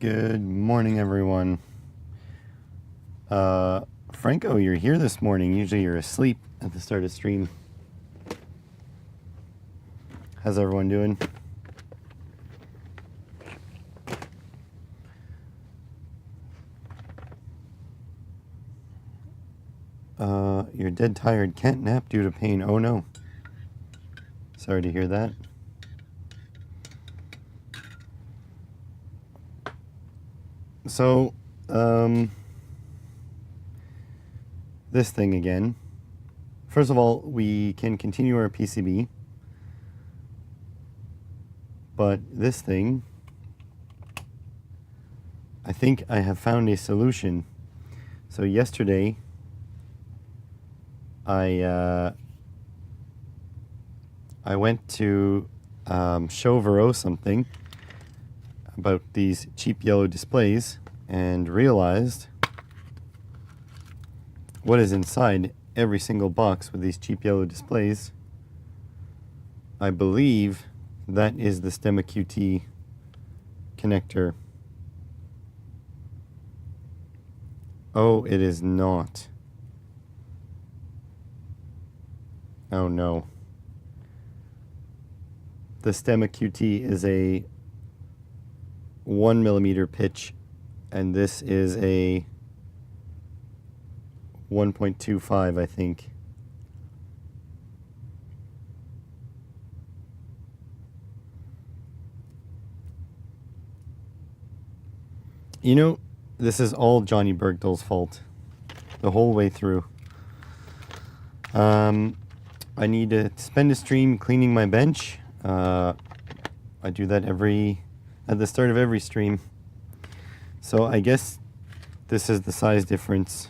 Good morning, everyone. Franco, you're here this morning. Usually you're asleep at the start of stream. How's everyone doing? You're dead tired. Can't nap due to pain. Oh no. Sorry to hear that. So, this thing again. First of all, we can continue our PCB. But this thing, I think I have found a solution. So yesterday, I went to show Vero something about these cheap yellow displays and realized what is inside every single box with these cheap yellow displays. I believe that is the Stemma QT connector. Oh, it is not. Oh no. The Stemma QT is a 1mm pitch, and this is a 1.25, I think. You know, this is all Johnny Bergdahl's fault, the whole way through. I need to spend a stream cleaning my bench. I do that at the start of every stream. So I guess this is the size difference.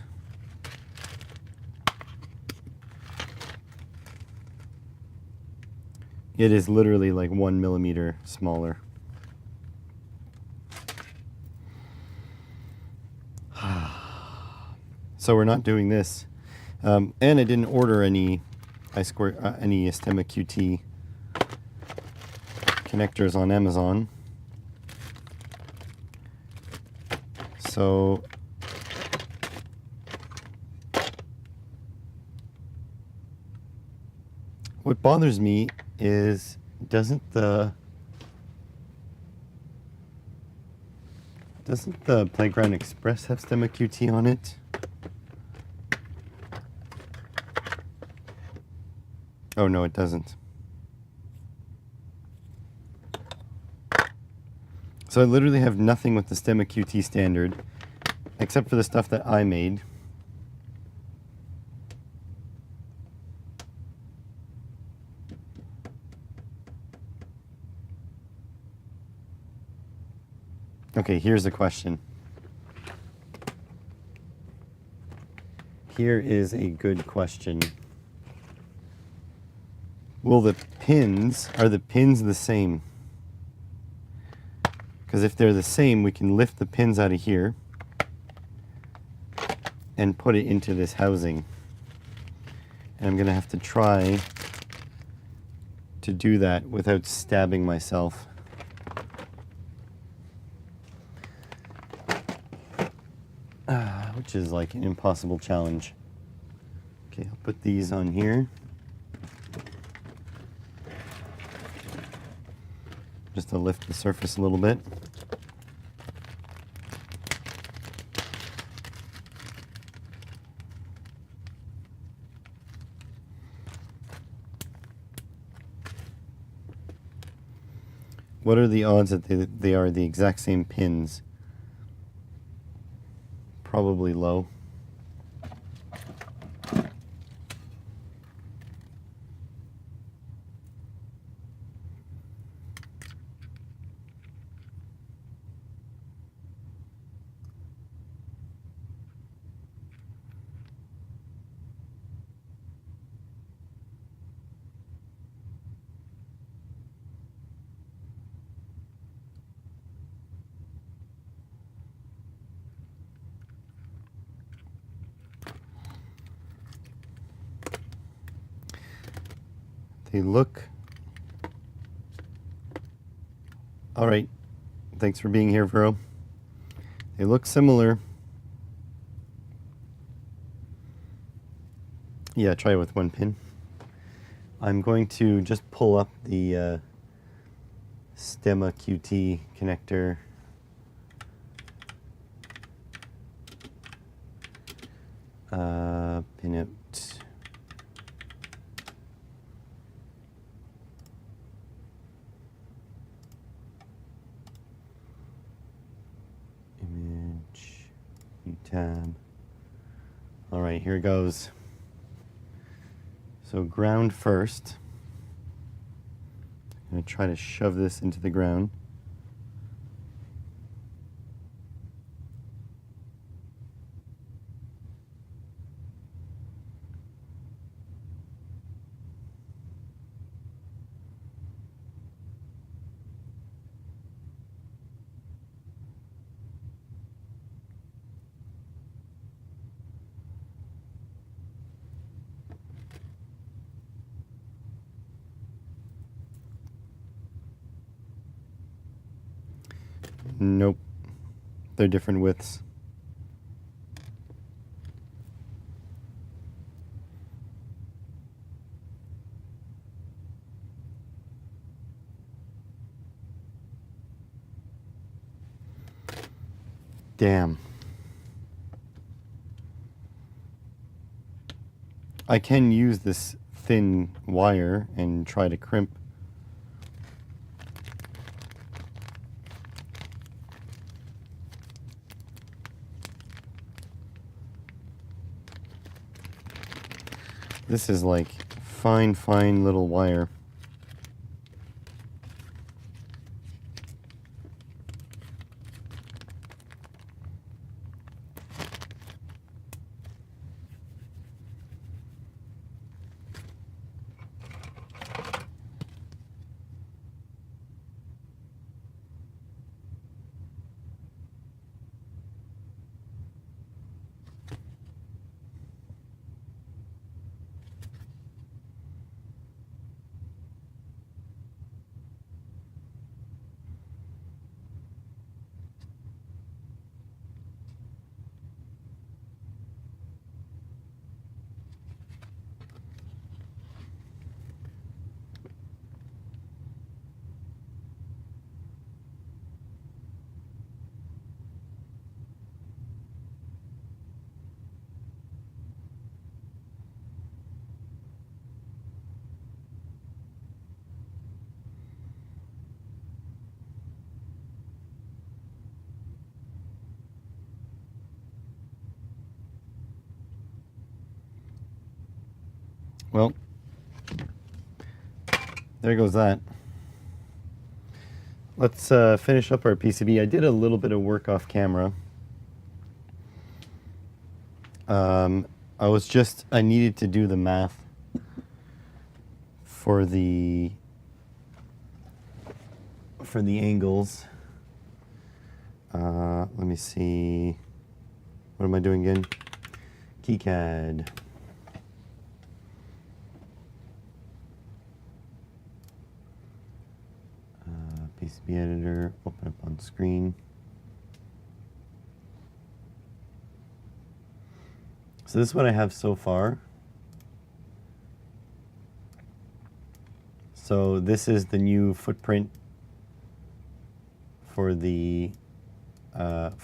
It is literally like 1mm smaller. So we're not doing this. And I didn't order any any Stemma QT connectors on Amazon. So what bothers me is doesn't the Playground Express have Stemma QT on it? Oh no, it doesn't. So I literally have nothing with the Stemma QT standard, except for the stuff that I made. Okay, here's the question. Here is a good question. Are the pins the same? Because if they're the same, we can lift the pins out of here and put it into this housing. And I'm going to have to try to do that without stabbing myself. Which is like an impossible challenge. Okay, I'll put these on here. Just to lift the surface a little bit. What are the odds that they are the exact same pins? Probably low. They look... All right. Thanks for being here, Vero. They look similar. Yeah, try it with one pin. I'm going to just pull up the Stemma QT connector. Pin it. Image, new tab. All right, here goes. So ground first. I'm going to try to shove this into the ground. Nope. They're different widths. Damn. I can use this thin wire and try to crimp. This is like fine little wire. Well, there goes that. Let's finish up our PCB. I did a little bit of work off camera. I needed to do the math for the angles. Let me see. What am I doing again? KiCad. PCB editor, open up on screen. So this is what I have so far. So this is the new footprint for the cutout. I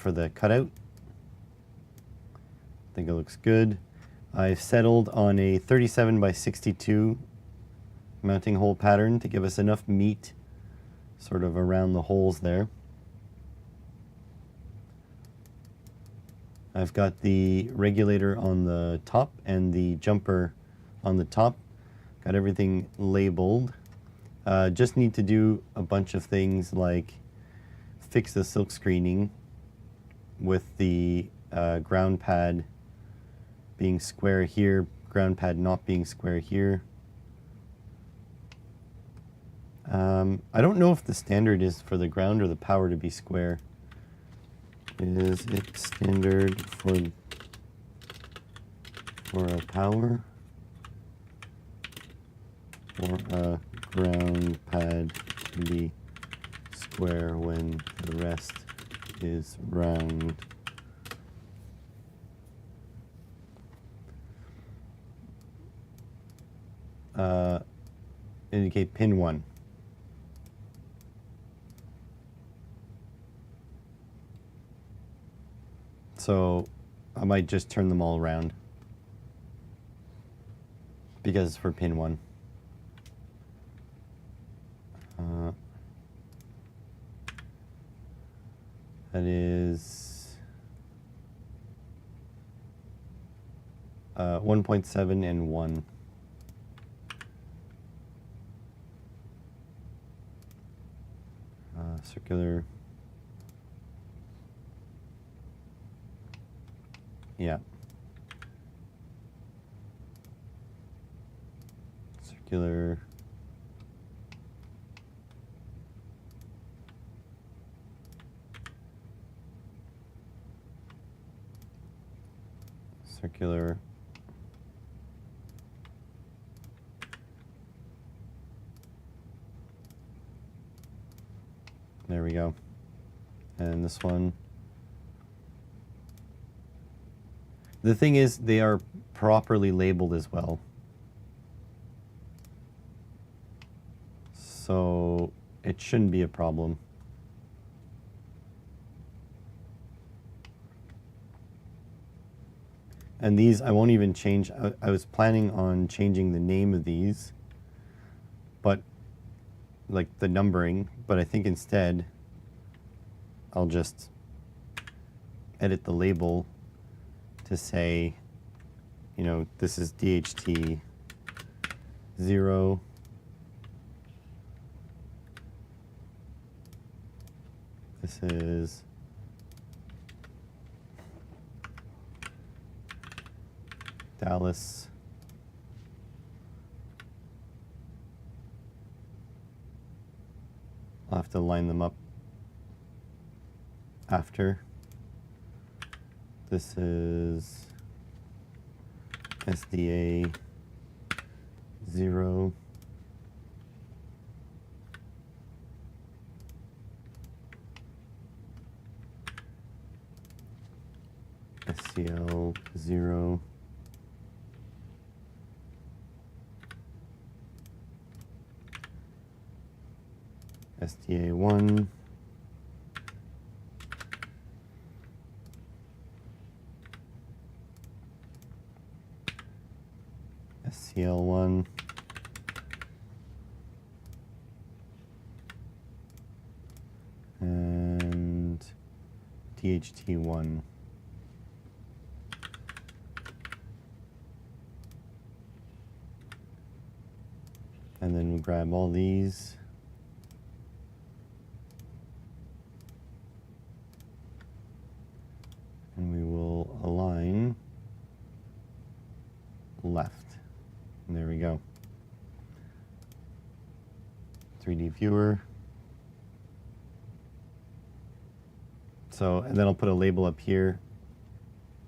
think it looks good. I've settled on a 37 by 62 mounting hole pattern to give us enough meat sort of around the holes there. I've got the regulator on the top and the jumper on the top. Got everything labeled. Just need to do a bunch of things like fix the silk screening with the ground pad being square here, ground pad not being square here. I don't know if the standard is for the ground or the power to be square. Is it standard for a power or a ground pad to be square when the rest is round. Indicate pin 1. So I might just turn them all around because for pin 1. That is 1.7 and 1. Circular. Yeah. Circular. Circular. There we go. And this one. The thing is, they are properly labeled as well. So it shouldn't be a problem. And these, I won't even change. I was planning on changing the name of these, but like the numbering, but I think instead I'll just edit the label to say, you know, this is DHT 0. This is Dallas. I'll have to line them up after. This is SDA 0. SCL 0. SDA 1. SCL 1. And DHT 1. And then we'll grab all these. And we will align left. And there we go. 3D viewer. So, and then I'll put a label up here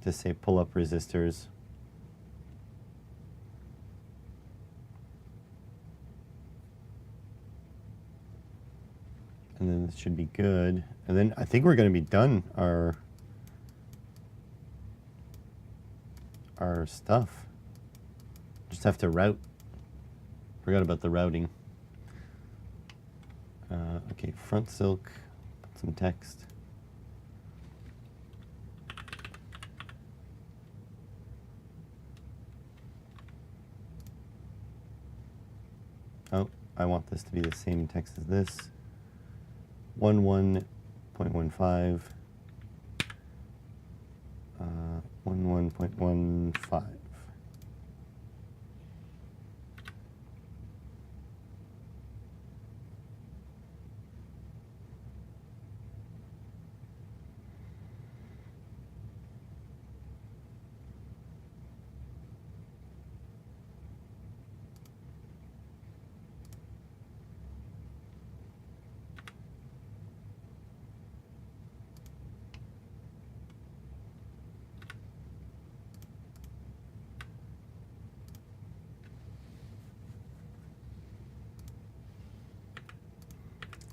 to say pull up resistors. And then this should be good. And then I think we're going to be done our stuff. Just have to route. Forgot about the routing. Okay, front silk, put some text. Oh, I want this to be the same text as this. 11.15. 11.15.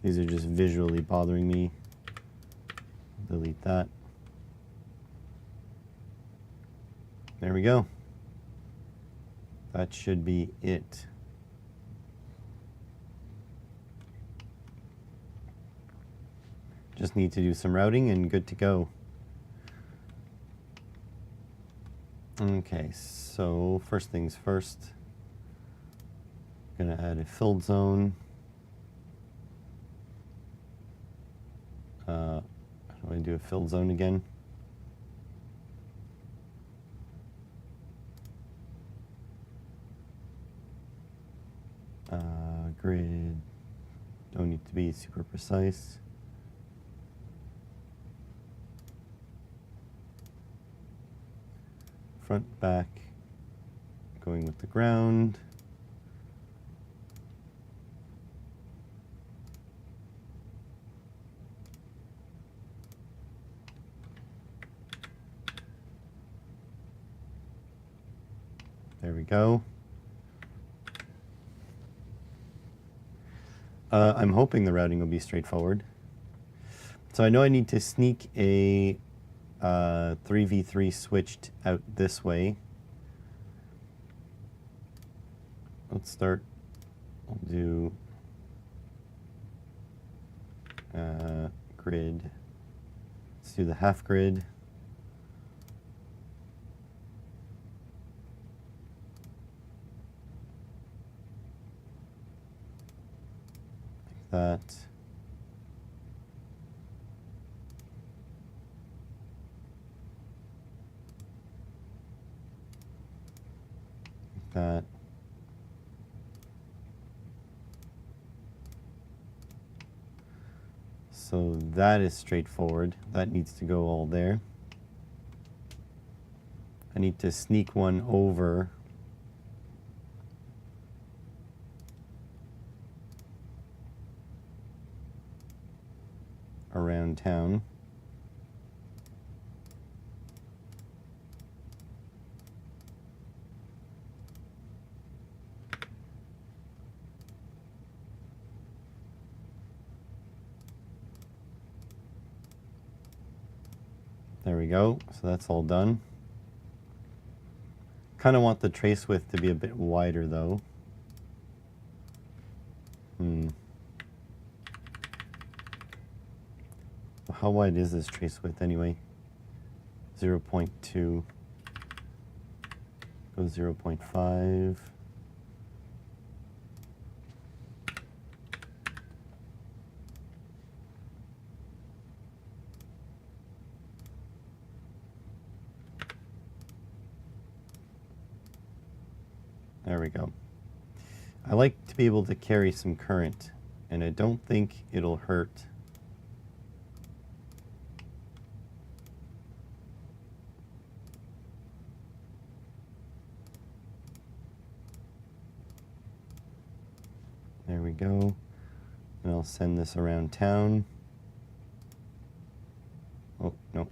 These are just visually bothering me. The delete that. There we go. That should be it. Just need to do some routing and good to go. Okay, so first things first. Gonna add a filled zone. How do I do a filled zone again? Grid, don't need to be super precise. Front, back, going with the ground. There we go. I'm hoping the routing will be straightforward. So I know I need to sneak a 3v3 switched out this way. Let's start. I'll do grid. Let's do the half grid. That. That. So that is straightforward. That needs to go all there. I need to sneak one over around town. There we go. So that's all done. Kind of want the trace width to be a bit wider though. How wide is this trace width anyway? 0.2. Go 0.5. There we go. I like to be able to carry some current, and I don't think it'll hurt. There we go. And I'll send this around town. Oh, no.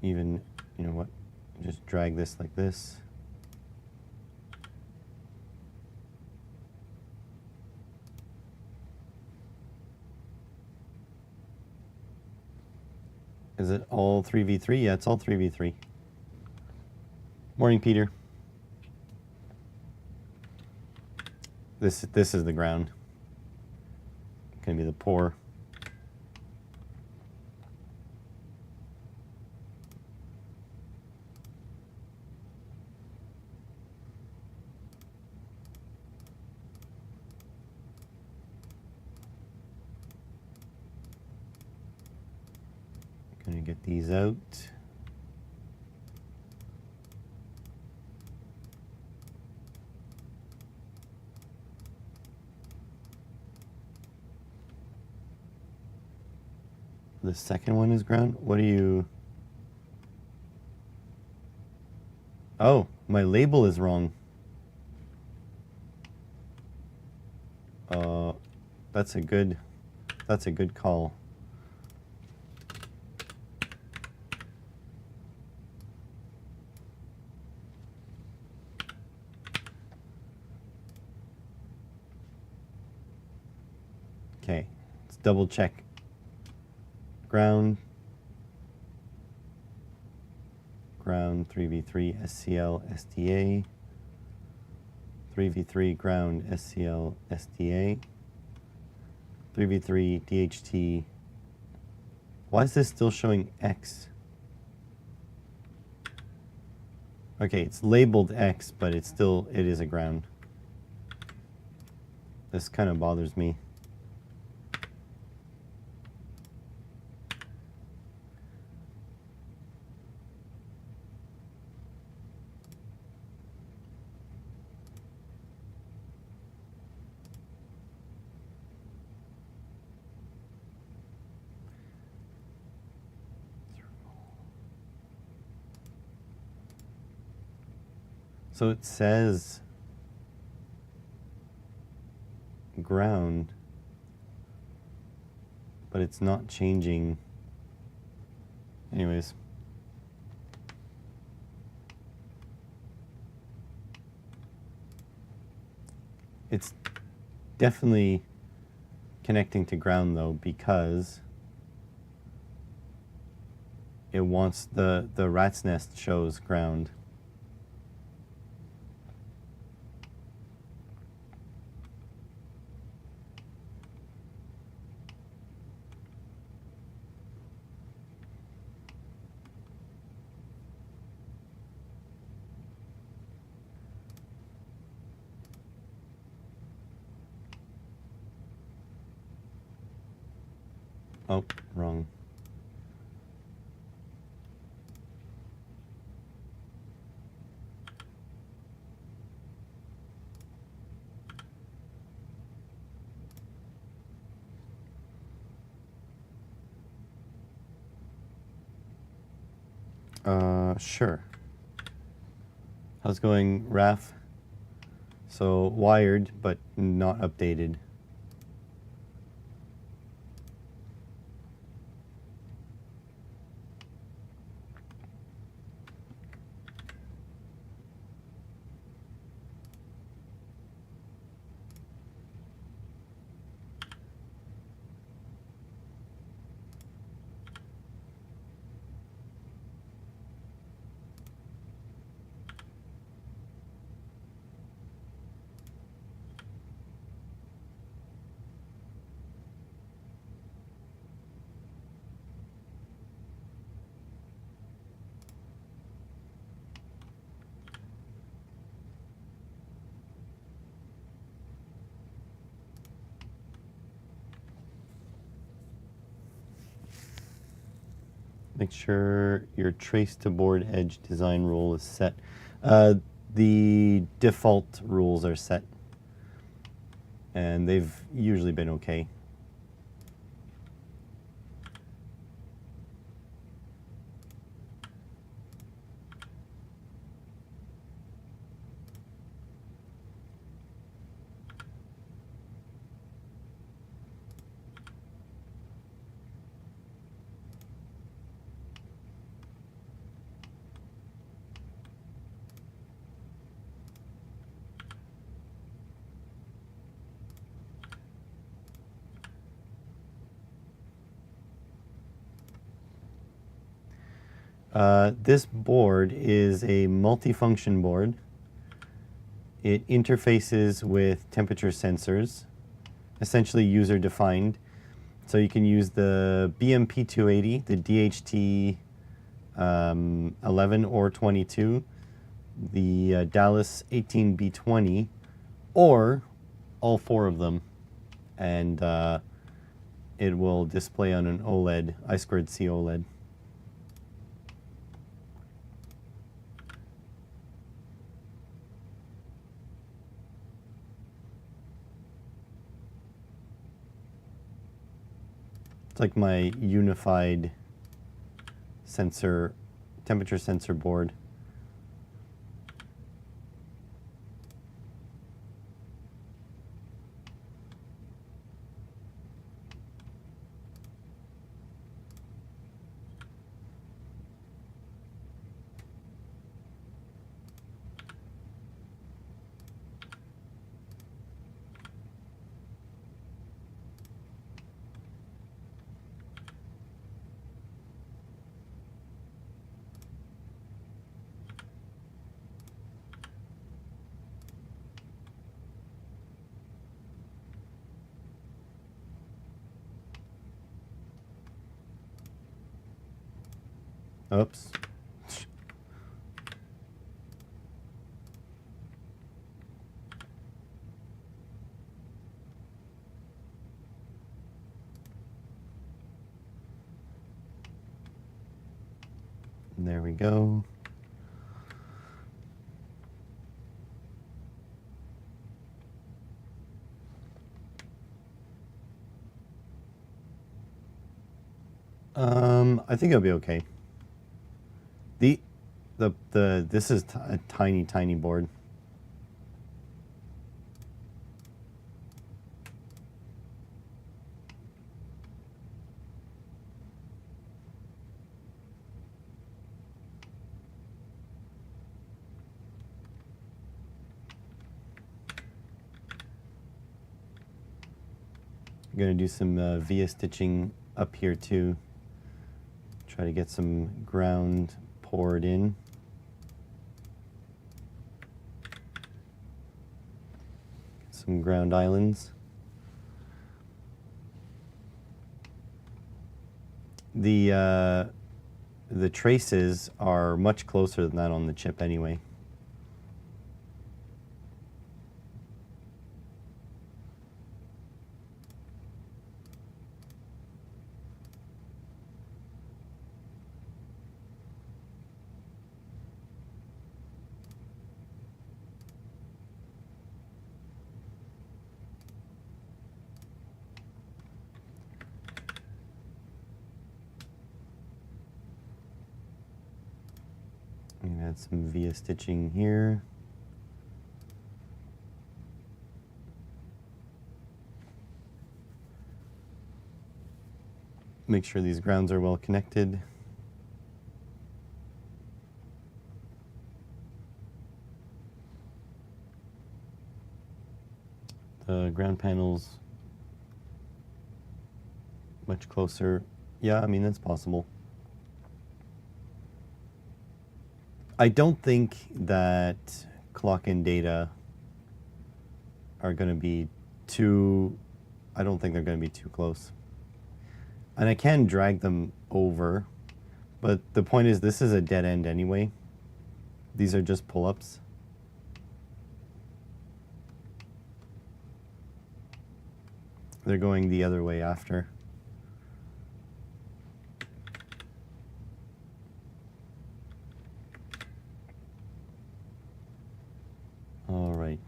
Even, you know what, just drag this like this. Is it all 3v3? Yeah, it's all 3v3. Morning, Peter. This is the ground. Gonna be the pour. Gonna get these out. The second one is ground. What do you... Oh, my label is wrong. That's a good call. Okay, let's double check. Ground 3v3 SCL SDA, 3v3 ground SCL SDA, 3v3 DHT. Why is this still showing X? Okay, it's labeled X, but it is a ground. This kind of bothers me. So it says ground, but it's not changing. Anyways. It's definitely connecting to ground though, because it wants the rat's nest shows ground. Oh, wrong. Sure. How's it going, Raf? So wired, but not updated. Make sure your trace to board edge design rule is set. The default rules are set, and they've usually been okay. This board is a multifunction board. It interfaces with temperature sensors, essentially user defined. So you can use the BMP280, the DHT 11 or 22, the Dallas 18B20, or all four of them, and it will display on an OLED, I2C OLED. It's like my unified sensor, temperature sensor board. Oops. There we go. I think it'll be okay. This is a tiny board. I'm gonna do some via stitching up here too. Try to get some ground poured in. Some ground islands. The traces are much closer than that on the chip anyway. Add some via stitching here. Make sure these grounds are well connected. The ground panels much closer. Yeah, I mean, that's possible. I don't think that clock and data are going to be too, I don't think they're going to be too close. And I can drag them over, but the point is this is a dead end anyway. These are just pull-ups. They're going the other way after. All right,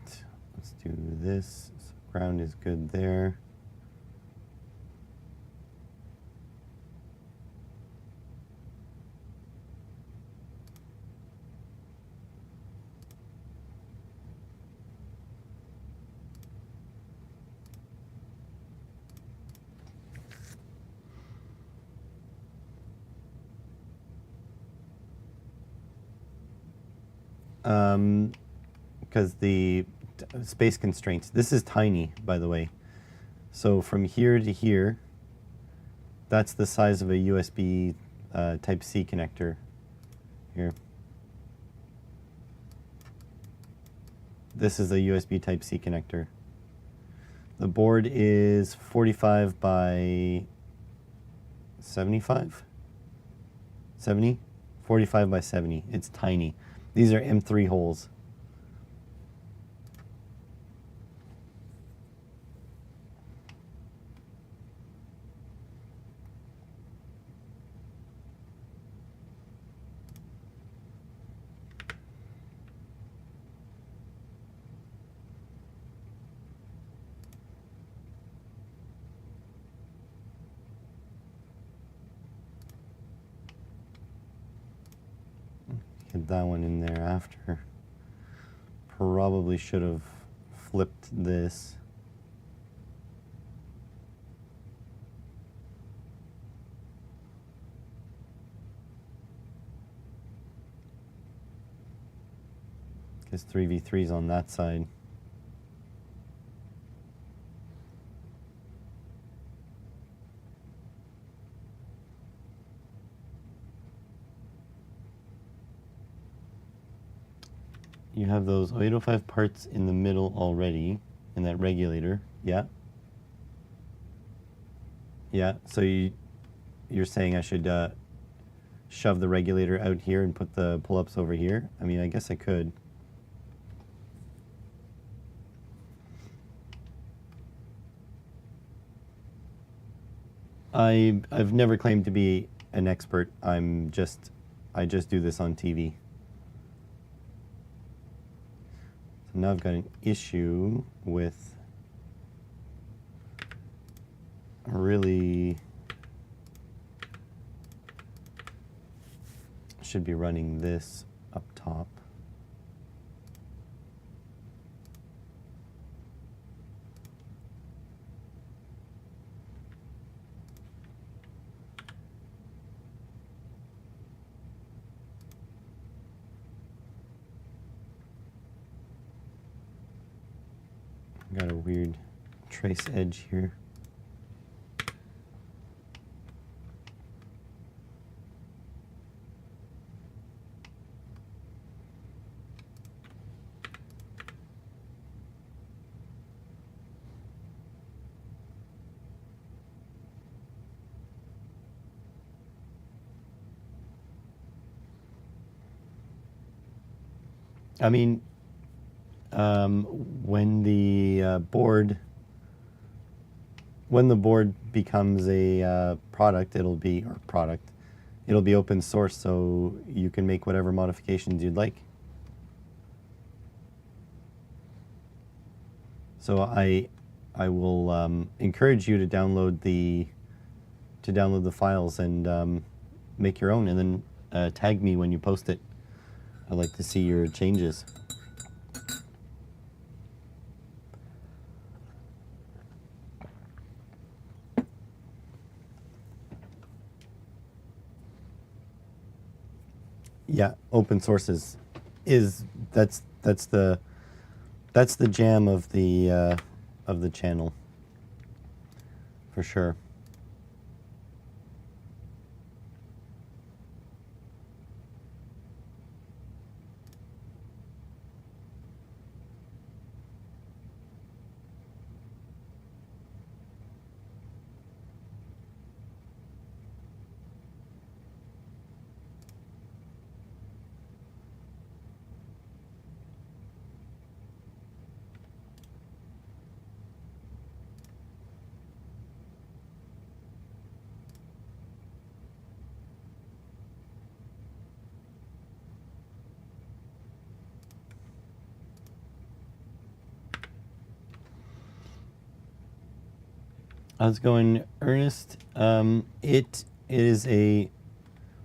let's do this. So ground is good there. Because the space constraints. This is tiny, by the way. So from here to here, that's the size of a USB Type-C connector here. This is a USB Type-C connector. The board is 45 by 75? 70? 45 by 70. It's tiny. These are M3 holes. Get that one in there after. Probably should have flipped this. Because 3v3's on that side. You have those 0805 parts in the middle already in that regulator. Yeah. Yeah, so you're saying I should shove the regulator out here and put the pull-ups over here? I mean, I guess I could. I've never claimed to be an expert. I just do this on TV. So now I've got an issue with really should be running this up top. Got a weird trace edge here. I mean, when the board becomes a product, it'll be open source, so you can make whatever modifications you'd like. So I will encourage you to download the files and make your own, and then tag me when you post it. I'd like to see your changes. Yeah, open source that's the jam of the channel, for sure. How's it going, Ernest? It is a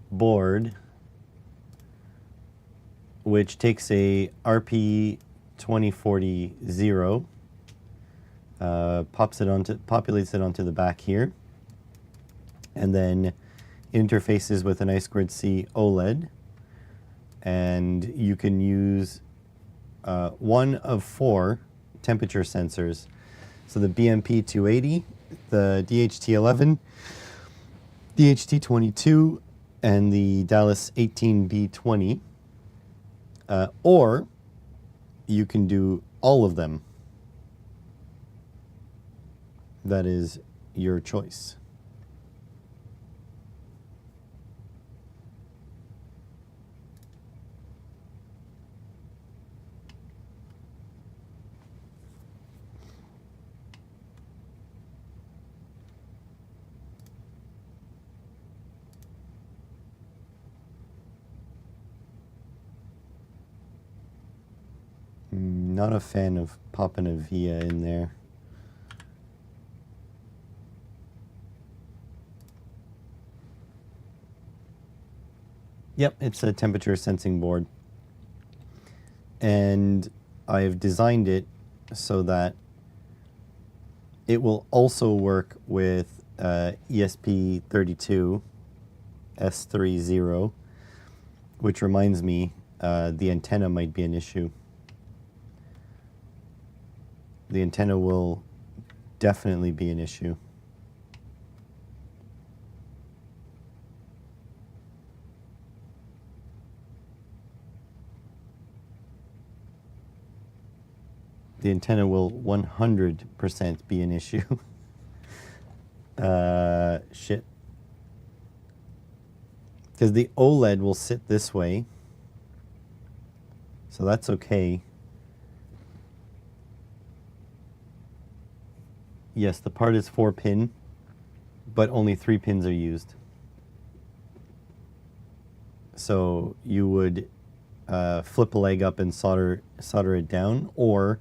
board which takes a RP2040 populates it onto the back here, and then interfaces with an I2C OLED, and you can use one of 4 temperature sensors. So the BMP280, the DHT11, DHT22, and the Dallas 18B20. Or you can do all of them. That is your choice. Not a fan of popping a VIA in there. Yep, it's a temperature sensing board. And I've designed it so that it will also work with ESP32 S30, which reminds me the antenna might be an issue. The antenna will definitely be an issue. The antenna will 100% be an issue. Shit. because the OLED will sit this way. So that's okay. Yes, the part is 4-pin, but only 3 pins are used. So you would flip a leg up and solder it down, or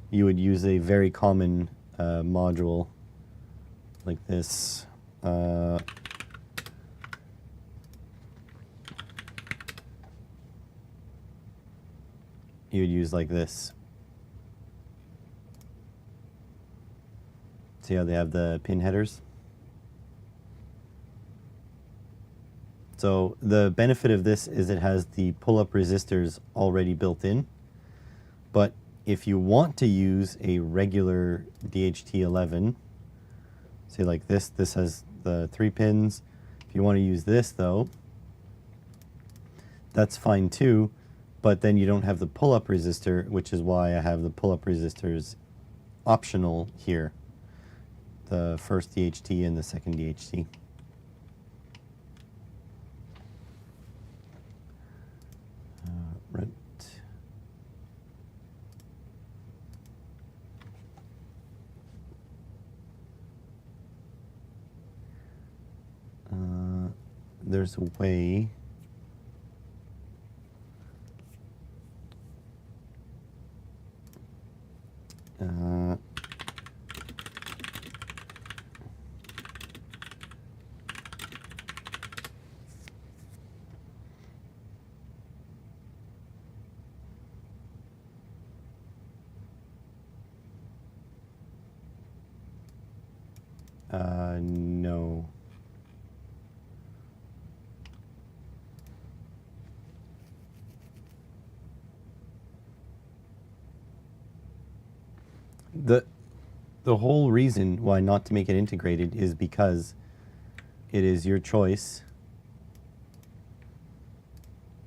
you would use a very common module like this. You would use like this. See how they have the pin headers? So the benefit of this is it has the pull-up resistors already built in. But if you want to use a regular DHT11, say like this has the 3 pins. If you want to use this though, that's fine too, but then you don't have the pull-up resistor, which is why I have the pull-up resistors optional here. The first DHT and the second DHT. Right. There's a way. No. The whole reason why not to make it integrated is because it is your choice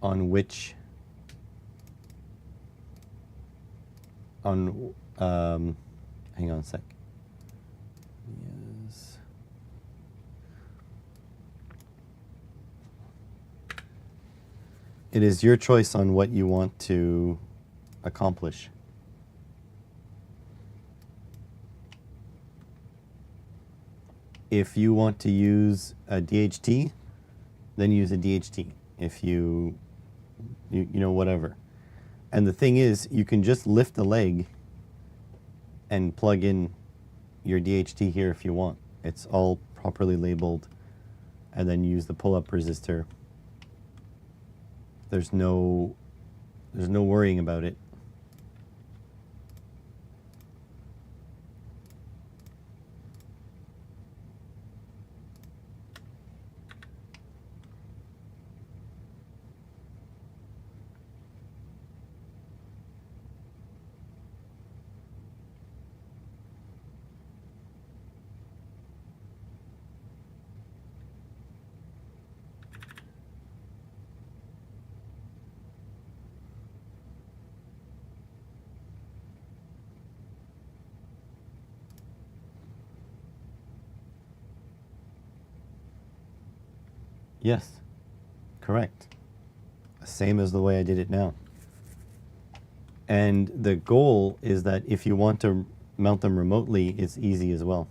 on which hang on a sec. Yes. It is your choice on what you want to accomplish. If you want to use a DHT, then use a DHT. If you know, whatever. And the thing is, you can just lift the leg and plug in your DHT here if you want. It's all properly labeled, and then use the pull-up resistor. There's no worrying about it. Yes, correct. Same as the way I did it now. And the goal is that if you want to mount them remotely, it's easy as well.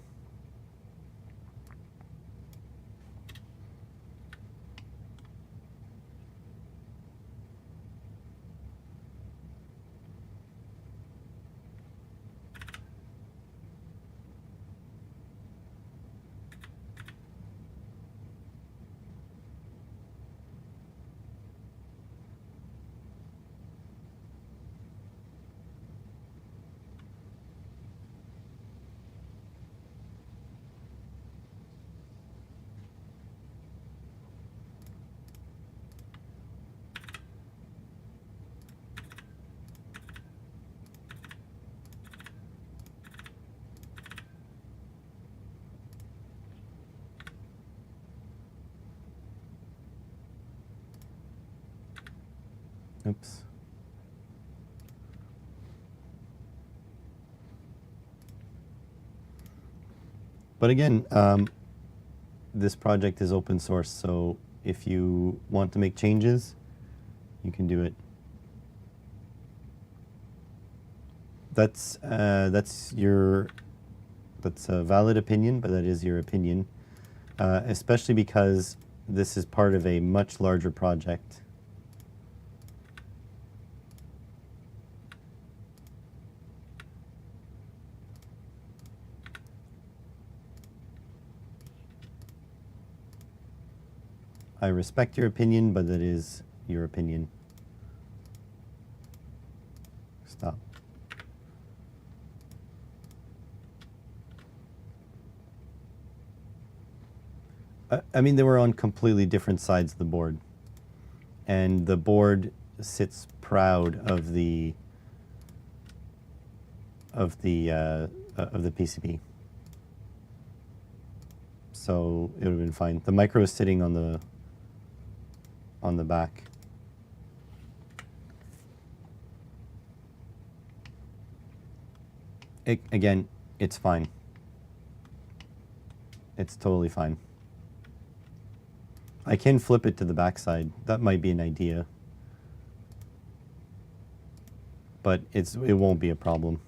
Oops. But again, this project is open source, so if you want to make changes, you can do it. That's a valid opinion, but that is your opinion, especially because this is part of a much larger project. I respect your opinion, but that is your opinion. Stop. I mean, they were on completely different sides of the board, and the board sits proud of the PCB. So it would have been fine. The micro is sitting on the back. Again, it's fine. It's totally fine. I can flip it to the backside. That might be an idea. But it won't be a problem.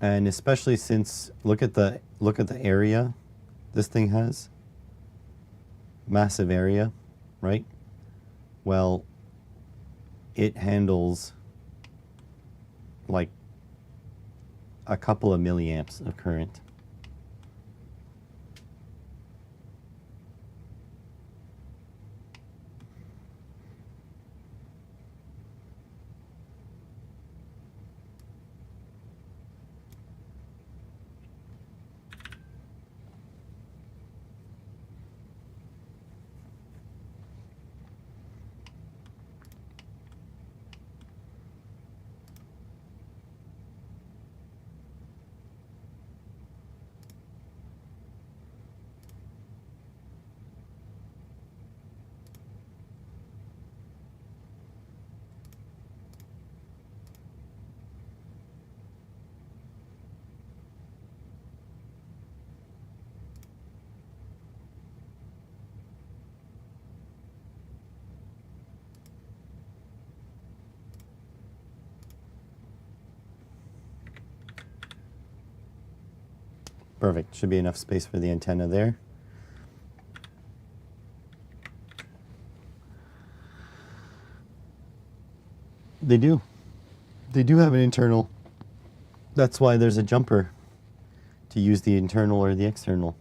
And especially since look at the area this thing has. Massive area, right? Well, it handles like a couple of milliamps of current. Perfect. Should be enough space for the antenna there. They do. They do have an internal. That's why there's a jumper to use the internal or the external.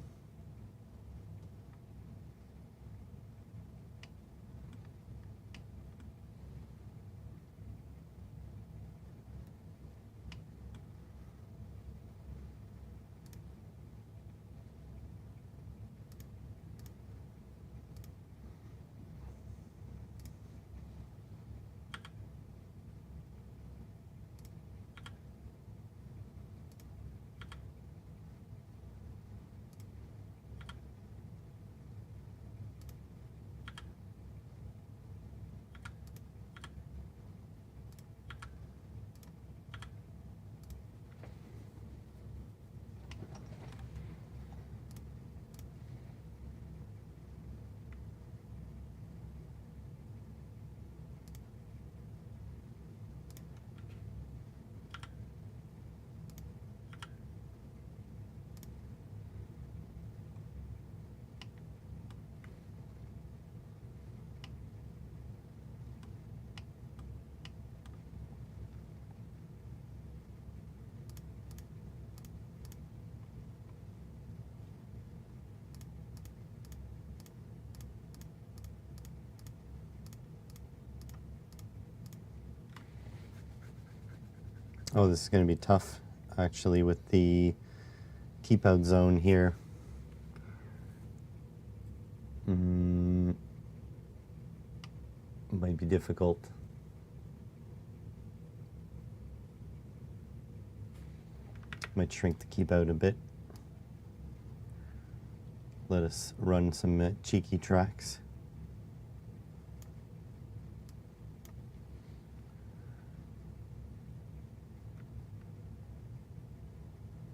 Oh, this is going to be tough, actually, with the keep out zone here. Might be difficult. Might shrink to keep out a bit. Let us run some cheeky tracks.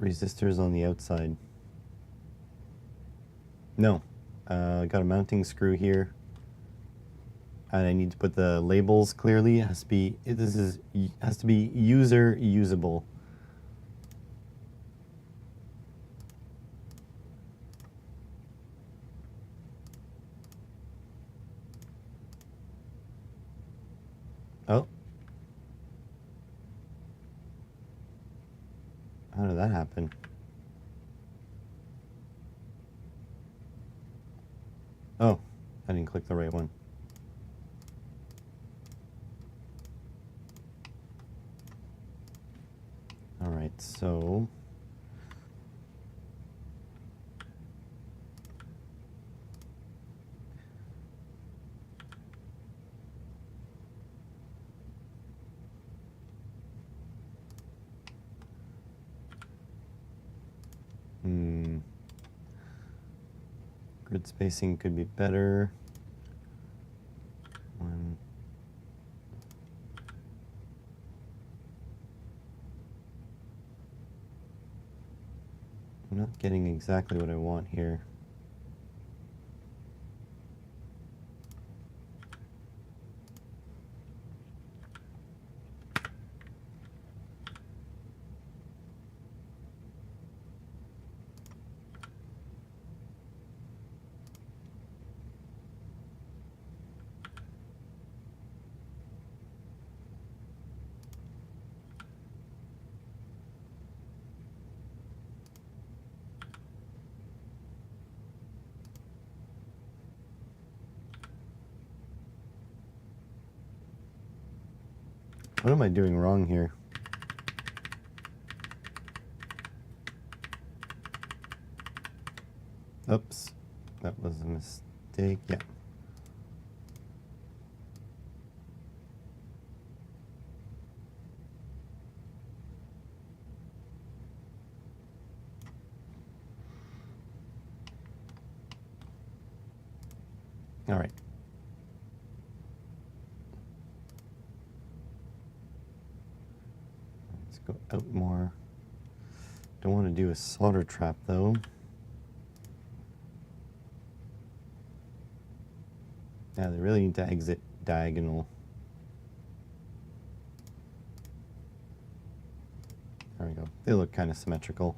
Resistors on the outside. No, I got a mounting screw here, and I need to put the labels clearly. It has to be has to be user usable. Oh. How did that happen? Oh, I didn't click the right one. All right, so grid spacing could be better. One. I'm not getting exactly what I want here. What am I doing wrong here? Oops, that was a mistake. Yeah. All right. Let's go out more. Don't want to do a solder trap though. Yeah, they really need to exit diagonal. There we go. They look kind of symmetrical.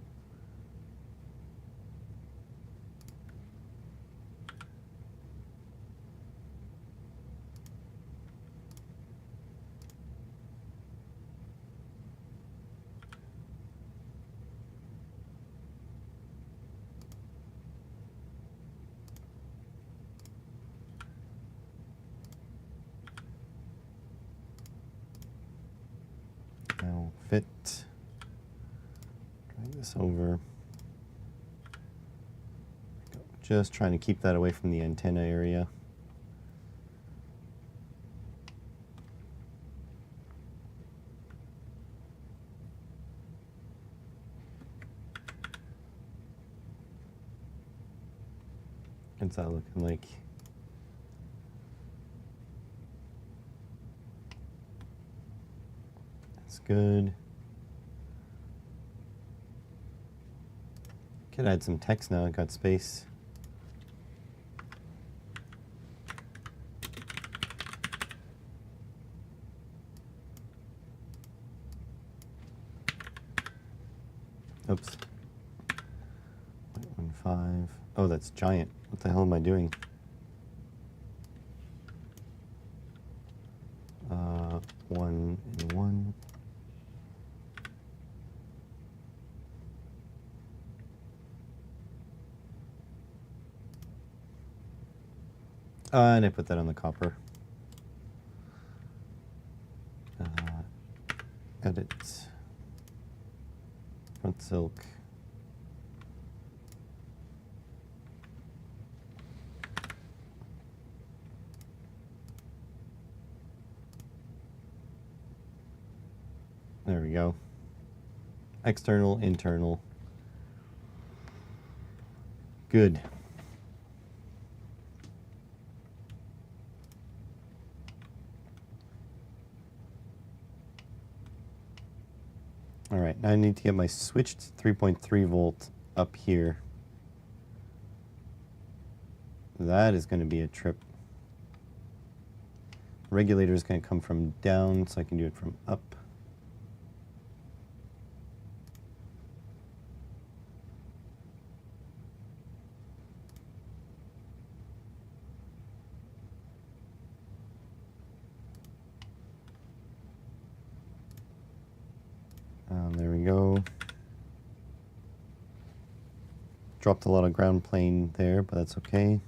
Now fit. Drag this over. Just trying to keep that away from the antenna area. What's that looking like? That's good. Could add some text now. I got space. Oops. 0.15. Oh, that's giant. What the hell am I doing? 1 and 1. And I put that on the copper. Edit. Front silk. There we go. external, internal. Good. All right, now I need to get my switched 3.3 volt up here. That is going to be a trip. Regulator is going to come from down, so I can do it from up. There we go. Dropped a lot of ground plane there, but that's okay.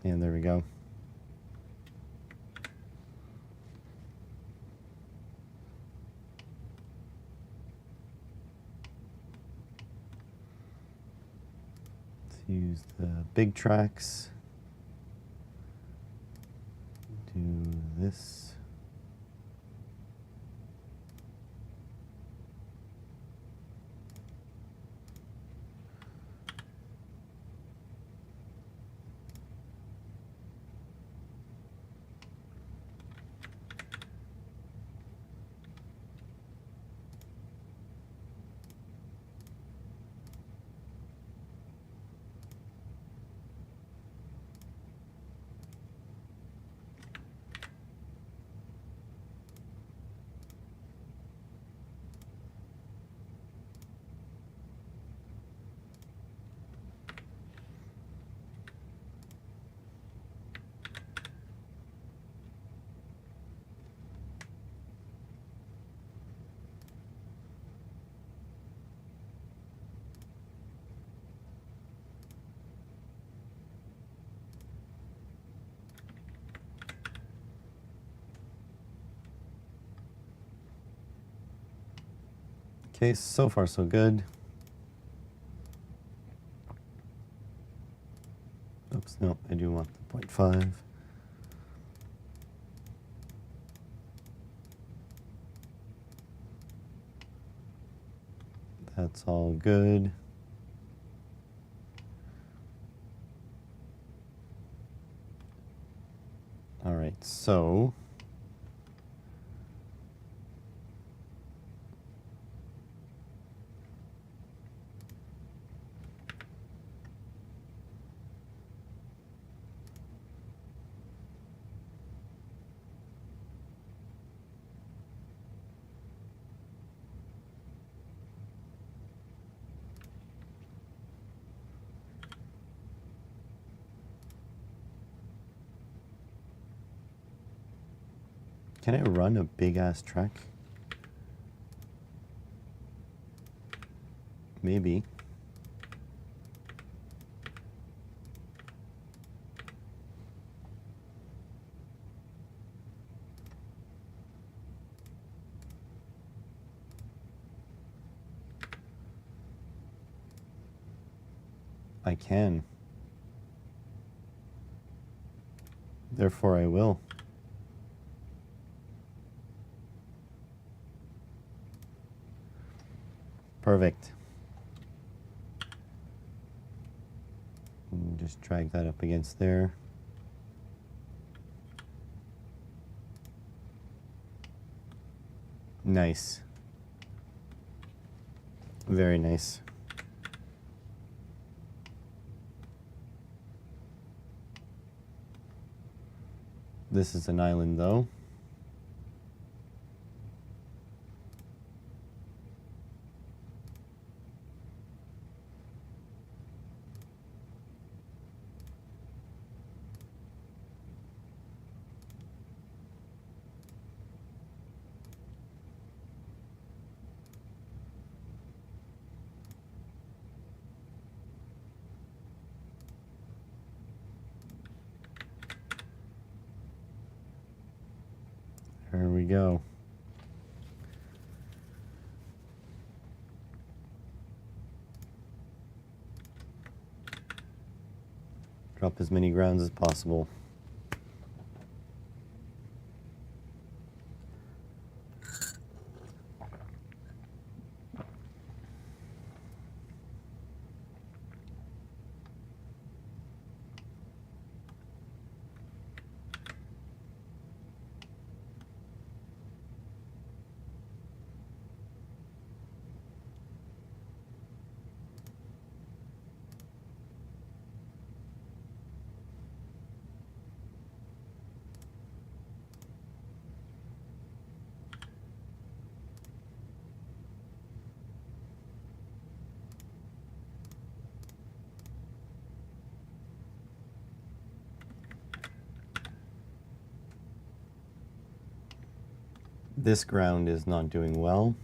And there we go. Let's use the big tracks. Do this. Okay, so far so good. Oops, no, I do want the 0.5. That's all good. All right, so can I run a big ass track? Maybe. I can. Therefore, I will. Perfect. And just drag that up against there. Nice. Very nice. This is an island, though. There we go. Drop as many grounds as possible. This ground is not doing well.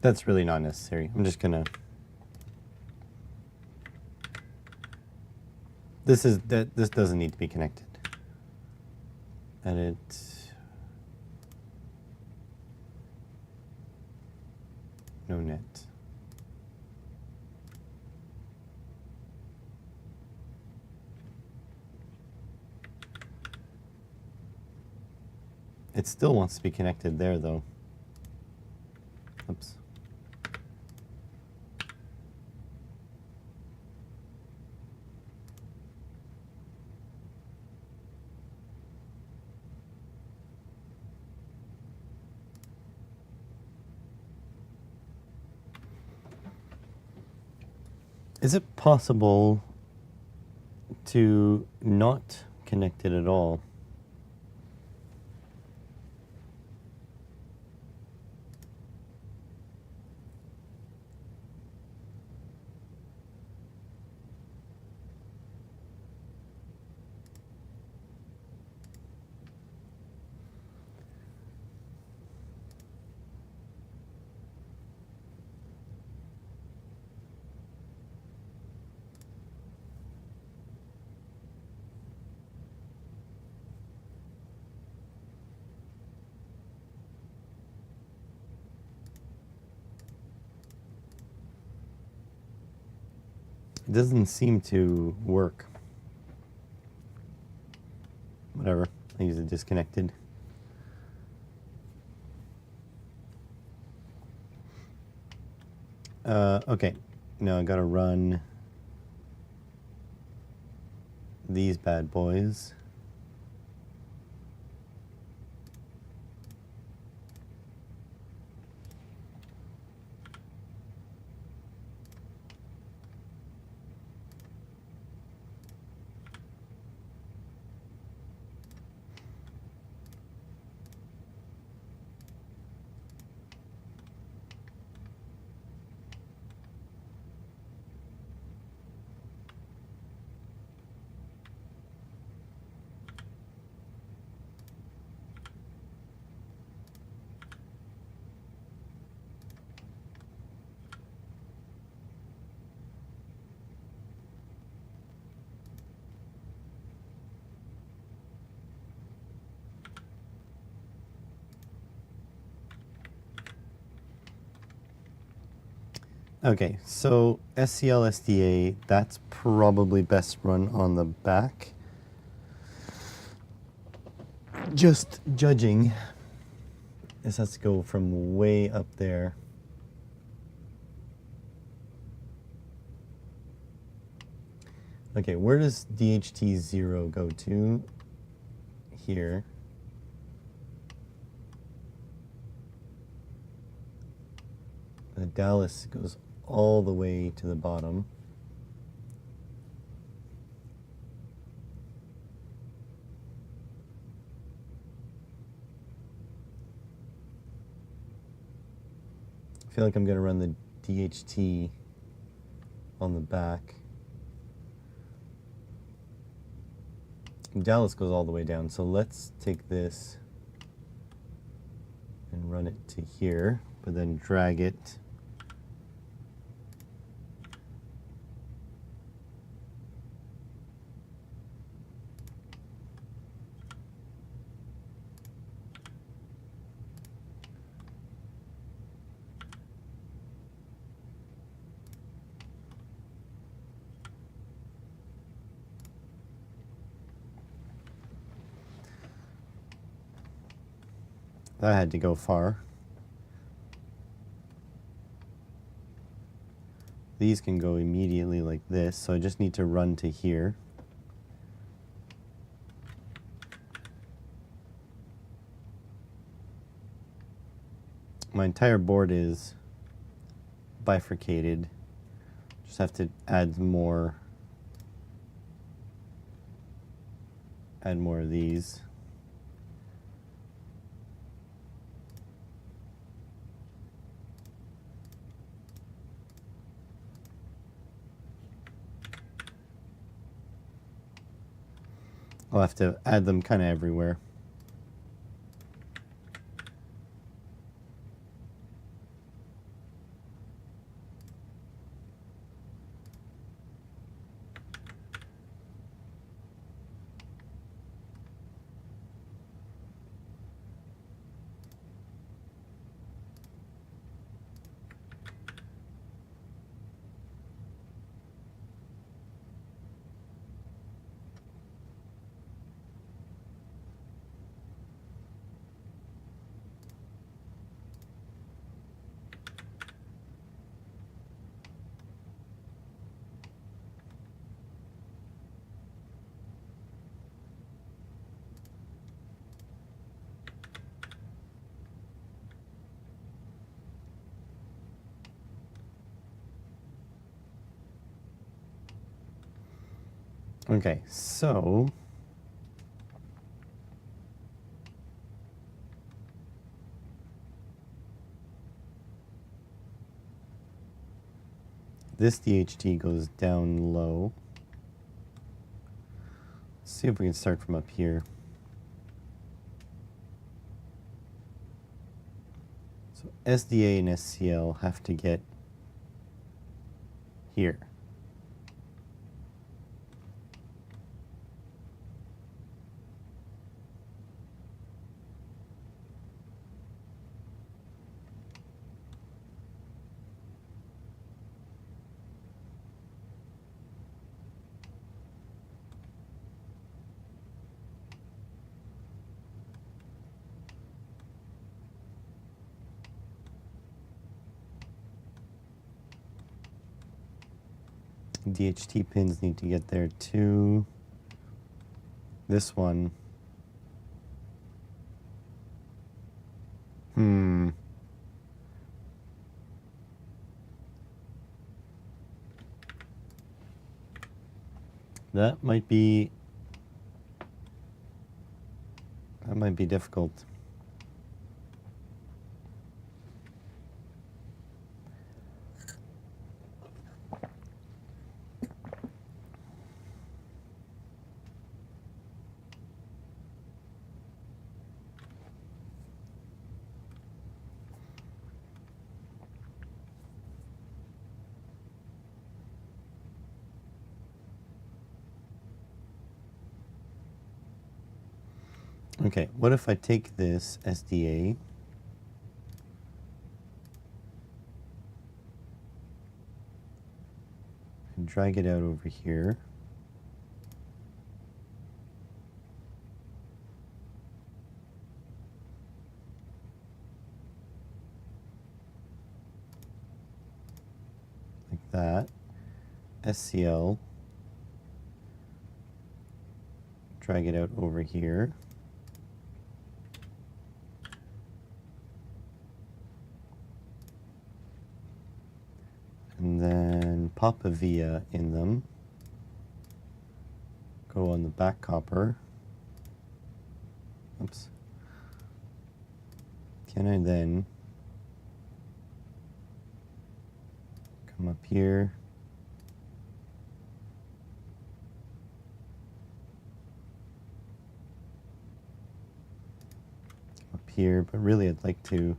That's really not necessary. I'm just gonna... This doesn't need to be connected. Edit. No net. It still wants to be connected there, though. Oops. Is it possible to not connect it at all? It doesn't seem to work. Whatever, I use it disconnected. Okay, now I gotta run these bad boys. Okay, so SCL SDA, that's probably best run on the back. Just judging, this has to go from way up there. Okay, where does DHT0 go to? Here. Dallas goes all the way to the bottom. I feel like I'm going to run the DHT on the back. Dallas goes all the way down, so let's take this and run it to here, but then drag it that had to go far. These can go immediately like this, so I just need to run to here. My entire board is bifurcated. Just have to add more of these. I'll have to add them kind of everywhere. Okay, so this DHT goes down low. Let's see if we can start from up here. So SDA and SCL have to get here. DHT pins need to get there too. This one. That might be difficult. Okay, what if I take this SDA and drag it out over here? Like that. SCL drag it out over here. And then pop a via in them. Go on the back copper. Oops. Can I then come up here? Up here, but really I'd like to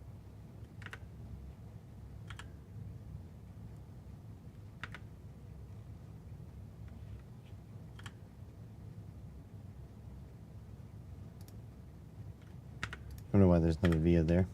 I don't know why there's not a via there.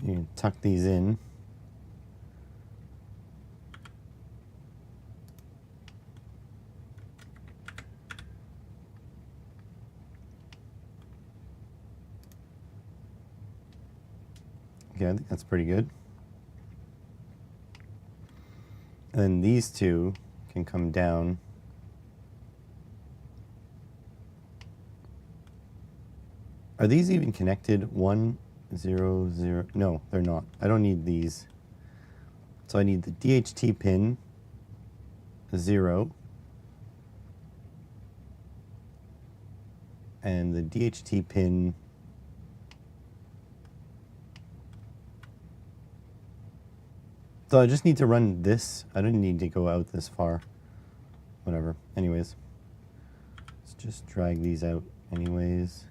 You tuck these in. Okay, I think that's pretty good. And then these two can come down. Are these even connected? 1, 0, 0. No, they're not. I don't need these. So I need the DHT pin, 0, and the DHT pin, so I just need to run this. I don't need to go out this far. Whatever. Anyways, let's just drag these out anyways.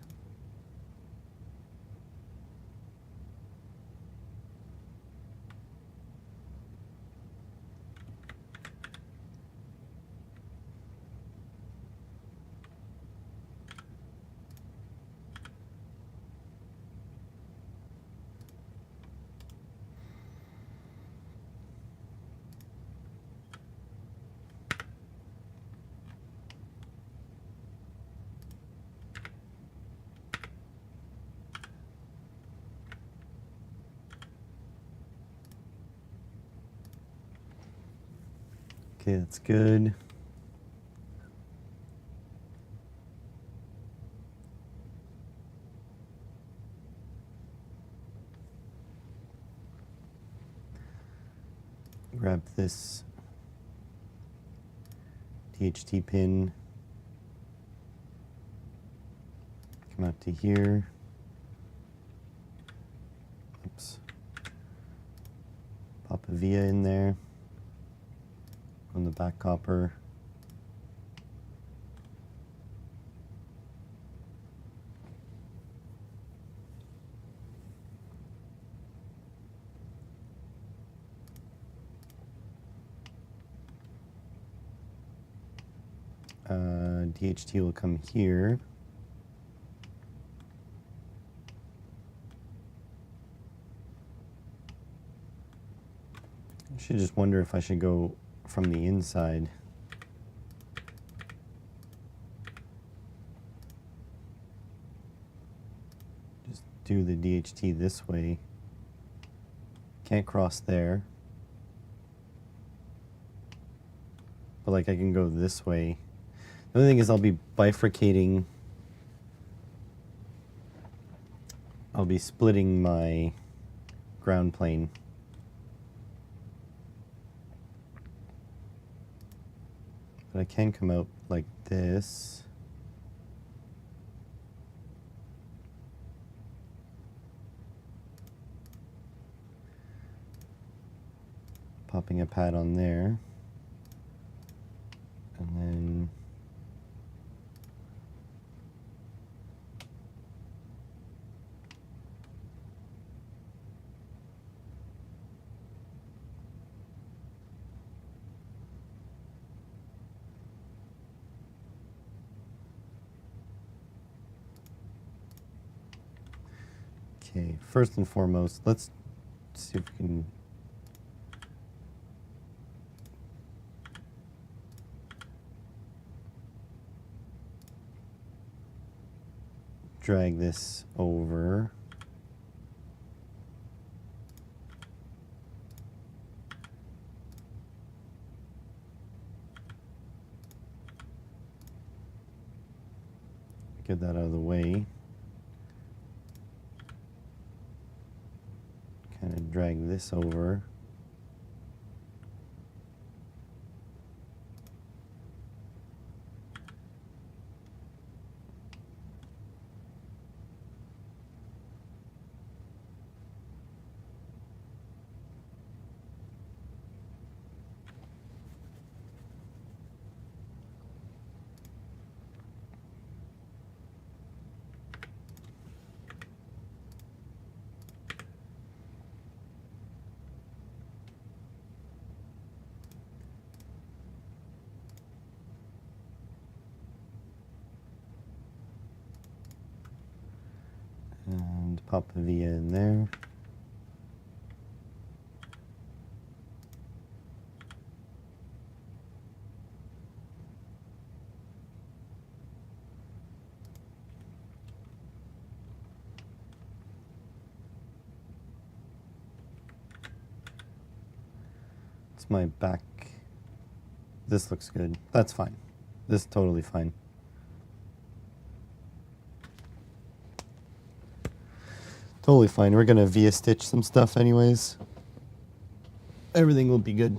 Okay, that's good. Grab this DHT pin, come out to here. Oops. Pop a via in there on the back copper. DHT will come here. I should just wonder if I should go from the inside. Just do the DHT this way. Can't cross there. But like I can go this way. The only thing is I'll be bifurcating. I'll be splitting my ground plane. But I can come out like this. popping a pad on there, and then okay, first and foremost, let's see if we can drag this over. Get that out of the way. Kind of drag this over. And pop a via in there. It's my back. This looks good. That's fine. This is totally fine. Totally fine. We're gonna via stitch some stuff anyways. Everything will be good.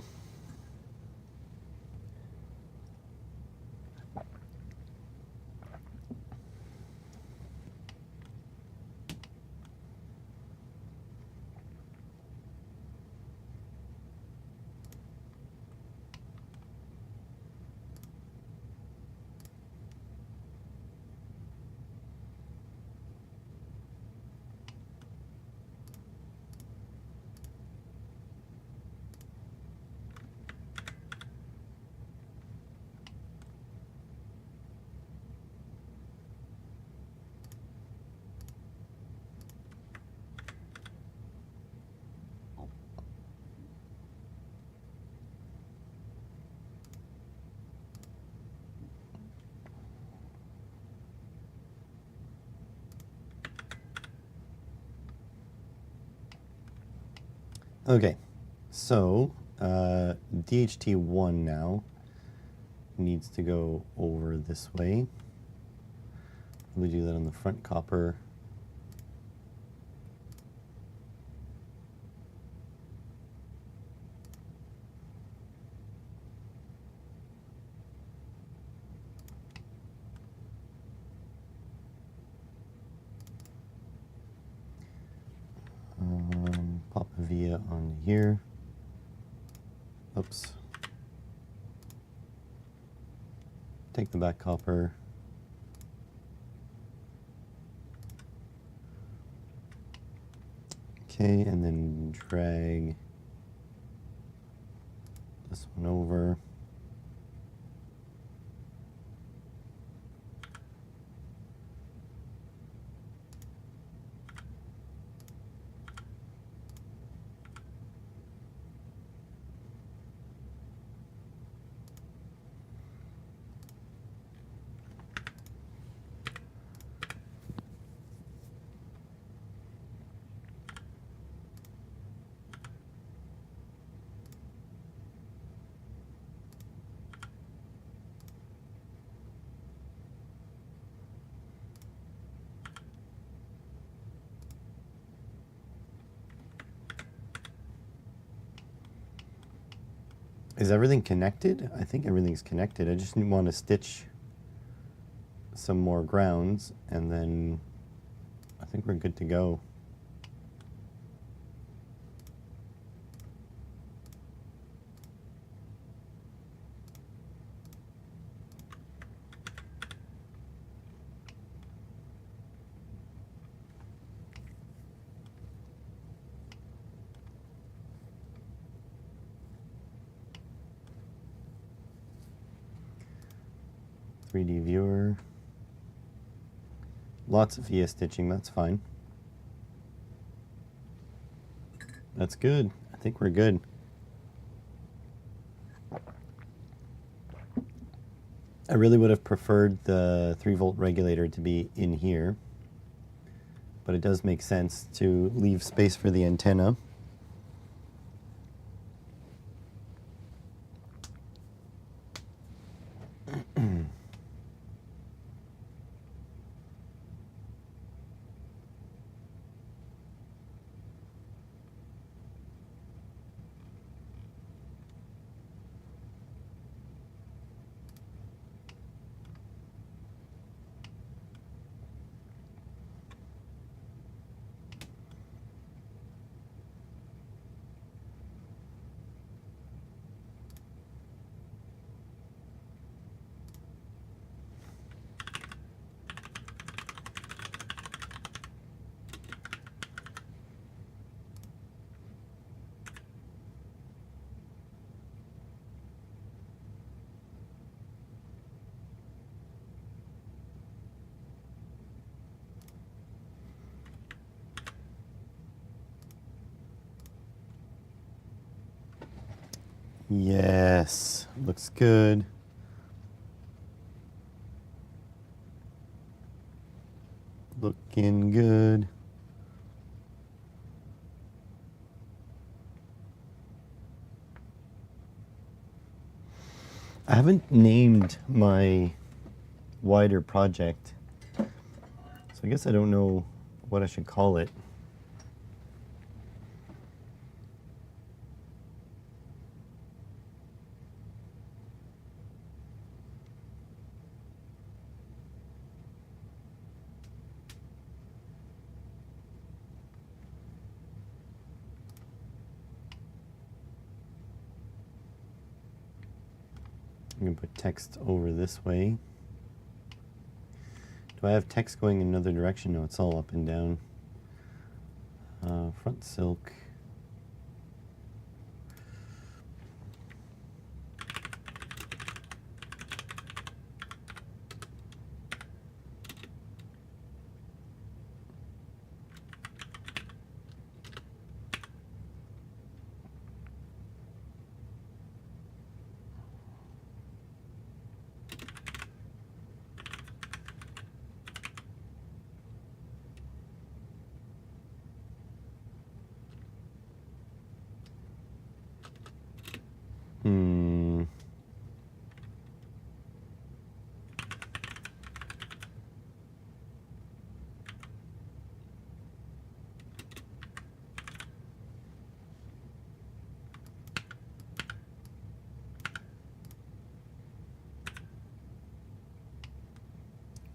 Okay, so DHT1 now needs to go over this way. We do that on the front copper. Pop a via on here. Oops. Take the back copper. Okay, and then drag this one over. Is everything connected? I think everything's connected. I just want to stitch some more grounds and then I think we're good to go. 3D viewer. Lots of VS stitching, that's fine. That's good. I think we're good. I really would have preferred the 3-volt regulator to be in here, but it does make sense to leave space for the antenna. Yes, looks good. Looking good. I haven't named my wider project, so I guess I don't know what I should call it. I'm going to put text over this way. Do I have text going in another direction? No, it's all up and down. Front silk.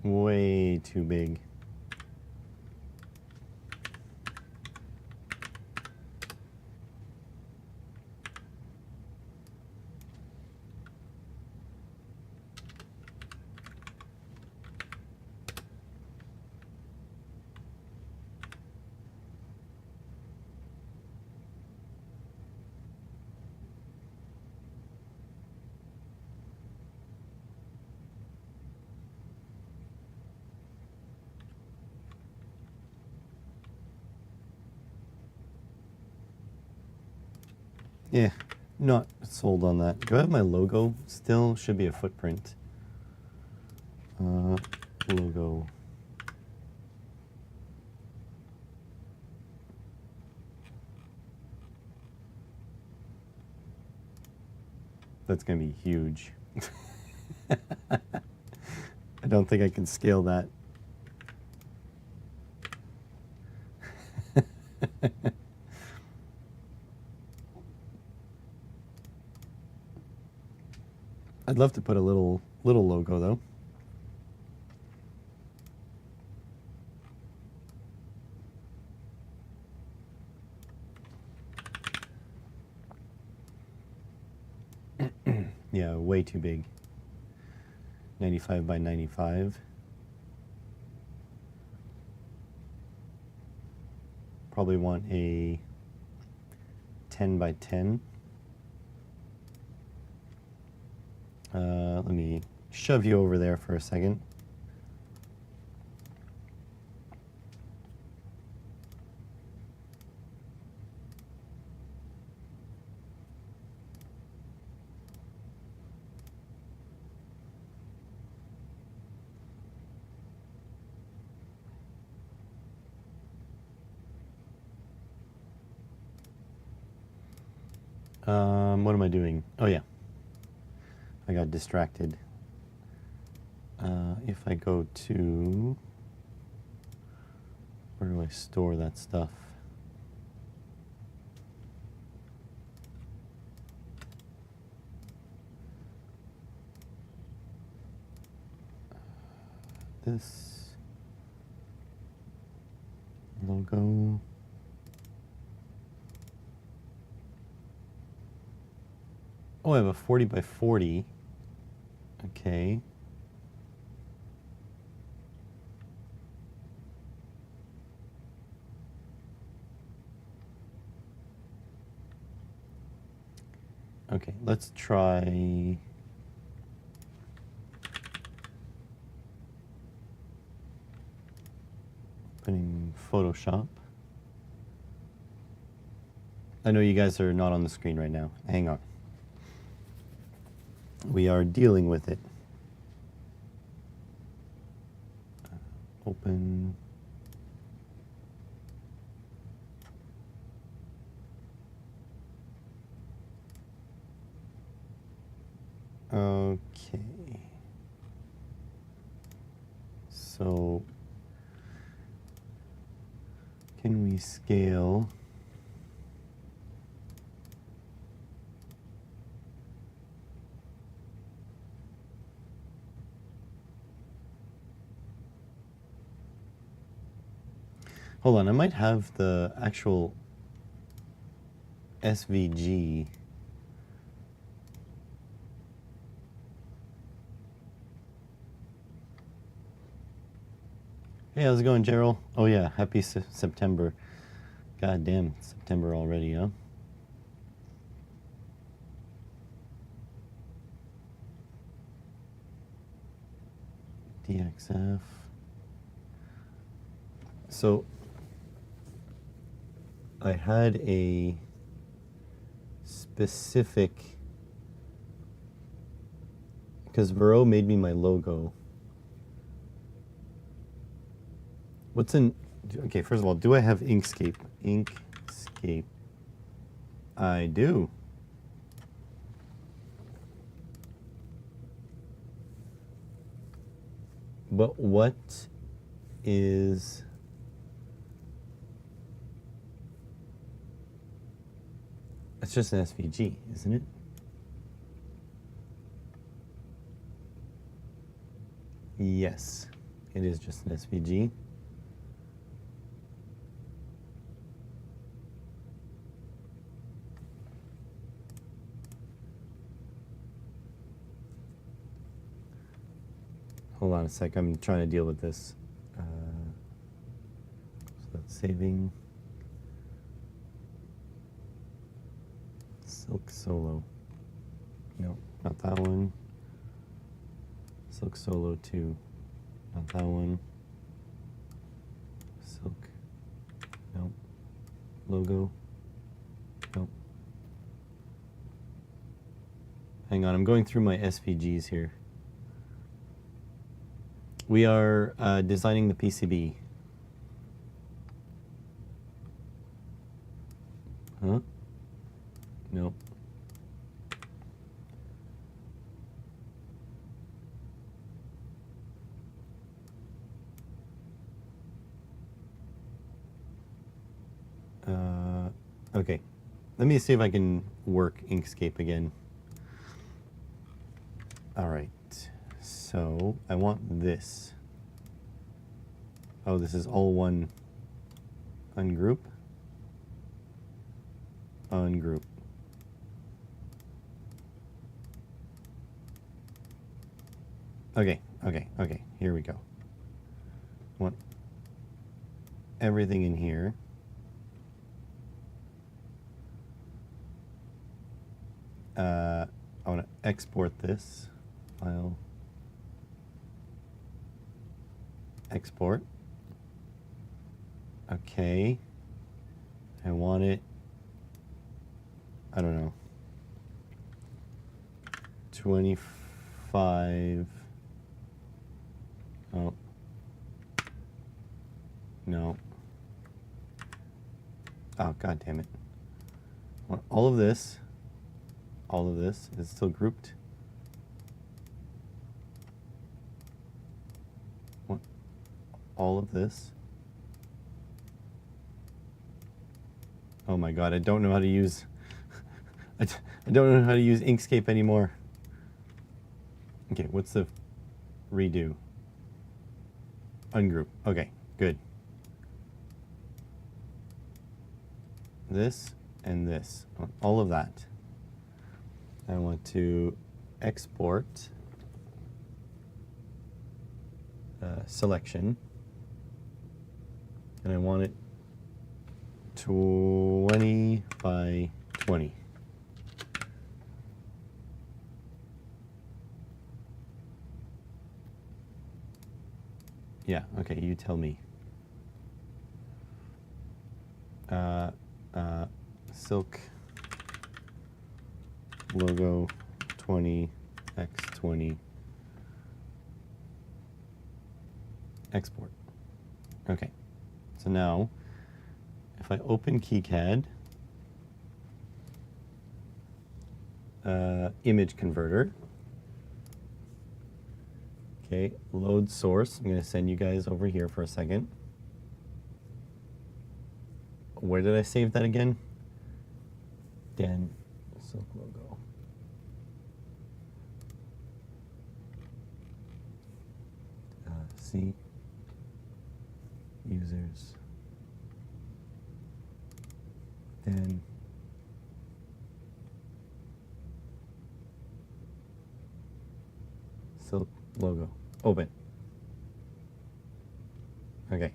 Way too big. Yeah, not sold on that. Do I have my logo still? Should be a footprint. Logo. That's going to be huge. I don't think I can scale that. I'd love to put a little logo though. Yeah, way too big. 95 by 95. Probably want a 10 by 10. Let me shove you over there for a second. What am I doing? Oh yeah, I got distracted. If I go to, where do I store that stuff? This logo. Oh, I have a 40 by 40. Okay. Okay, let's try opening Photoshop. I know you guys are not on the screen right now. Hang on. We are dealing with it. Open. Okay. So, can we scale? Hold on, I might have the actual SVG. Hey, how's it going, Gerald? Oh yeah, happy September. God damn, September already, huh? DXF. So, I had a specific, because Vero made me my logo. What's in, okay, first of all, do I have Inkscape? Inkscape. I do. But what is, it's just an SVG, isn't it? Yes, it is just an SVG. Hold on a sec, I'm trying to deal with this. So that's saving. Silk Solo. No, not that one. Silk Solo 2. Not that one. Silk. Nope. Logo. Nope. Hang on, I'm going through my SVGs here. We are designing the PCB. Huh? Nope. Okay. Let me see if I can work Inkscape again. All right. So I want this. Oh, this is all one. Ungroup. Ungroup. Okay, here we go. Want everything in here. I want to export this file. export. Okay. I want it, I don't know, 25. Oh. No. Oh, god damn it. I want all of this. All of this is still grouped. I want all of this. Oh my god, I don't know how to use I don't know how to use Inkscape anymore. Okay, what's the redo? Ungroup. Okay, good. This and this. All of that. I want to export selection. And I want it 20 by 20. Yeah, okay, you tell me. Silk logo 20 x 20 export. Okay, so now if I open KiCad, image converter, okay, load source. I'm going to send you guys over here for a second. Where did I save that again? Dan Silk logo. C users. Then Silk logo. Open. Okay.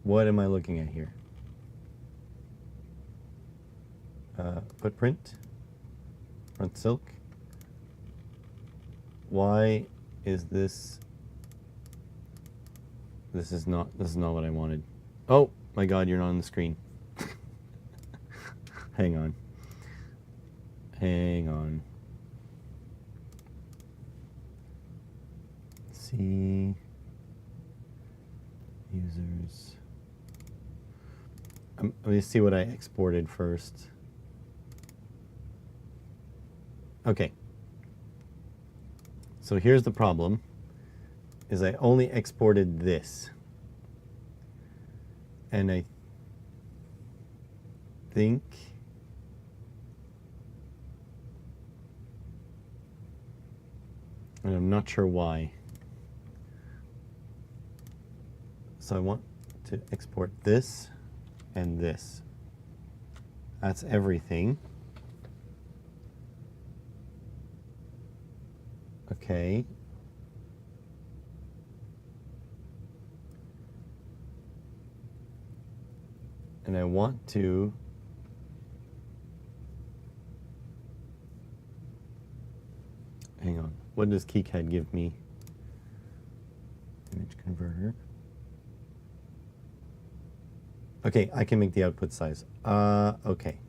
What am I looking at here? Footprint. Front Silk. Why is this? This is not what I wanted. Oh my god, you're not on the screen. Hang on. Hang on. See users. Let me see what I exported first. Okay. So here's the problem, is I only exported this. And I think and I'm not sure why. So I want to export this and this. That's everything. Okay. And I want to hang on. What does KiCad give me? Image converter. Okay, I can make the output size. Okay.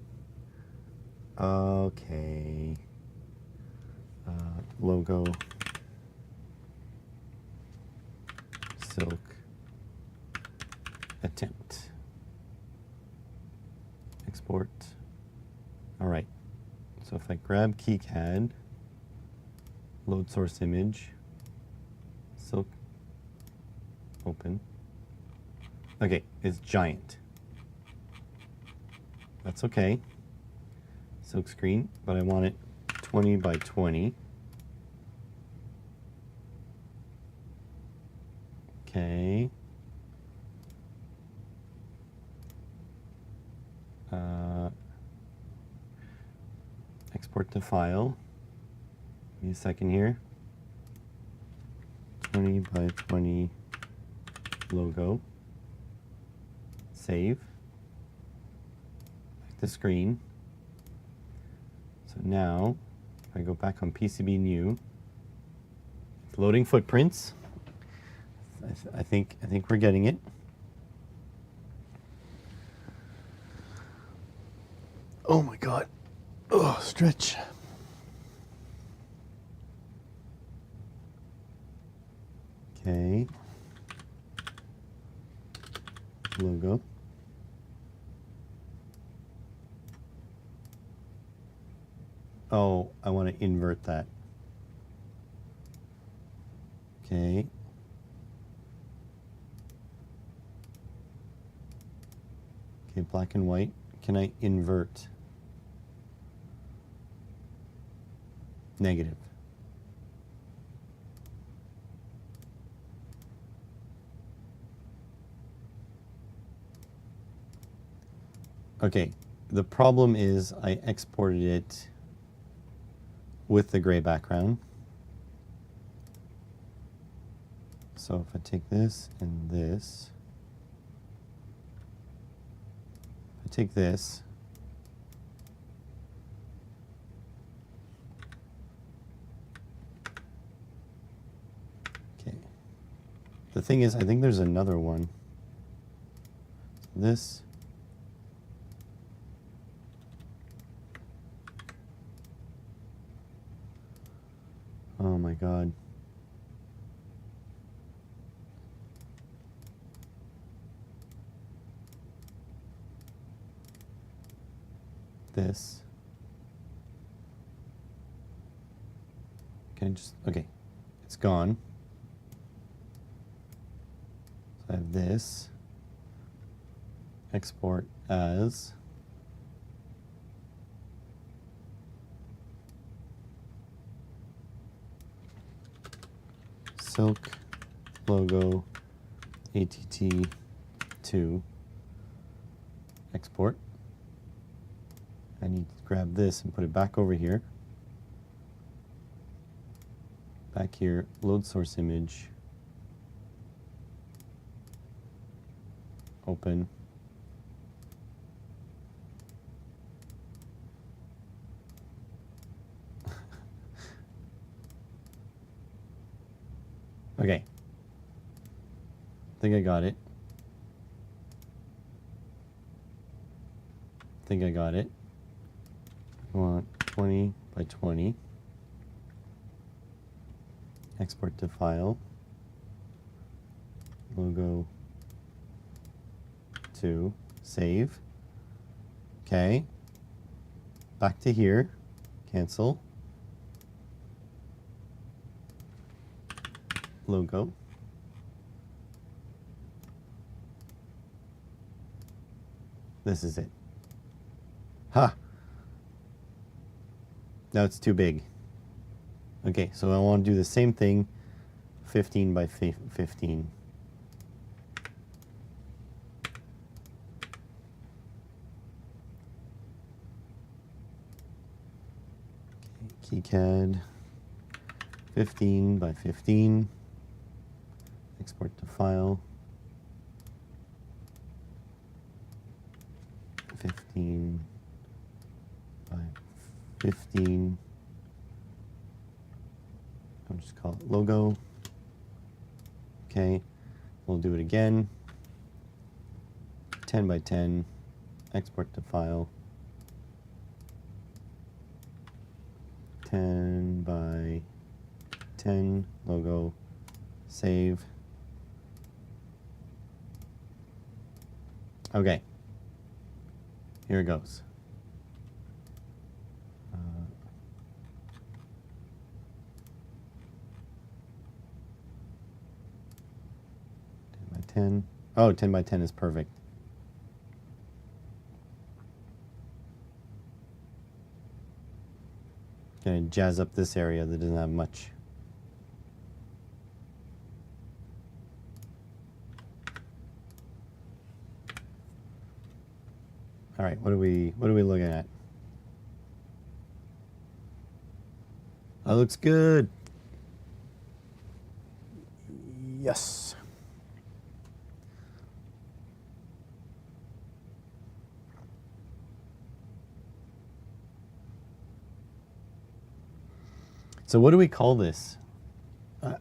Okay. Logo. Silk. Attempt. Export. All right. So if I grab KiCad, load source image, Silk, open. Okay, it's giant. That's okay. Silk screen, but I want it 20 by 20. Okay. Export to file. Give me a second here. 20 by 20 logo. Save. Back to screen. So now, if I go back on PCB new, it's loading footprints. I think we're getting it. Oh my God. Oh, stretch. Okay. Logo. Oh, I want to invert that. Okay. Okay, black and white. Can I invert? Negative. Okay, the problem is I exported it with the gray background. So if I take this and this, if I take this, okay. The thing is, I think there's another one. This. Oh my God. This. Can I just, okay, it's gone. So I have this. Export as. Silk logo ATT2 export. I need to grab this and put it back over here. Back here, load source image. Open. Okay. I think I got it. I think I got it. I want 20 by 20. Export to file. Logo 2. Save. Okay. Back to here. Cancel. Logo. This is it. Ha! Now it's too big. Okay, so I want to do the same thing, 15 by 15. Okay, KiCad, 15 by 15. Export to file. 15 by 15. I'll just call it logo. Okay, we'll do it again. 10 by 10. Export to file. 10 by 10. Logo. Save. Okay. Here it goes. 10. Oh, 10 by 10 is perfect. Gonna jazz up this area that doesn't have much. All right, what are we looking at? That looks good. Yes. So what do we call this?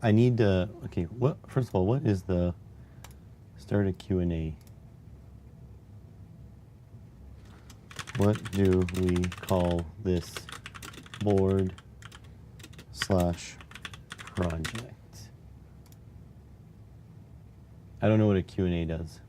I need to, okay, first of all, what is the start a Q&A? What do we call this board / project? I don't know what a Q&A does.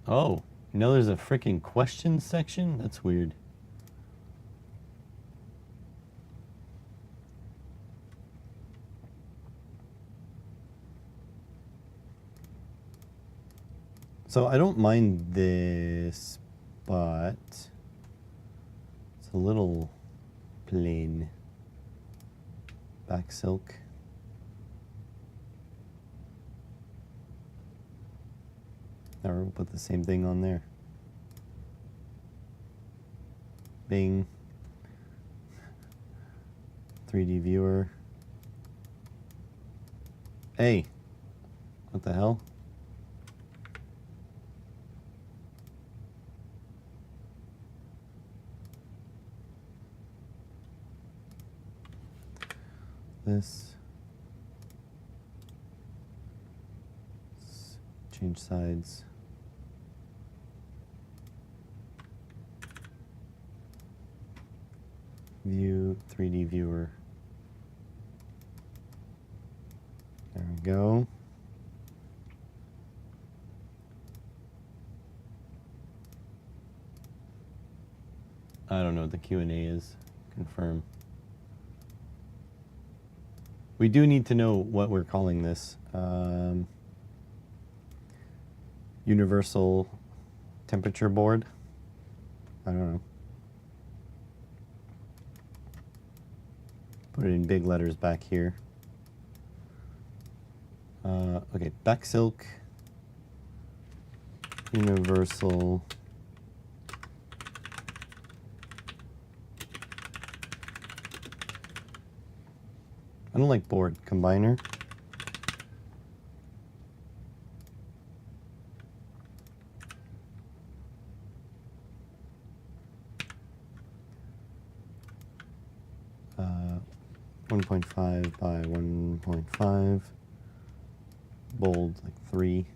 Oh, now there's a freaking question section? That's weird. So I don't mind this, but it's a little plain. Back silk. Or we'll put the same thing on there. Bing. 3D viewer. Hey, what the hell? This. Let's change sides. View, 3D viewer. There we go. I don't know what the Q&A is. Confirm. We do need to know what we're calling this. Universal temperature board. I don't know. Put it in big letters back here. Okay, back silk. Universal. I don't like board. Combiner. Uh, 1.5 by 1.5. Bold like 3.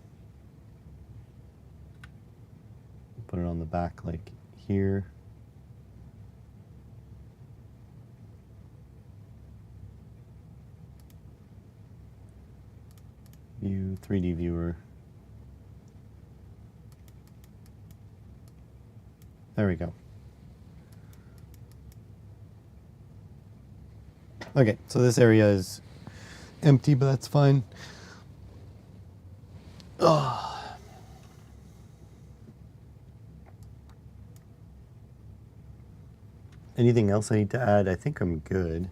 Put it on the back like here. View, 3D viewer. There we go. Okay, so this area is empty, but that's fine. Oh. Anything else I need to add? I think I'm good.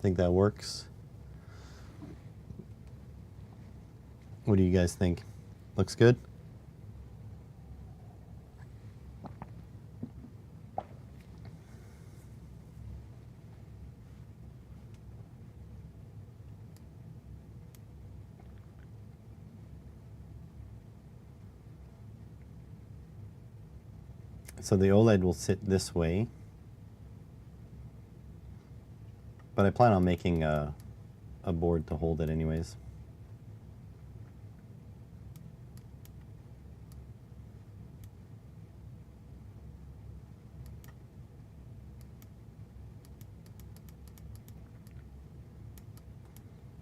Think that works? What do you guys think? Looks good? So the OLED will sit this way, but I plan on making a board to hold it anyways.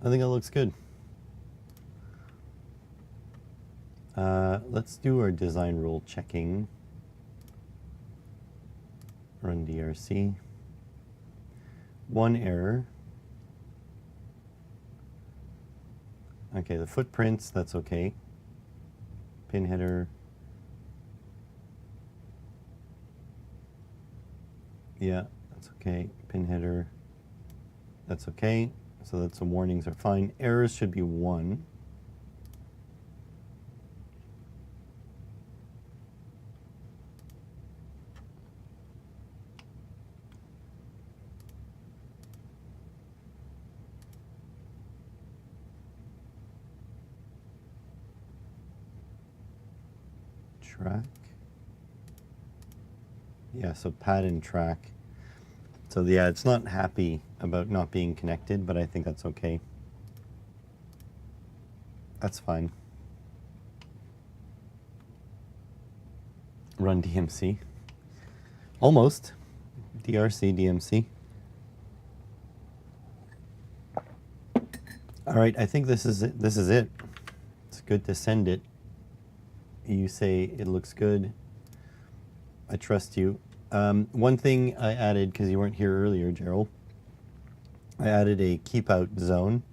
I think it looks good. Let's do our design rule checking. Run DRC. One error. Okay, the footprints, that's okay. Pin header. Yeah, that's okay. Pin header. That's okay. So that's the warnings are fine. Errors should be 1. track. Yeah, so pad and track. So yeah, it's not happy about not being connected, but I think that's okay. That's fine. Run DMC. Almost. DRC, DMC. All right, I think this is it. This is it. It's good to send it. You say it looks good. I trust you. One thing I added, because you weren't here earlier, Gerald, I added a keep out zone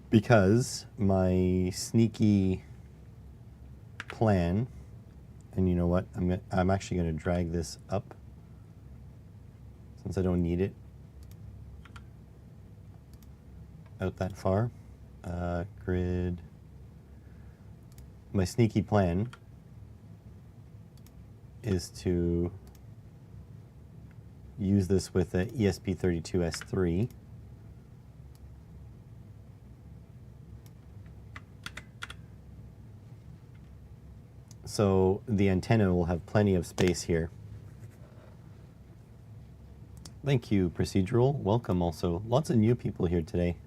because my sneaky plan, and you know what, I'm actually going to drag this up since I don't need it out that far. Grid. My sneaky plan is to use this with the ESP32S3. So the antenna will have plenty of space here. Thank you, Procedural. Welcome also. Lots of new people here today.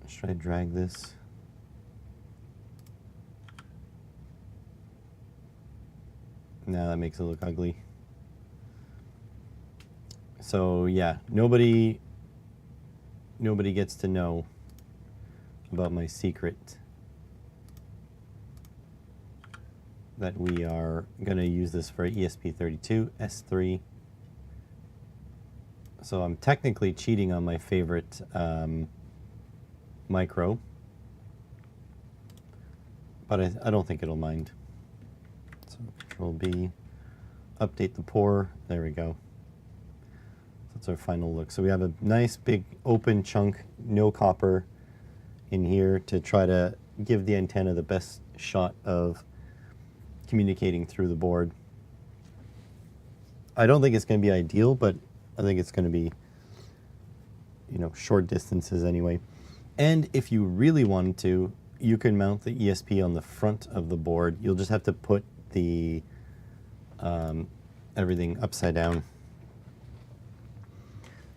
Should I drag this? Nah, that makes it look ugly. So yeah, nobody gets to know about my secret that we are gonna use this for ESP32 S3. So I'm technically cheating on my favorite micro, but I don't think it'll mind. So Control B, update the pour. There we go. That's our final look. So we have a nice big open chunk, no copper in here to try to give the antenna the best shot of communicating through the board. I don't think it's going to be ideal, but I think it's going to be, you know, short distances anyway. And if you really wanted to, you can mount the ESP on the front of the board. You'll just have to put the everything upside down.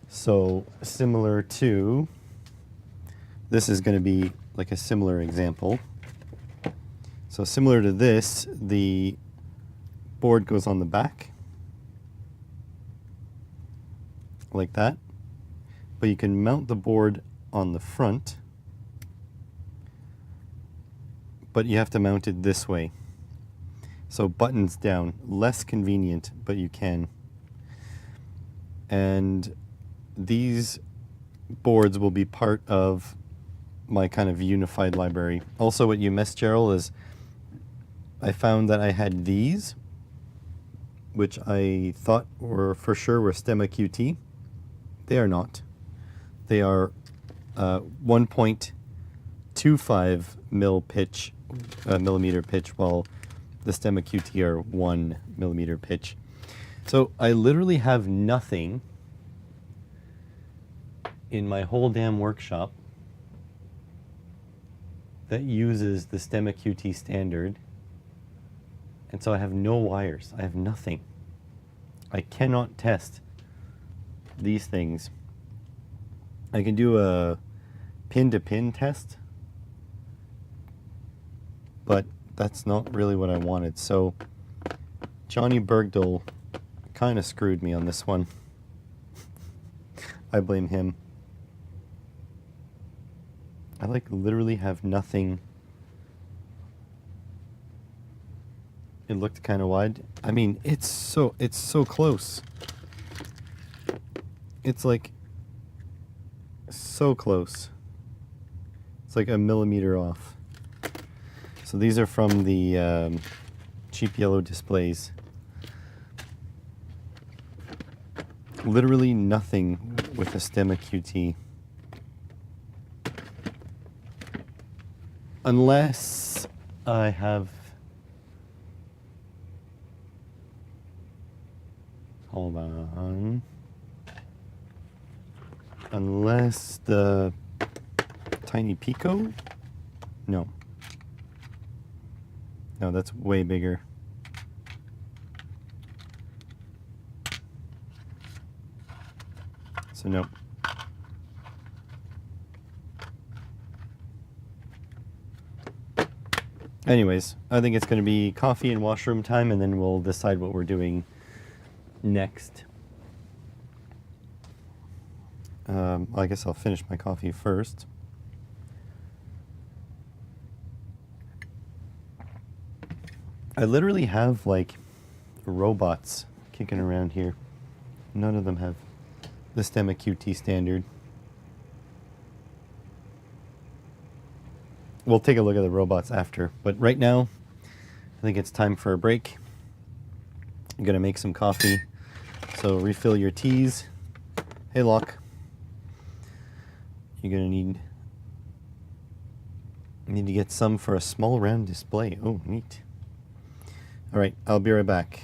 So similar to, this is going to be like a similar example. So similar to this, the board goes on the back like that, but you can mount the board on the front, but you have to mount it this way. So buttons down, less convenient, but you can. And these boards will be part of my kind of unified library. Also, what you missed, Gerald, is I found that I had these, which I thought were for sure were Stemma QT. They are not. They are 1.25 millimeter pitch, while the Stemma QT are 1 millimeter pitch. So I literally have nothing in my whole damn workshop that uses the Stemma QT standard, and so I have no wires. I have nothing. I cannot test these things. I can do a pin-to-pin test, but that's not really what I wanted. So Johnny Bergdahl kind of screwed me on this one. I blame him. I like literally have nothing. It looked kind of wide. I mean, it's so close. It's like so close. It's like a millimeter off. So these are from the Cheap Yellow Displays. Literally nothing with a Stemma QT. Unless I have... Hold on. Unless the Tiny Pico No. No, that's way bigger. So no. Anyways, I think it's going to be coffee and washroom time, and then we'll decide what we're doing next. I guess I'll finish my coffee first. I literally have like robots kicking around here. None of them have the Stemma QT standard. We'll take a look at the robots after, but right now I think it's time for a break. I'm gonna make some coffee, so refill your teas. Hey Locke, you're gonna need to get some for a small round display. Oh, neat. All right, I'll be right back.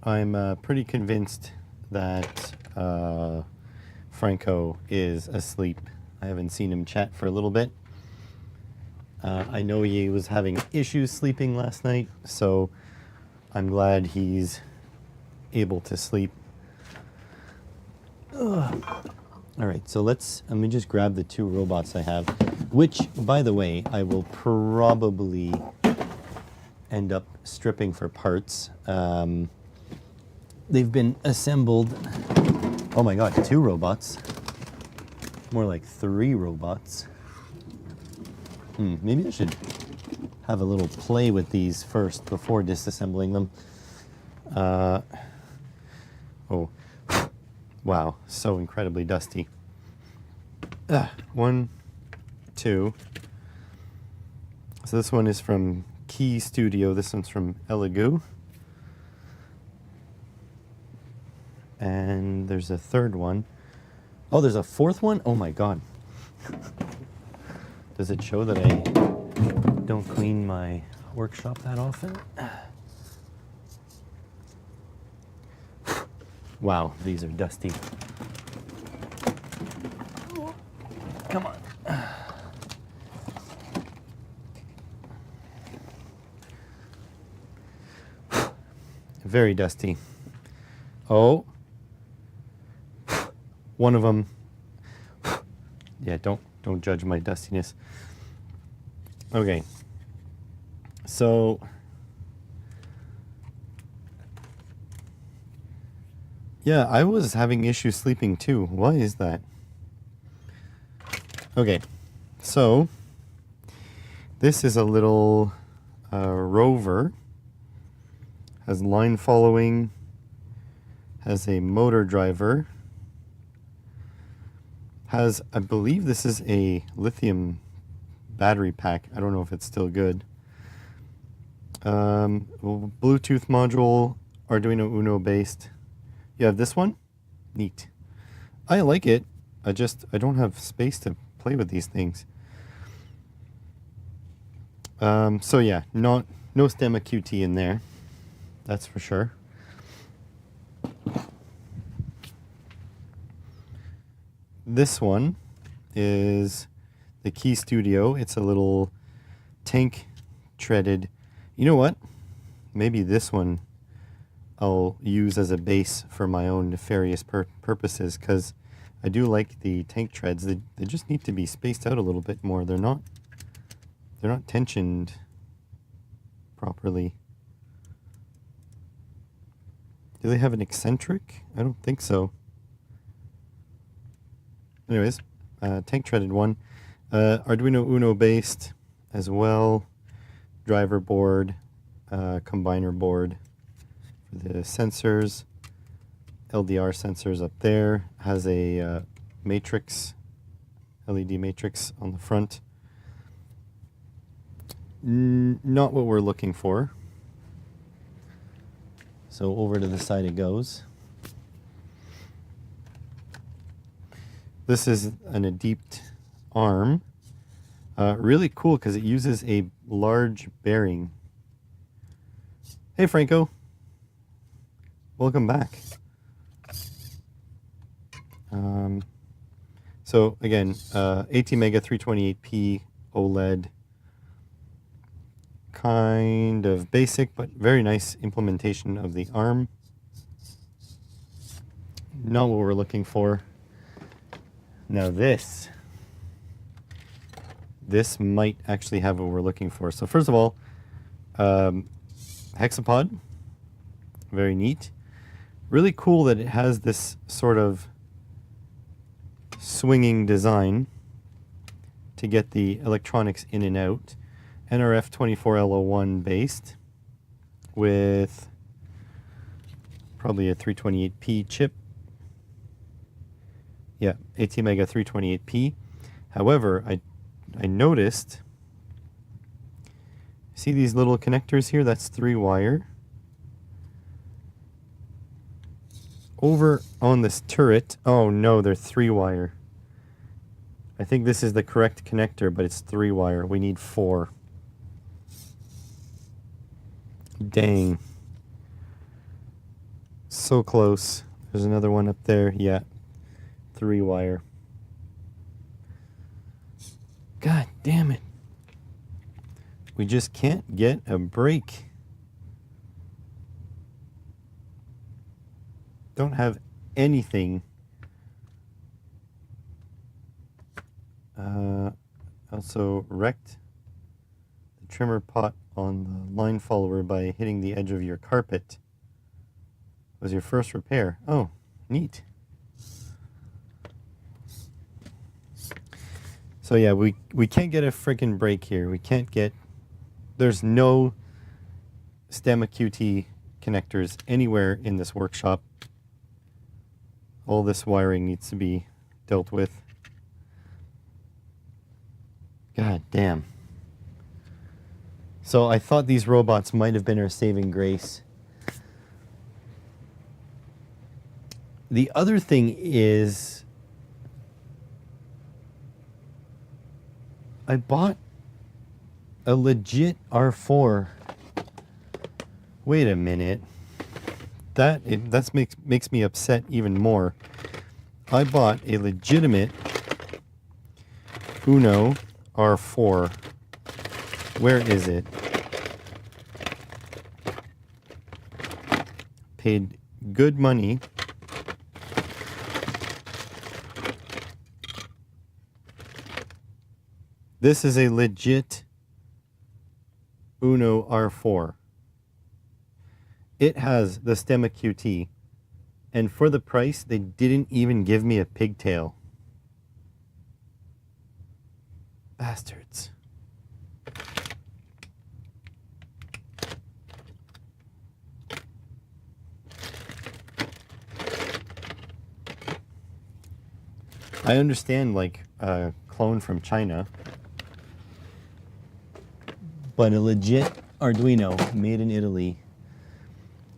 I'm pretty convinced that Franco is asleep. I haven't seen him chat for a little bit. I know he was having issues sleeping last night, so I'm glad he's able to sleep. Ugh. All right, so let me just grab the two robots I have, which, by the way, I will probably end up stripping for parts. They've been assembled. Oh my God, two robots. More like three robots. Maybe I should have a little play with these first before disassembling them. Oh, wow, so incredibly dusty. One, two. So this one is from Key Studio. This one's from Elegoo. And there's a third one. Oh, there's a fourth one? Oh my God. Does it show that I don't clean my workshop that often? Wow, these are dusty. Come on. Very dusty. Oh. One of them. Yeah, don't judge my dustiness. Okay. So yeah, I was having issues sleeping too. Why is that? Okay. So this is a little rover. Has line following. Has a motor driver. Has, I believe this is a lithium battery pack. I don't know if it's still good. Bluetooth module, Arduino Uno based. You have this one? Neat. I like it. I don't have space to play with these things. So yeah, no Stemma QT in there. That's for sure. This one is the Key Studio. It's a little tank treaded. You know what? Maybe this one I'll use as a base for my own nefarious purposes, because I do like the tank treads. They just need to be spaced out a little bit more. They're not tensioned properly. Do they have an eccentric? I don't think so. Anyways, tank treaded one. Arduino Uno based as well. Driver board, combiner board for the sensors. LDR sensors up there. Has a matrix, LED matrix on the front. Not what we're looking for. So over to the side it goes. This is an adepte arm. Really cool because it uses a large bearing. Hey Franco, welcome back. So again, ATmega 328p OLED. Kind of basic, but very nice implementation of the arm. Not what we're looking for. Now this might actually have what we're looking for. So first of all, hexapod, very neat. Really cool that it has this sort of swinging design to get the electronics in and out. NRF24L01 based with probably a 328p chip. Yeah, ATmega 328p. However, I noticed, see these little connectors here? That's 3-wire. Over on this turret, oh no, they're 3-wire. I think this is the correct connector, but it's 3-wire. We need 4. Dang. So close. There's another one up there. Yeah. 3-wire. God damn it. We just can't get a break. Don't have anything. Also wrecked the trimmer pot on the line follower by hitting the edge of your carpet. Was your first repair. Oh, neat. So yeah, we can't get a freaking break here. We can't get... There's no Stemma QT connectors anywhere in this workshop. All this wiring needs to be dealt with. God damn. So I thought these robots might have been our saving grace. The other thing is, I bought a legit R4. Wait a minute. That makes me upset even more. I bought a legitimate Uno R4. Where is it? Paid good money. This is a legit Uno R4. It has the Stemma QT, and for the price, they didn't even give me a pigtail. Bastards. I understand, like, a clone from China, but a legit Arduino made in Italy.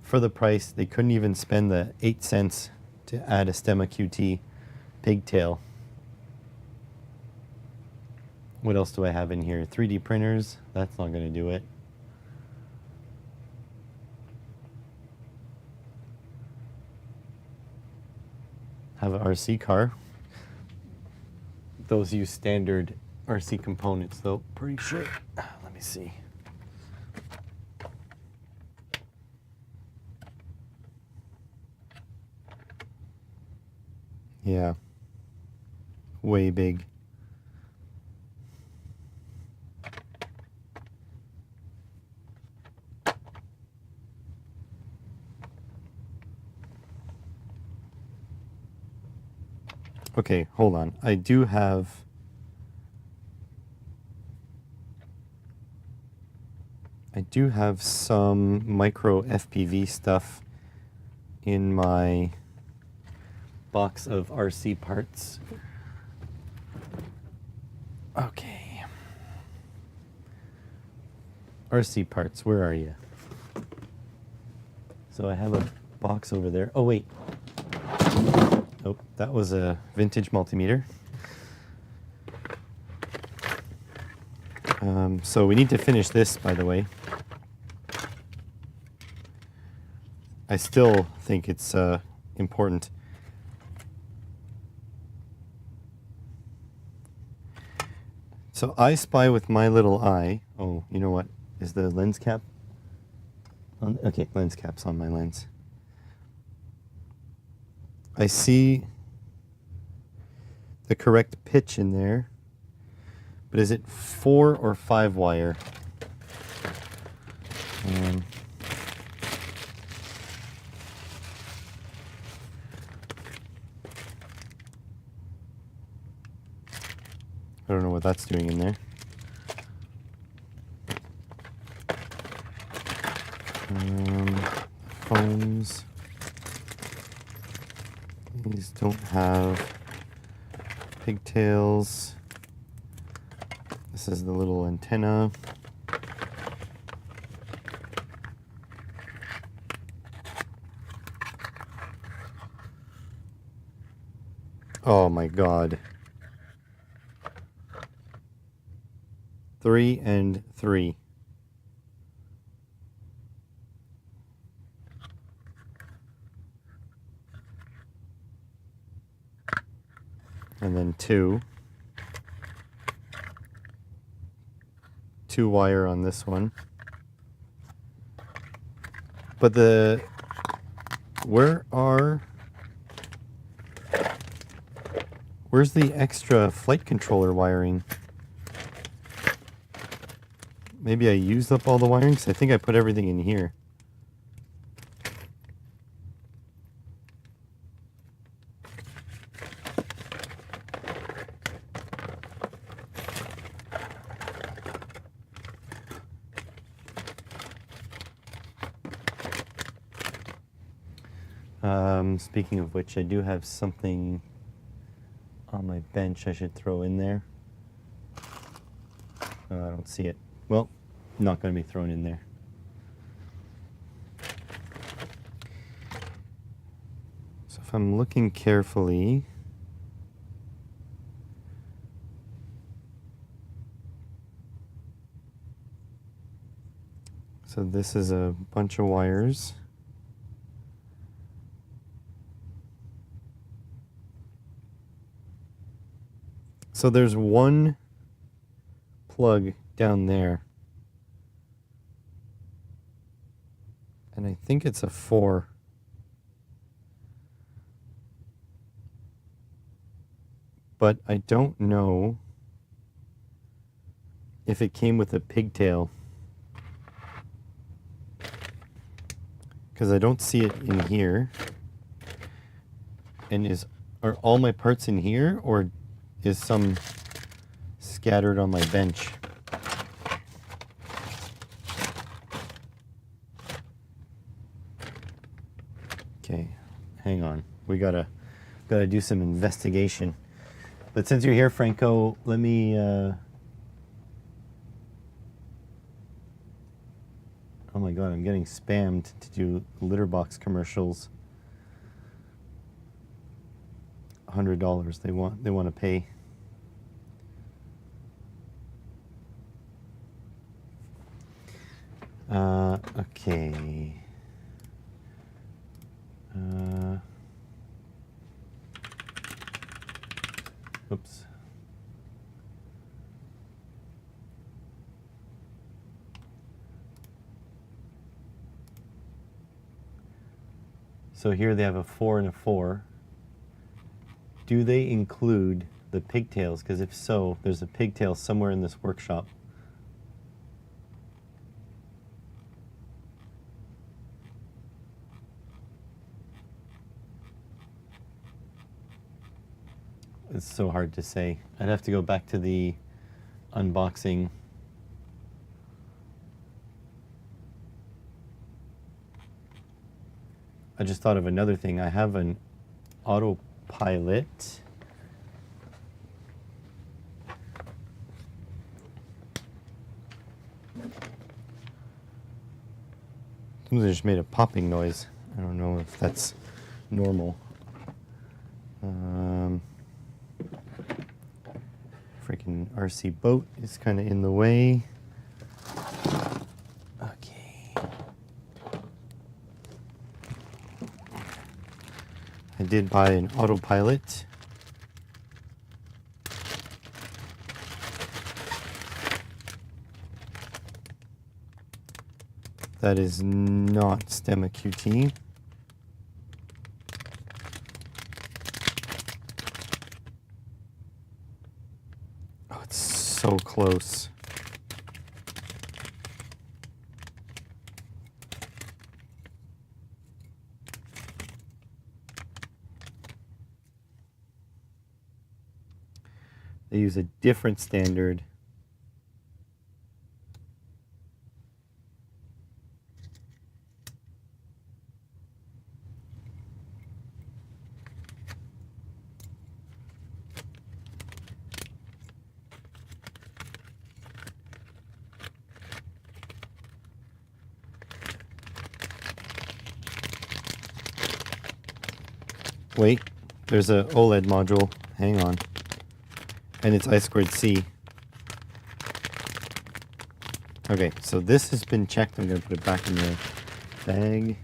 For the price, they couldn't even spend the 8 cents to add a Stemma QT pigtail. What else do I have in here? 3D printers. That's not going to do it. Have an RC car. Those use standard RC components, though. Pretty sure. Let me see. Yeah. Way big. Okay, hold on. I do have some micro FPV stuff in my box of RC parts. Okay. RC parts, where are you? So I have a box over there. Oh, wait. Oh, that was a vintage multimeter. So we need to finish this, by the way. I still think it's important. So I spy with my little eye. Oh, you know what? Is the lens cap on? Okay, lens cap's on my lens. I see the correct pitch in there, but is it 4 or 5 wire? I don't know what that's doing in there. Foams. These don't have pigtails. This is the little antenna. Oh my God. 3 and 3. 2 wire on this one. But where's the extra flight controller wiring? Maybe I used up all the wiring, because I think I put everything in here. Speaking of which, I do have something on my bench I should throw in there. I don't see it. Well, not going to be thrown in there. So if I'm looking carefully, so this is a bunch of wires. So there's one plug down there, and I think it's a 4. But I don't know if it came with a pigtail, because I don't see it in here. And are all my parts in here, or is some scattered on my bench? Okay, hang on. We gotta do some investigation. But since you're here, Franco, let me oh my god, I'm getting spammed to do litter box commercials. $100 they want to pay. Okay. Oops. So here they have a 4 and a 4. Do they include the pigtails? Because if so, there's a pigtail somewhere in this workshop. It's so hard to say. I'd have to go back to the unboxing. I just thought of another thing. I have an autopilot. Something just made a popping noise. I don't know if that's normal. Freaking RC boat is kind of in the way. Okay. I did buy an autopilot. That is not Stemma QT. Oh, it's so close. They use a different standard. Wait, there's a OLED module. Hang on. And it's I2C. Okay, so this has been checked. I'm going to put it back in the bag.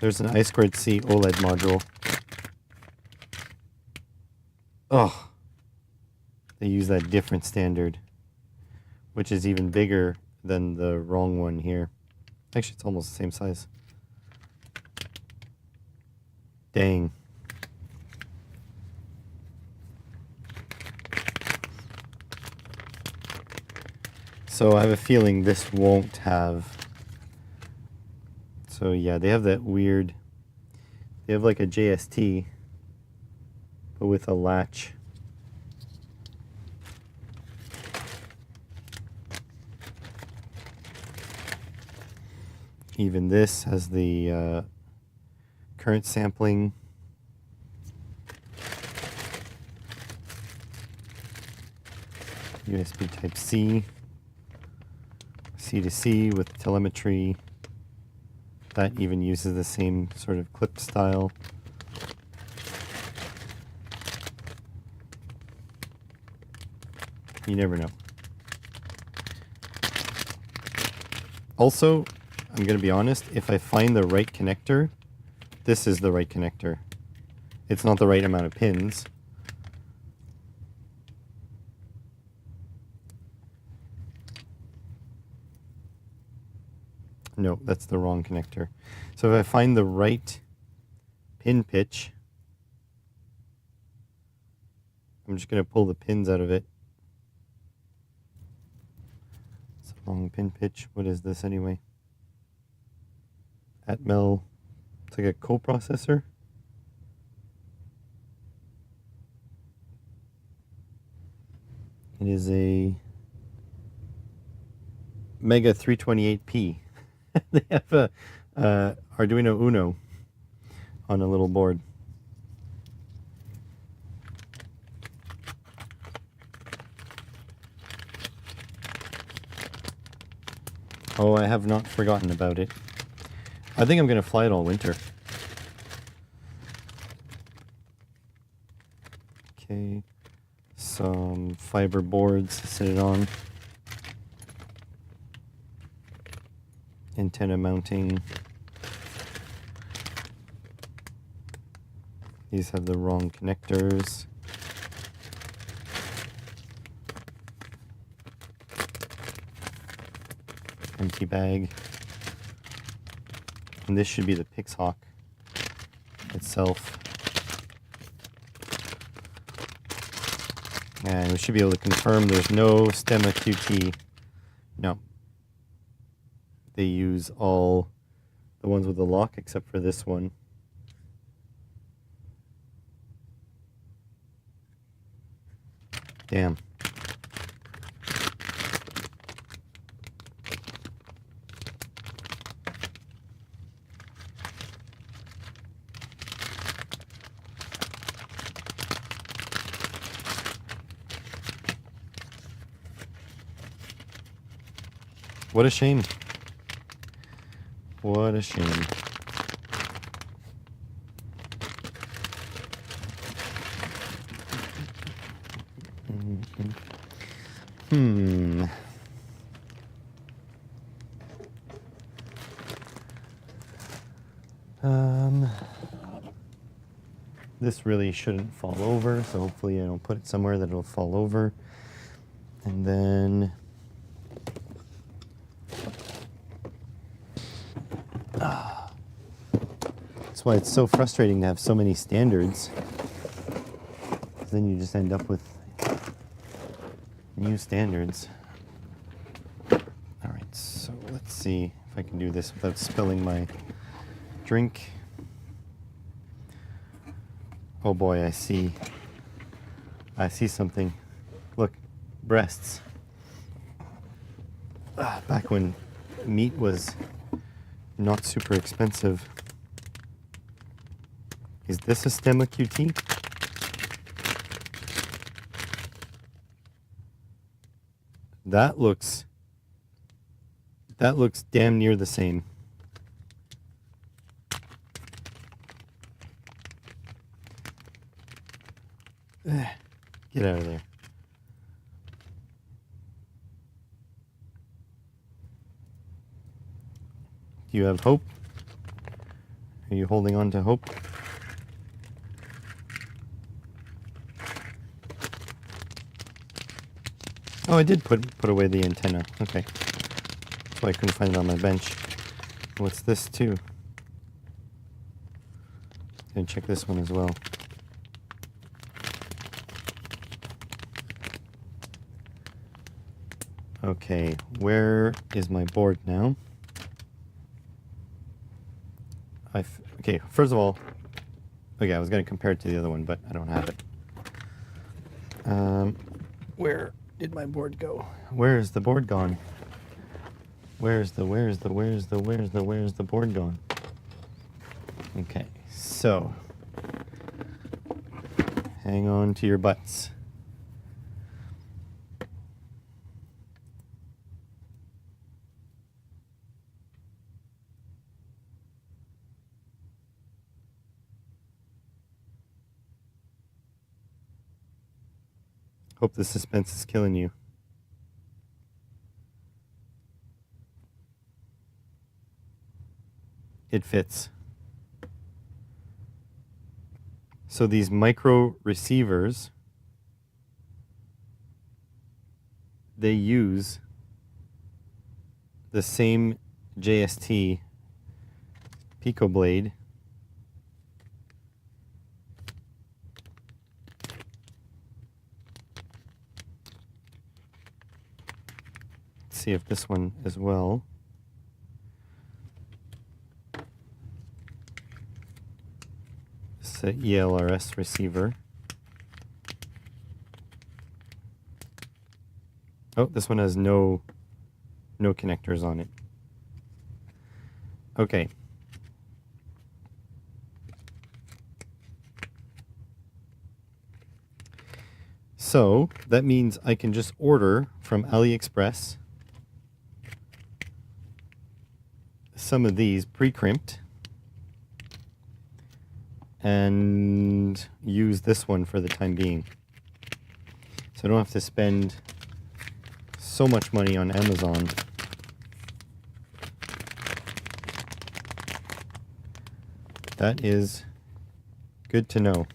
There's an I2C OLED module. Oh, they use that different standard, which is even bigger than the wrong one here. Actually, it's almost the same size. Dang. So I have a feeling this won't have. So yeah, they have that weird. They have like a JST, but with a latch. Even this has the current sampling. USB Type-C. C to C with telemetry. That even uses the same sort of clip style. You never know. Also, I'm going to be honest, if I find the right connector, this is the right connector. It's not the right amount of pins. No, that's the wrong connector. So if I find the right pin pitch, I'm just going to pull the pins out of it. It's a wrong pin pitch. What is this anyway? Atmel. It's like a coprocessor. It is a Mega 328P. They have a Arduino Uno on a little board. Oh, I have not forgotten about it. I think I'm going to fly it all winter. Okay, some fiber boards to sit it on. Antenna mounting. These have the wrong connectors. Empty bag. And this should be the Pixhawk itself. And we should be able to confirm there's no Stemma QT. No. They use all the ones with the lock except for this one. Damn. What a shame. What a shame. This really shouldn't fall over, so hopefully I don't put it somewhere that it'll fall over. And then that's why it's so frustrating to have so many standards. Then you just end up with new standards. All right, so let's see if I can do this without spilling my drink. Oh boy, I see something. Look, breasts. Back when meat was not super expensive. Is this a Stemma QT? That looks damn near the same. Get out of there. Do you have hope? Are you holding on to hope? Oh, I did put away the antenna. Okay. That's why I couldn't find it on my bench. What's this too? Gonna check this one as well. Okay, where is my board now? Okay, first of all, okay, I was going to compare it to the other one, but I don't have it. Where did my board go? Where's the board gone? Where's the board gone? Okay, so hang on to your butts. Hope the suspense is killing you. It fits. So these micro receivers, they use the same JST Pico blade see if this one as well. This is an ELRS receiver. Oh, this one has no connectors on it. Okay. So that means I can just order from AliExpress some of these pre-crimped and use this one for the time being. So I don't have to spend so much money on Amazon. That is good to know.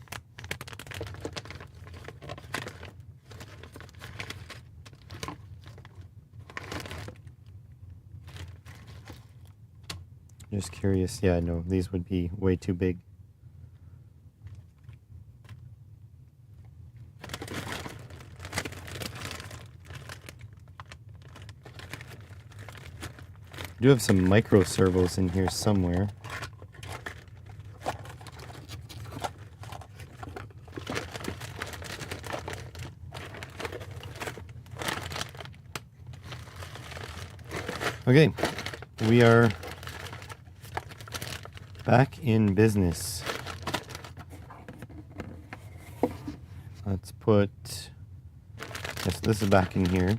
Just curious. Yeah, no, these would be way too big. I do have some micro servos in here somewhere. Okay, we are back in business. Let's put, yes, this is back in here.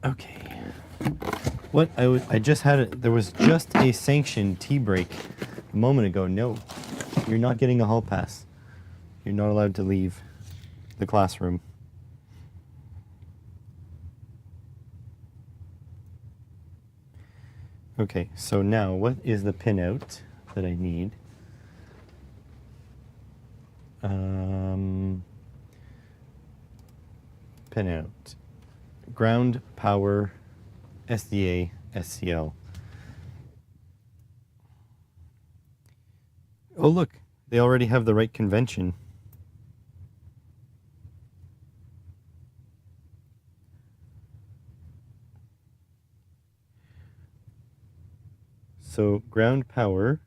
Okay. What I just had it, there was just a sanctioned tea break a moment ago. No, you're not getting a hall pass. You're not allowed to leave the classroom. Okay, so now what is the pinout that I need? Pinout. Ground power SDA SCL. Oh look, they already have the right convention. So ground power,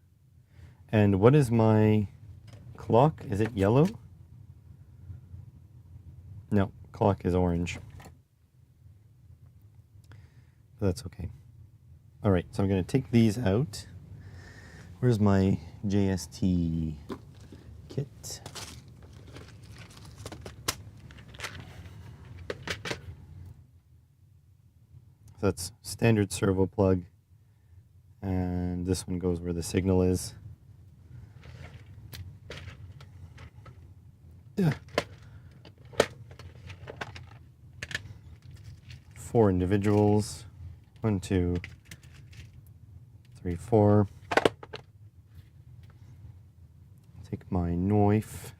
and what is my clock? Is it yellow? No, clock is orange. That's okay. All right, so I'm going to take these out. Where's my JST kit? So that's standard servo plug. And this one goes where the signal is. Yeah. 4 individuals. 1, 2, 3, 4. Take my knife.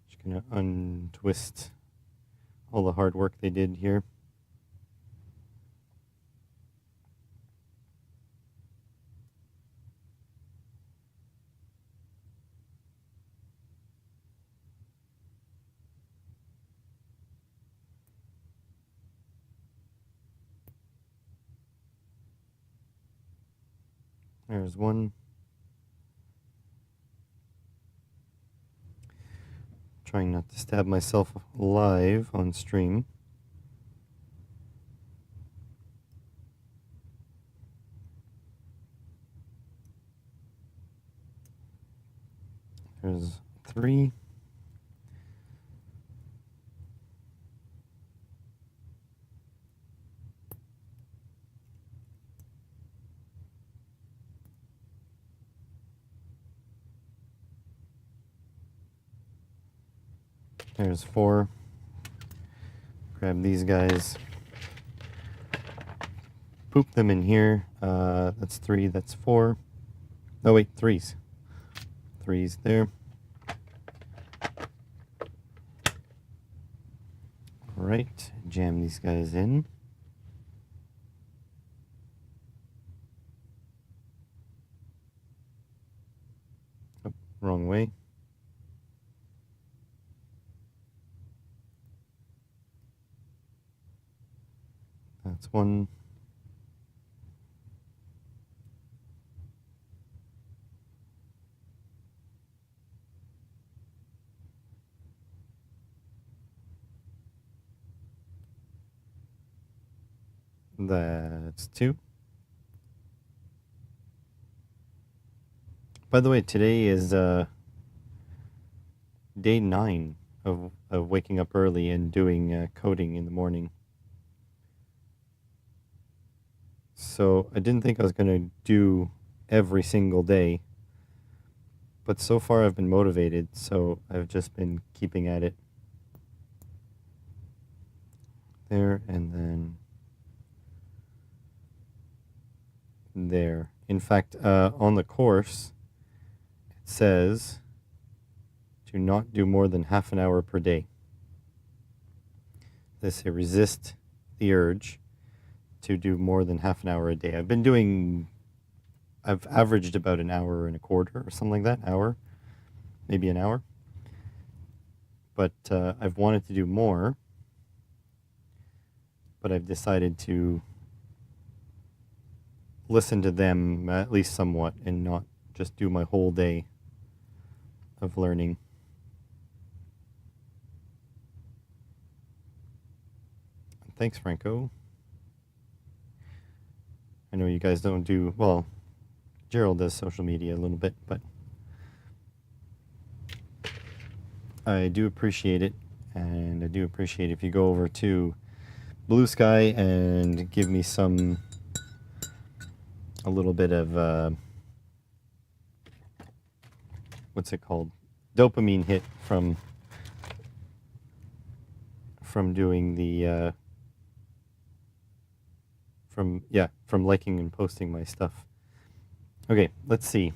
Just gonna untwist all the hard work they did here. There's one. Trying not to stab myself live on stream. There's 3. There's 4. Grab these guys. Poop them in here. That's 3, that's 4. Oh wait, 3s. 3s there. Alright, jam these guys in. Oh, wrong way. That's 1. That's 2. By the way, today is day 9 of waking up early and doing coding in the morning. So I didn't think I was going to do every single day, but so far I've been motivated, so I've just been keeping at it. There, and then there. In fact, on the course, it says to not do more than half an hour per day. They say resist the urge to do more than half an hour a day. I've averaged about an hour and a quarter or something like that, maybe an hour. But I've wanted to do more, but I've decided to listen to them at least somewhat and not just do my whole day of learning. Thanks, Franco. I know you guys don't do, well, Gerald does social media a little bit, but I do appreciate it, and I do appreciate if you go over to Blue Sky and give me a little bit of, what's it called? Dopamine hit from doing the, from liking and posting my stuff. Okay, let's see.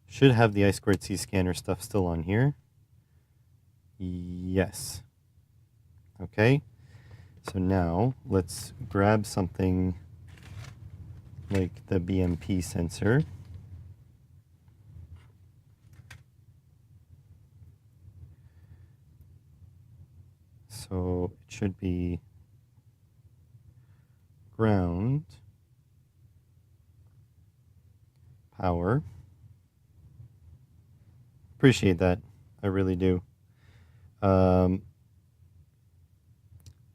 Should have the I2C scanner stuff still on here. Yes. Okay. So now let's grab something like the BMP sensor. So it should be ground, power. Appreciate that. I really do. I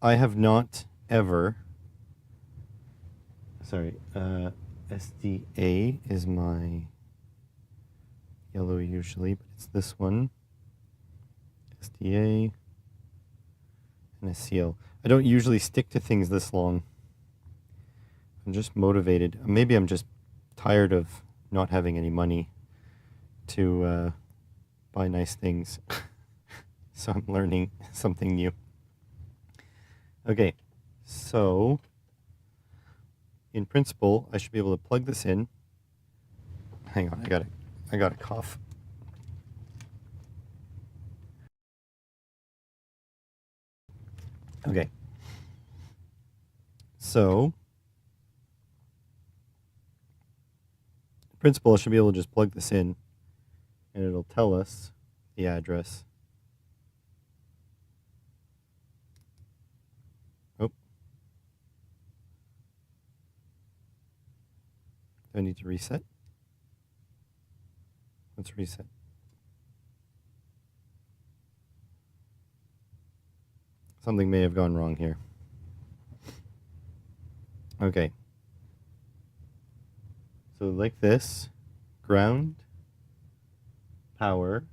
have not ever, sorry, SDA is my yellow usually, but it's this one. SDA and SCL. I don't usually stick to things this long. I'm just motivated. Maybe I'm just tired of not having any money to buy nice things. So I'm learning something new. Okay, so in principle, I should be able to plug this in. Hang on, I got a cough. Okay. So, in principle, I should be able to just plug this in and it'll tell us the address. Oh. Do I need to reset? Let's reset. Something may have gone wrong here. Okay. So like this, ground, power,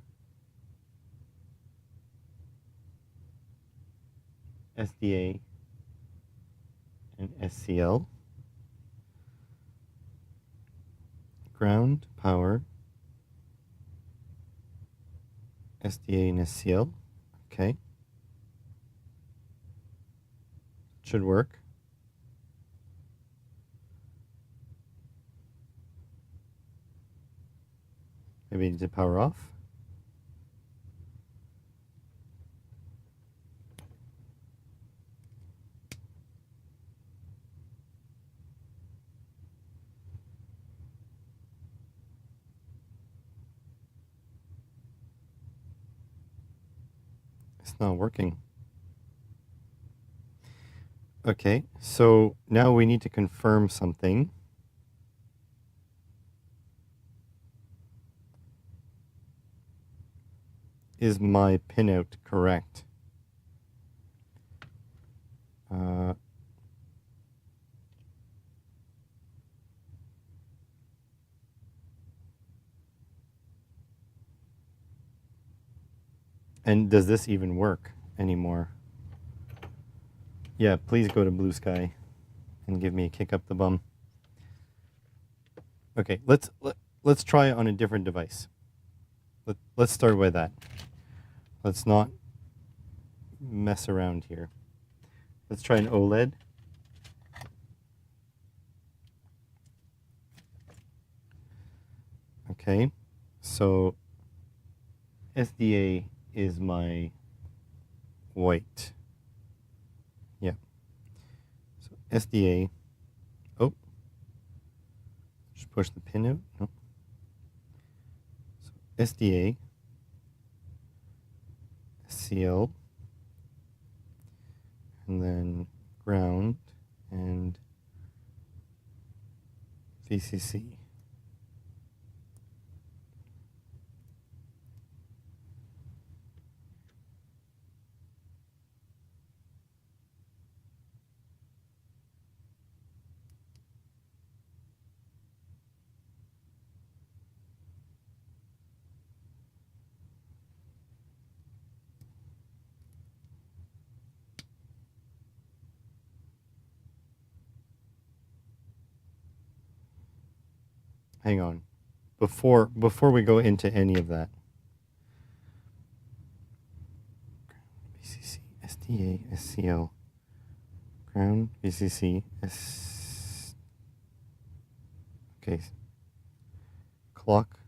SDA, and SCL. Ground, power, SDA, and SCL. Okay. Should work. Maybe I need to power off. It's not working. Okay, so now we need to confirm something. Is my pinout correct? And does this even work anymore? Yeah, please go to Blue Sky and give me a kick up the bum. Okay, let's try it on a different device. Let's start with that. Let's not mess around here. Let's try an OLED. Okay, so SDA is my white. Yeah. So SDA. Oh. Just push the pin out. No. So SDA. SCL. And then ground and VCC. Hang on. Before we go into any of that. VCC, SDA, SCL. Ground, VCC, S. Okay. Clock.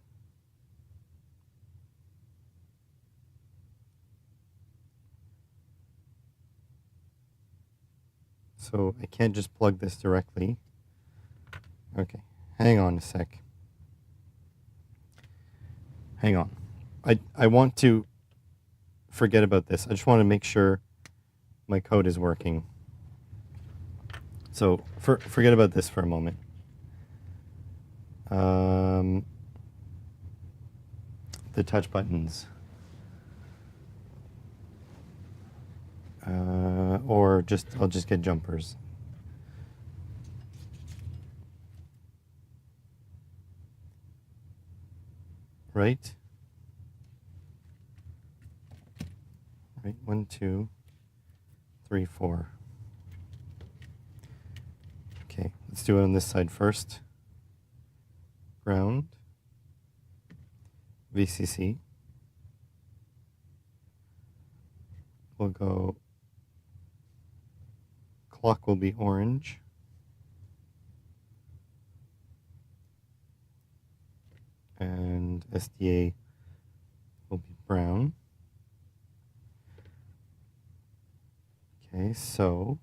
So I can't just plug this directly. Okay. Hang on a sec. Hang on. I want to forget about this. I just want to make sure my code is working. So forget about this for a moment. The touch buttons. Or I'll just get jumpers. Right? Right, 1, 2, 3, 4. Okay, Let's do it on this side first. Ground, VCC. We'll go, clock will be orange. And SDA will be brown. Okay, so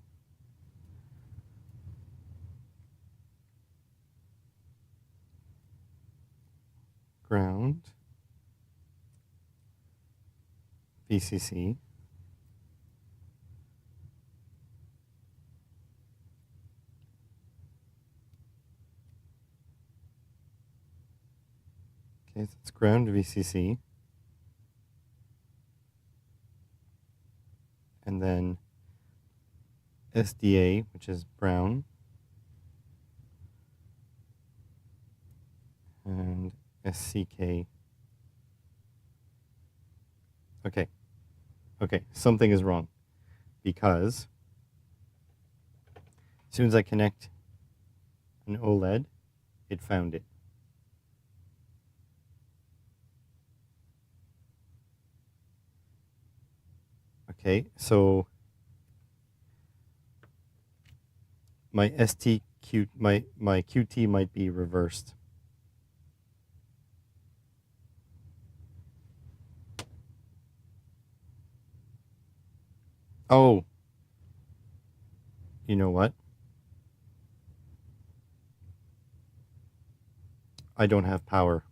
ground, VCC, okay, so it's ground VCC, and then SDA, which is brown, and SCK. Okay, something is wrong, because as soon as I connect an OLED, it found it. Okay, so my my QT might be reversed. Oh, you know what? I don't have power.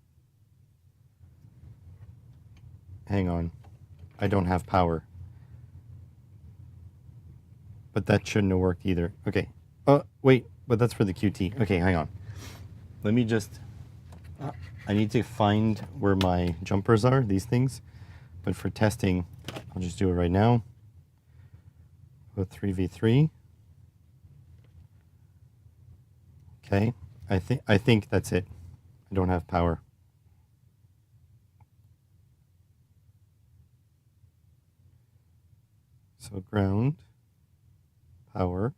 Hang on. I don't have power. But that shouldn't have worked either. Okay. Wait, but that's for the QT. Okay, hang on. Let me just... I need to find where my jumpers are, these things. But for testing, I'll just do it right now. Go 3v3. Okay. I think that's it. I don't have power. So ground, power,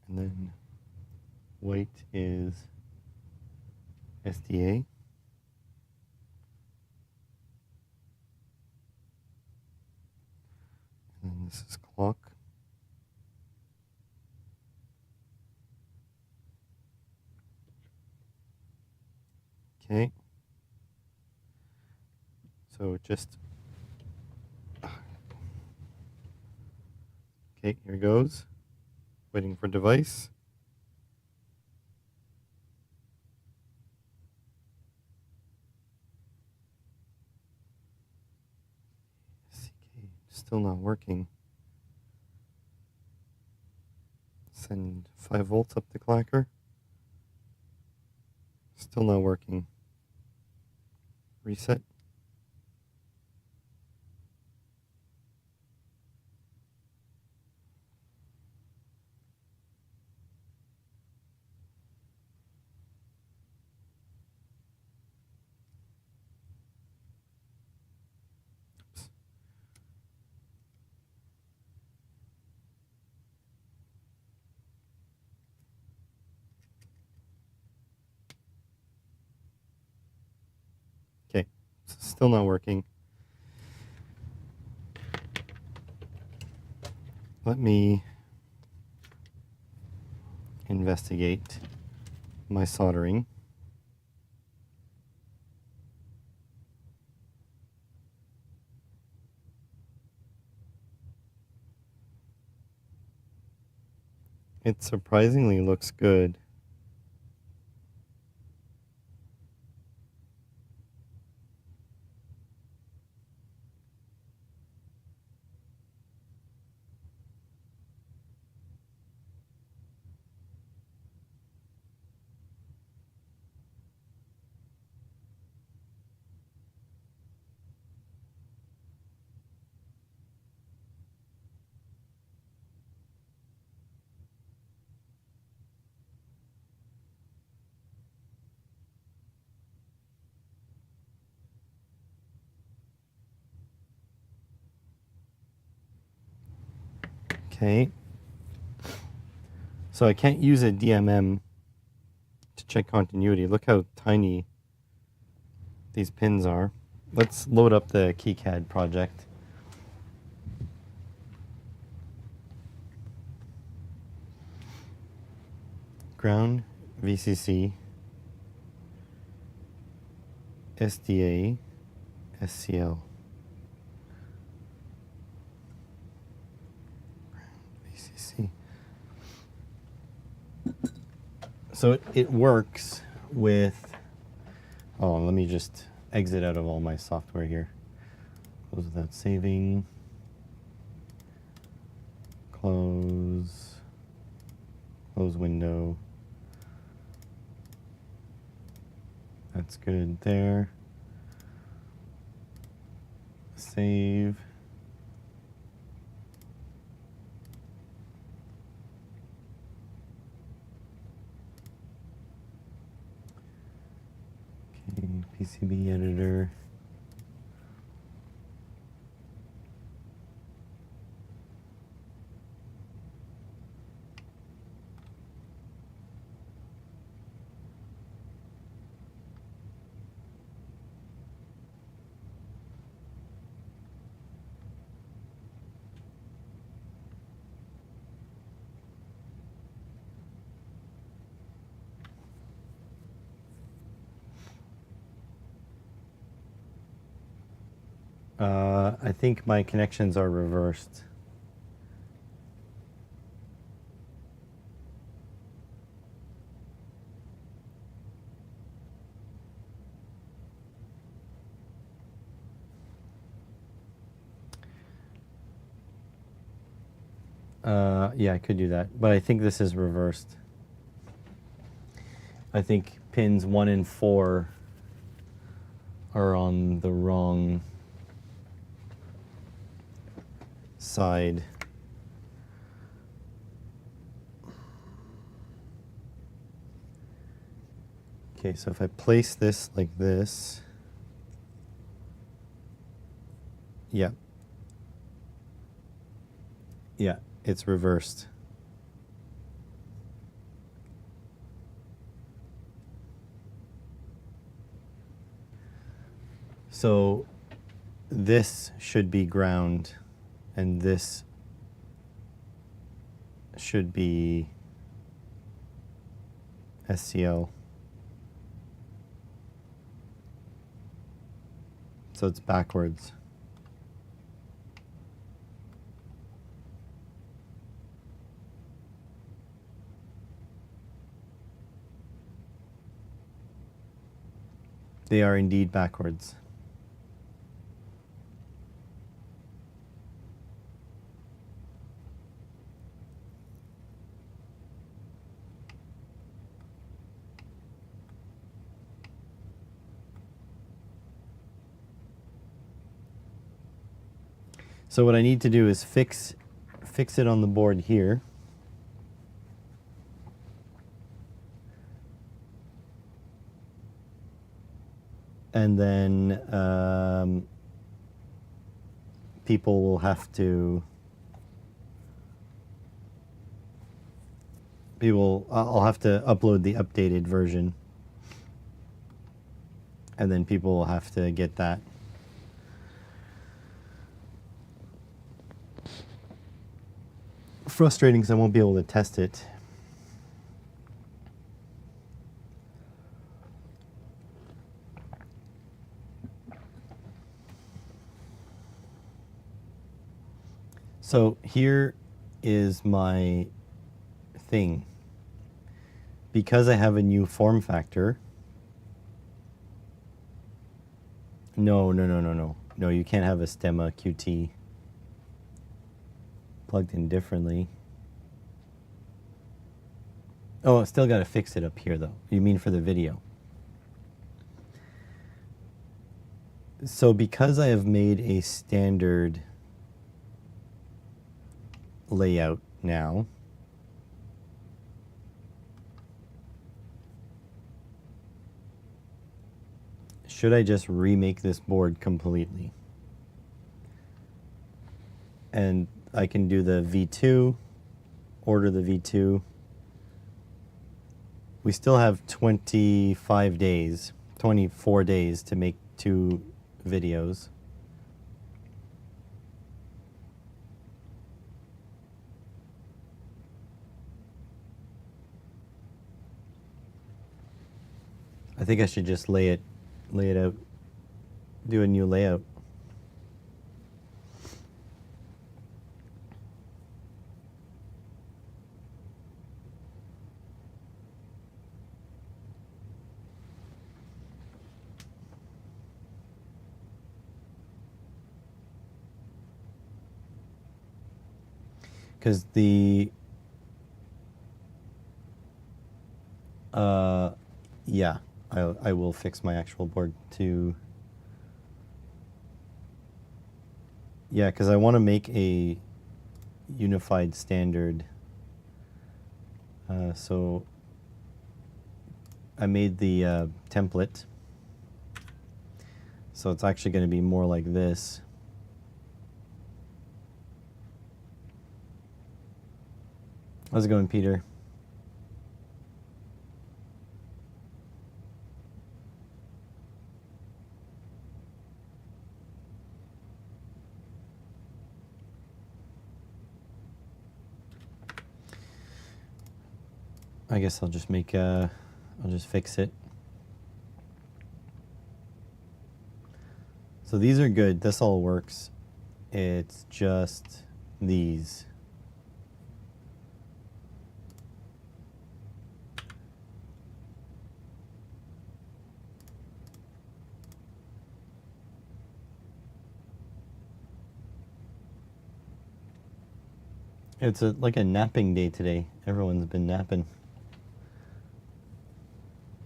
and then white is SDA. And then this is clock. Okay. So just... Okay, here goes. Waiting for device. CK, still not working. Send 5 volts up the clacker. Still not working. Reset. Oops. Okay, still not working. Let me investigate my soldering. It surprisingly looks good. Okay. So I can't use a DMM to check continuity. Look how tiny these pins are. Let's load up the KiCad project. Ground, VCC, SDA, SCL. VCC. So it works with, oh, let me just exit out of all my software here. Close without saving. Close. Close window. That's good there. Save. Okay, PCB editor. I think my connections are reversed. Yeah, I could do that, but I think this is reversed. I think pins 1 and 4 are on the wrong side. Okay, so if I place this like this, yeah. Yeah, it's reversed. So this should be ground, and this should be SCL. So it's backwards. They are indeed backwards. So what I need to do is fix it on the board here. And then people will have to, I'll have to upload the updated version. And then people will have to get that. Frustrating because I won't be able to test it. So here is my thing. Because I have a new form factor. No, you can't have a Stemma QT plugged in differently. Oh, I still got to fix it up here though. You mean for the video? So because I have made a standard layout now, should I just remake this board completely? And I can do the V2, order the V2, we still have 25 days, 24 days to make 2 videos. I think I should just lay it out, do a new layout. Because yeah, I will fix my actual board to, yeah, because I want to make a unified standard. So I made the template. So it's actually going to be more like this. How's it going, Peter? I guess I'll just make I'll just fix it. So these are good. This all works. It's just these. It's like a napping day today. Everyone's been napping.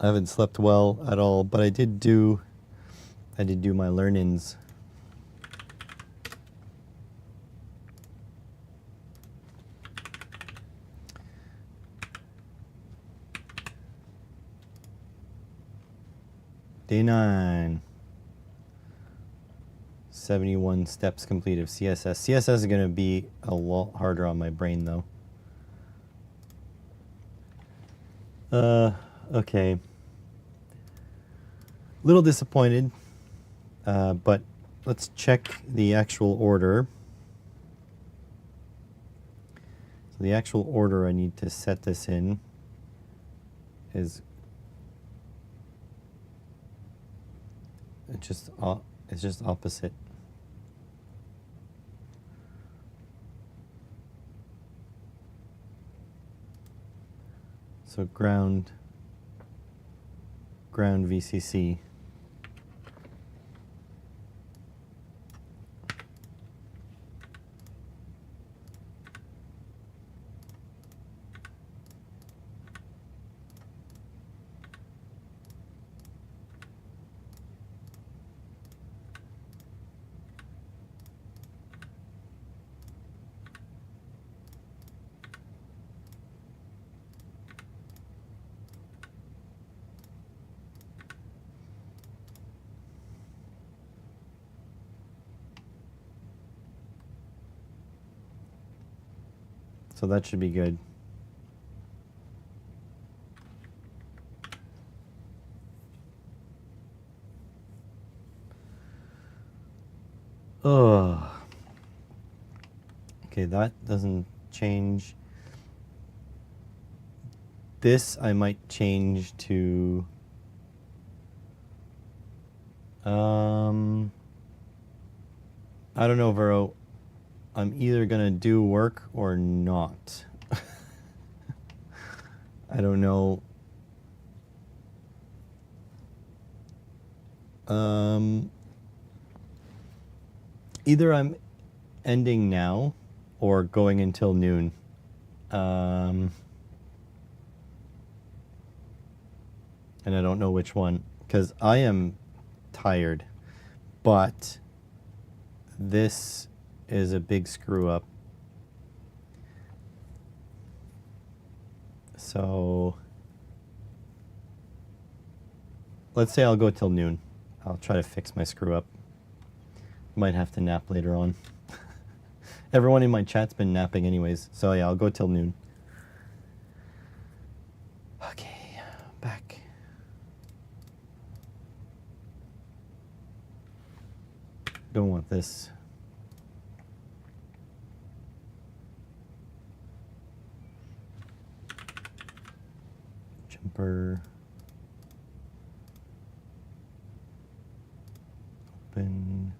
I haven't slept well at all, but I did do my learn-ins. Day 9. 71 steps complete of CSS. CSS is going to be a lot harder on my brain, though. Okay. Little disappointed, but let's check the actual order. So the actual order I need to set this in is it's just opposite. So ground VCC. So that should be good. Oh. Okay, that doesn't change. This I might change to I don't know, Vero. I'm either gonna do work or not. I don't know. Either I'm ending now or going until noon. And I don't know which one, because I am tired, but this is a big screw up. So let's say I'll go till noon. I'll try to fix my screw up. Might have to nap later on. Everyone in my chat's been napping anyways, so yeah, I'll go till noon. Okay. Don't want this. Jumper. Open.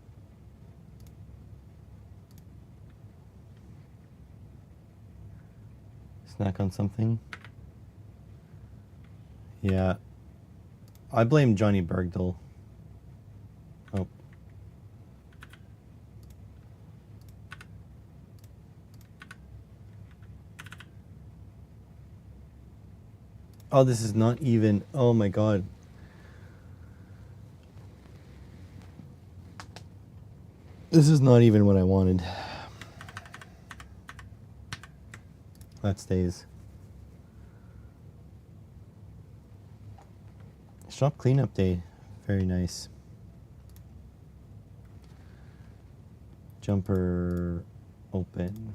Snack on something. Yeah. I blame Johnny Bergdahl. Oh. Oh, this is not even. Oh my god. This is not even what I wanted. That stays. Shop cleanup day. Very nice. Jumper open.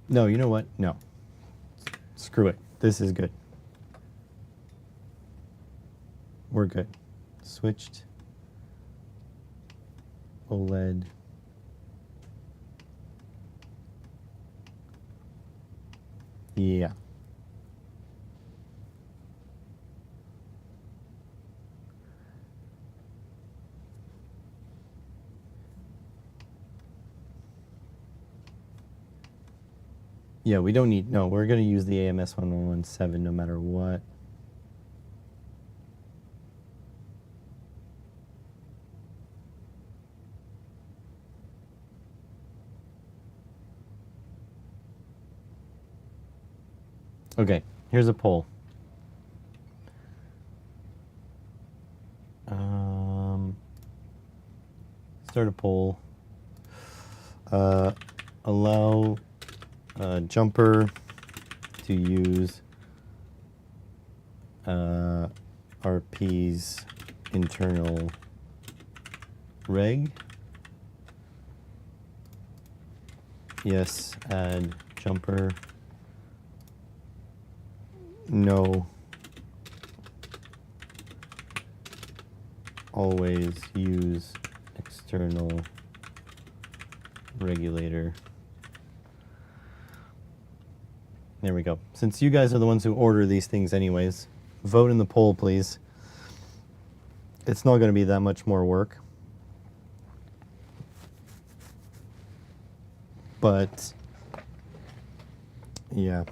No, you know what? No. Screw it. This is good. We're good. Switched. OLED. Yeah. Yeah, we don't need, no, we're going to use the AMS 1117 no matter what. Okay, here's a poll. Start a poll. Allow Jumper to use RP's internal reg. Yes, add Jumper. No. Always use external regulator. There we go. Since you guys are the ones who order these things anyways, vote in the poll, please. It's not going to be that much more work. But, yeah.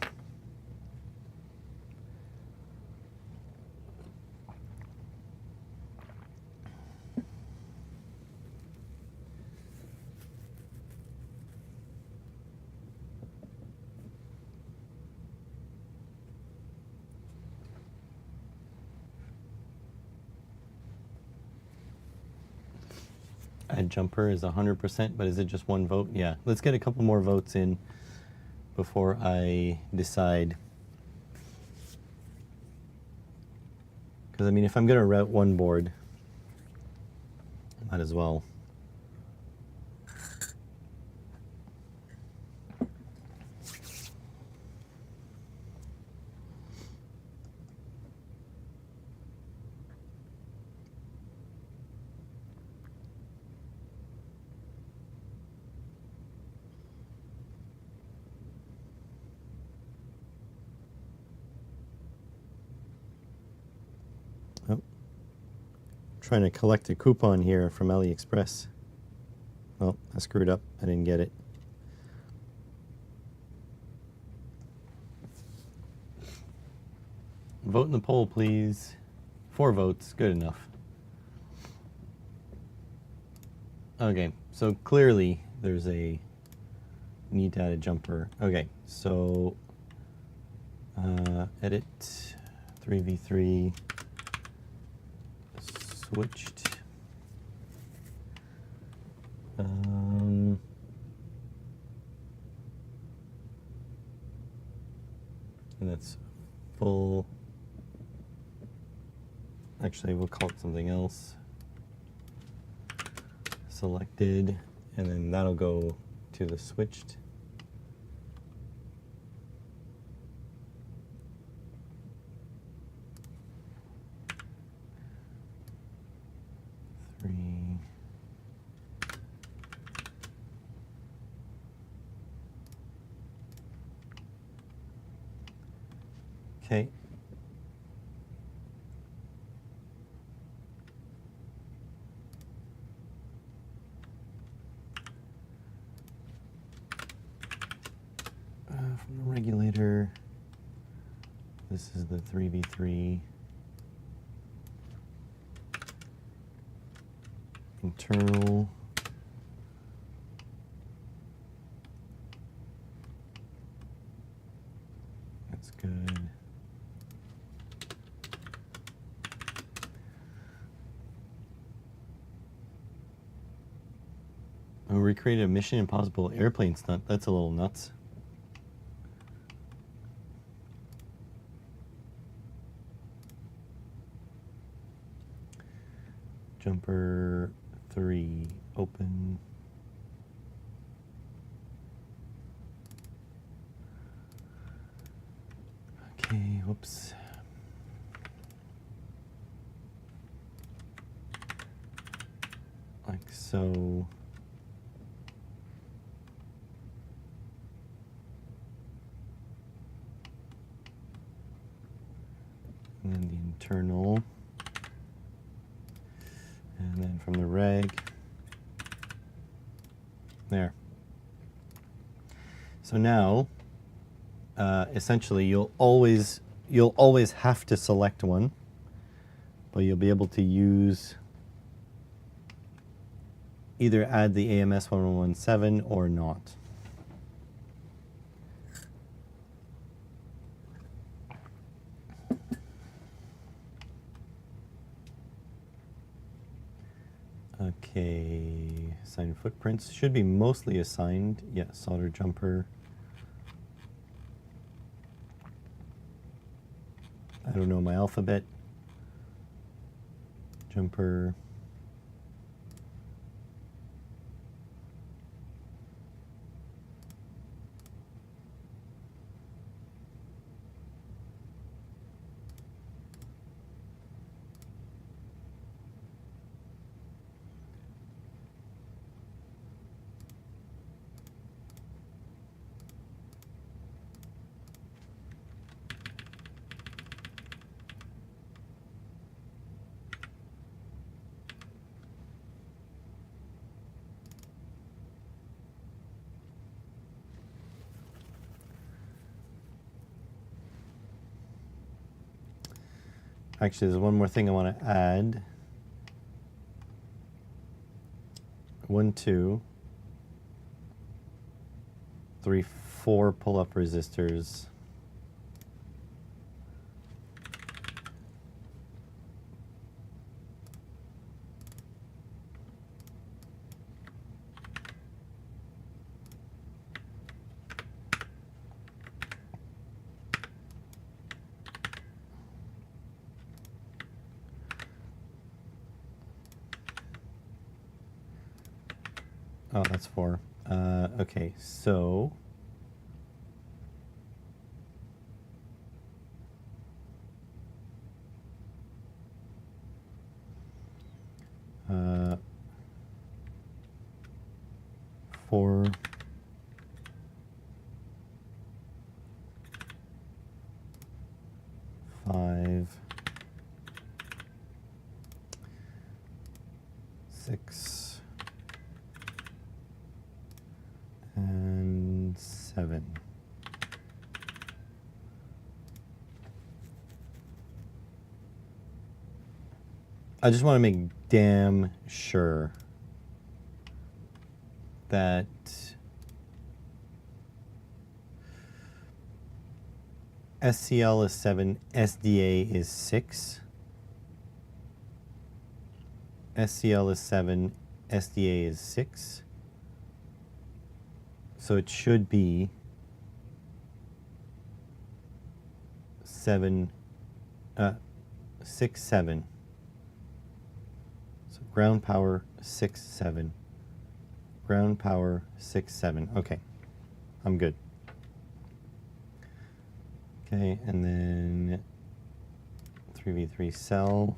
Add Jumper is 100%, but is it just one vote? Yeah, let's get a couple more votes in before I decide. Because, I mean, if I'm going to route one board, might as well. Trying to collect a coupon here from AliExpress. Oh, I screwed up. I didn't get it. Vote in the poll, please. 4 votes, good enough. Okay, so clearly there's a need to add a jumper. Okay, so edit 3v3 switched. And that's full. Actually, we'll call it something else. Selected, and then that'll go to the switched. Three. Okay. From the regulator, this is the 3v3 internal. That's good. Oh, we created a Mission Impossible airplane stunt. That's a little nuts. Jumper 3, open. Okay, whoops. Like so. And then the internal. And then from the reg, there. So now, essentially, you'll always have to select one, but you'll be able to use either add the AMS 1117 or not. Okay, assign footprints should be mostly assigned. Yeah, solder jumper. I don't know my alphabet. Jumper. Actually, there's one more thing I want to add. 1, 2, 3, 4 pull-up resistors. Oh, that's 4. Okay, so uh, 4, 5, 6, and 7. I just want to make damn sure that SCL is 7, SDA is 6. SCL is 7, SDA is 6. So it should be 6, 7. So ground power 6, 7. ground power 6, 7. Okay, I'm good. Okay, and then 3v3 cell.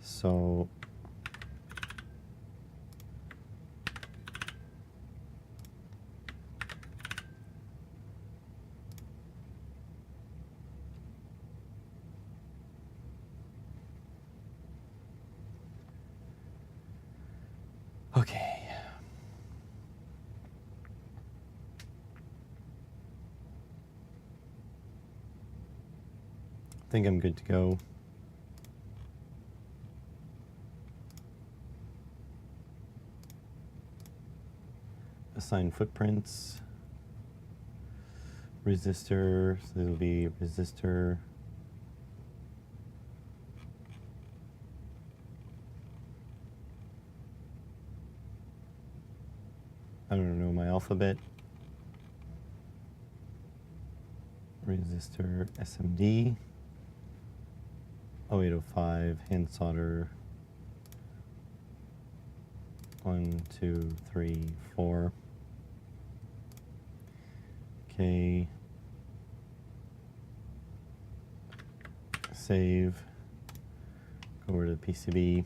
So okay. I think I'm good to go. Assign footprints. Resistor, so this will be resistor. I don't know my alphabet. Resistor SMD. 0805 hand solder. 1, 2, 3, 4. Okay. Save. Go over to the PCB.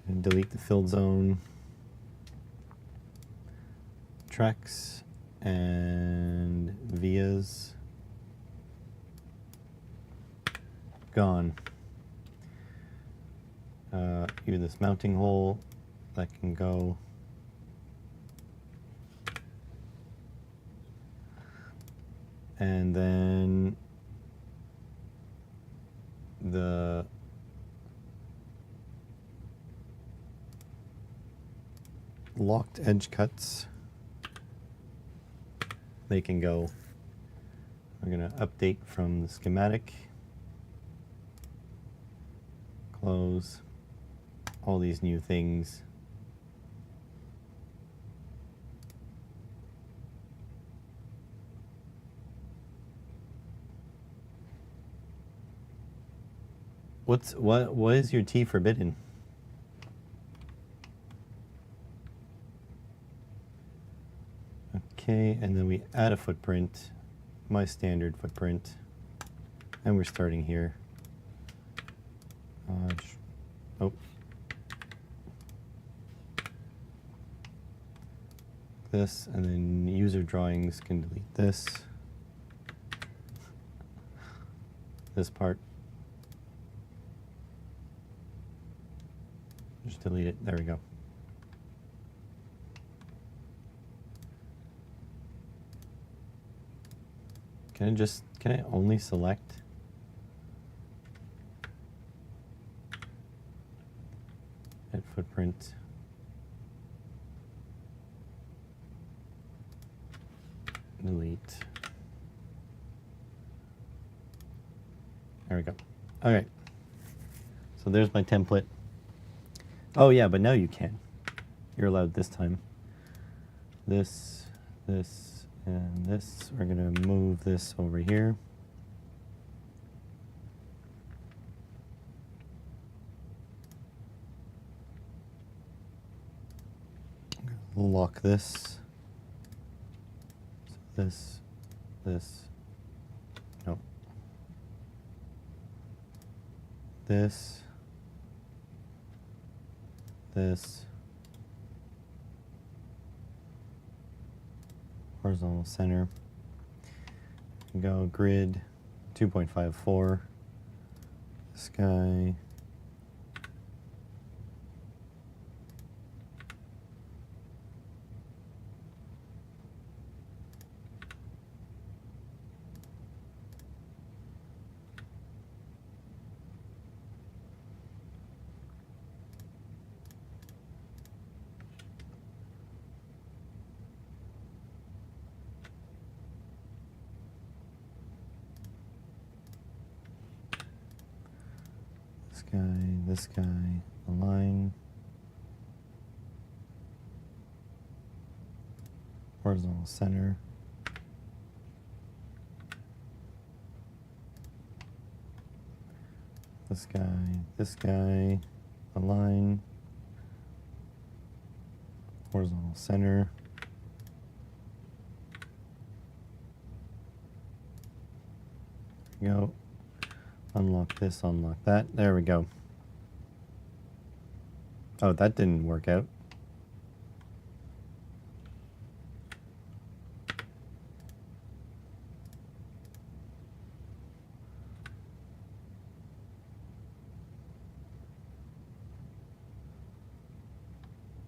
And delete the filled zone. Tracks and vias. Gone. Even this mounting hole that can go. And then the locked edge cuts, they can go. We're going to update from the schematic. Close all these new things. What is your T forbidden? Okay, and then we add a footprint, my standard footprint, and we're starting here. Oh. This, and then user drawings can delete this. This part. Just delete it. There we go. Can I only select? Add footprint. Delete. There we go. Okay. So there's my template. Oh yeah, but now you can. You're allowed this time. This, and this. We're gonna move this over here. Lock this. So this, no. This, horizontal center, go grid 2.54, this guy, this guy, align, horizontal center, this guy, align, horizontal center. There we go. Unlock this, unlock that. There we go. Oh, that didn't work out.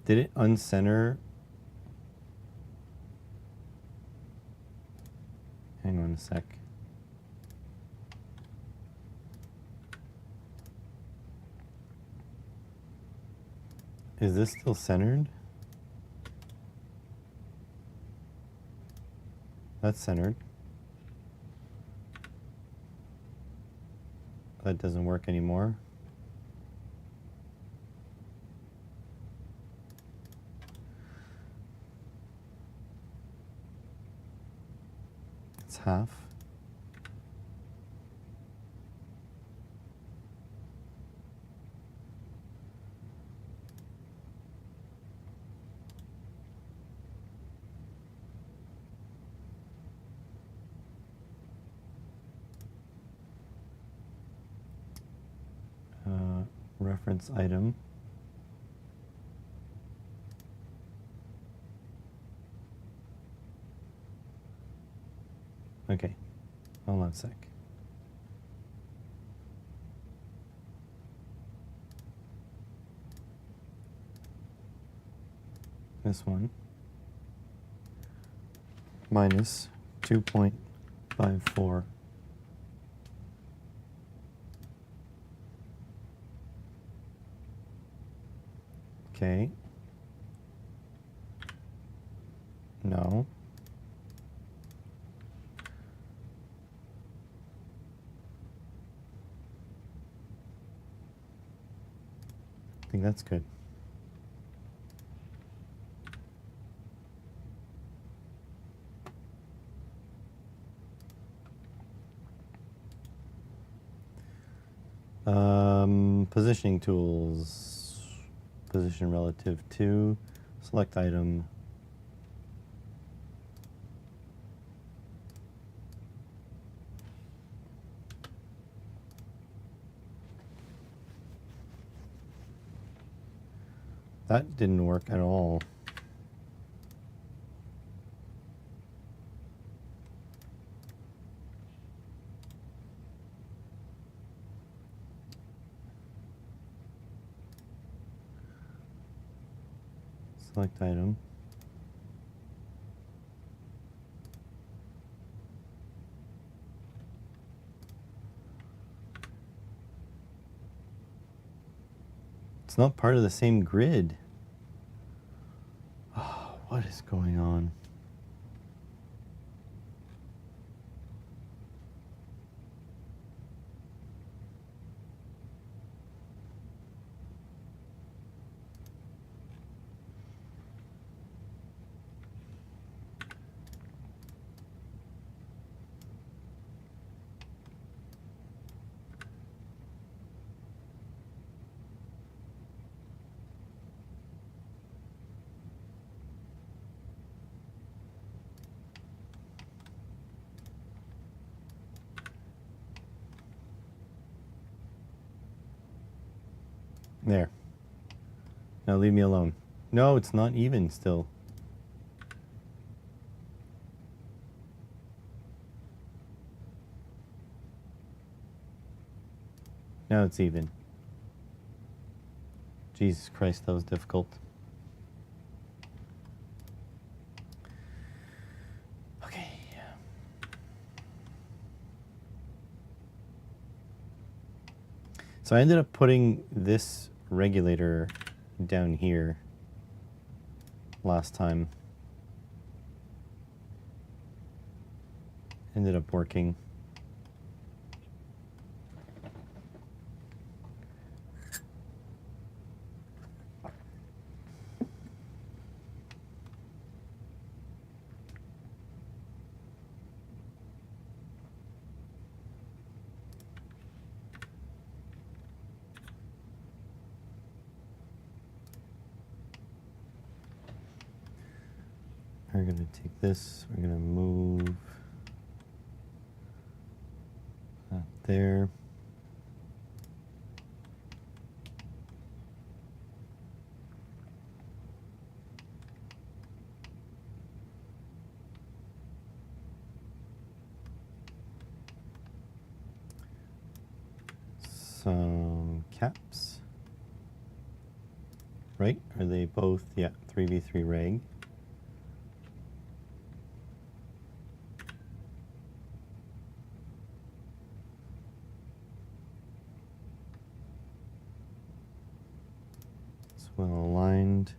Did it uncenter? Hang on a sec. Is this still centered? That's centered. That doesn't work anymore. It's half. Reference item. Okay, hold on a sec. This one minus 2.54. Okay. No. I think that's good. Positioning tools. Position relative to. Select item. That didn't work at all. Select item. It's not part of the same grid. Oh, what is going on? There. Now leave me alone. No, it's not even still. Now it's even. Jesus Christ, that was difficult. Okay. So I ended up putting this regulator down here last time. Ended up working. we're going to take this, we're going to move that there. Some caps. Right? Are they both? Yeah, 3v3 reg. It's well aligned.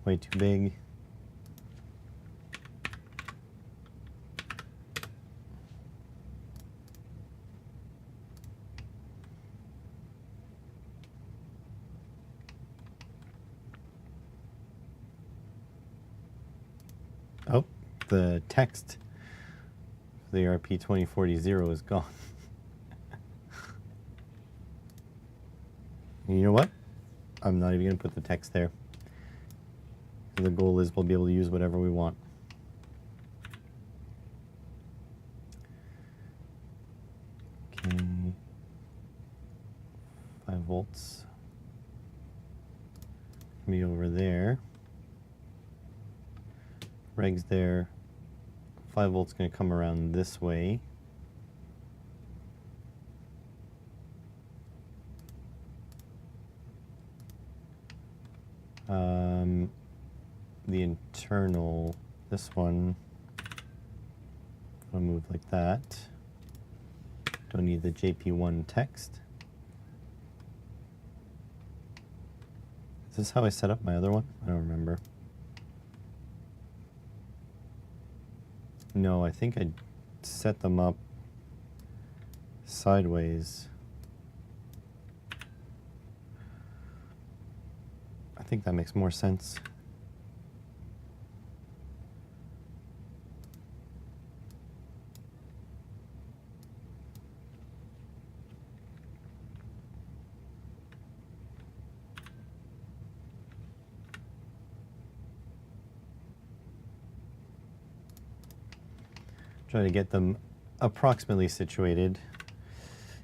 Way too big. Oh, the text for the RP2040 is gone. You know what? I'm not even going to put the text there. The goal is we'll be able to use whatever we want. Okay. 5 volts. Be over there. Reg's there. 5 volts going to come around this way. The internal, this one, I'll move like that. Don't need the JP1 text. Is this how I set up my other one? I don't remember. No, I think I set them up sideways. I think that makes more sense. Try to get them approximately situated.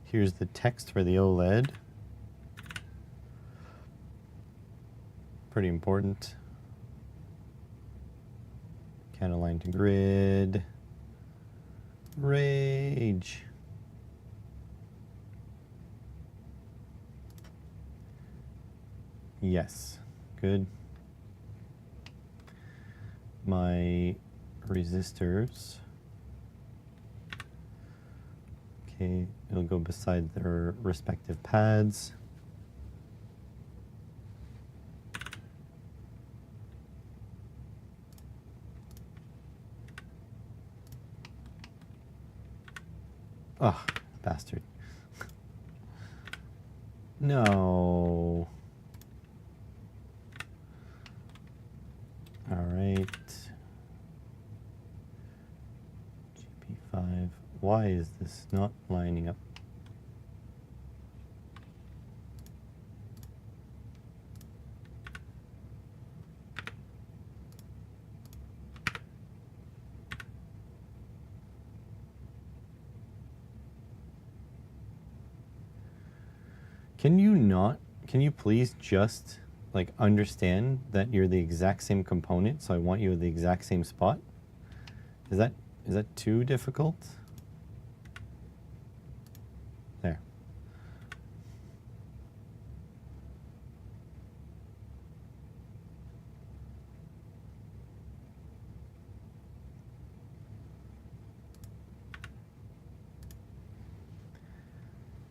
Here's the text for the OLED. Pretty important. Can align to grid. Rage. Yes, good. My resistors. Okay, it'll go beside their respective pads. Oh, bastard. No. All right. GP5. Why is this not lining up? Can you please just like understand that you're the exact same component, so I want you at the exact same spot? Is that too difficult? There.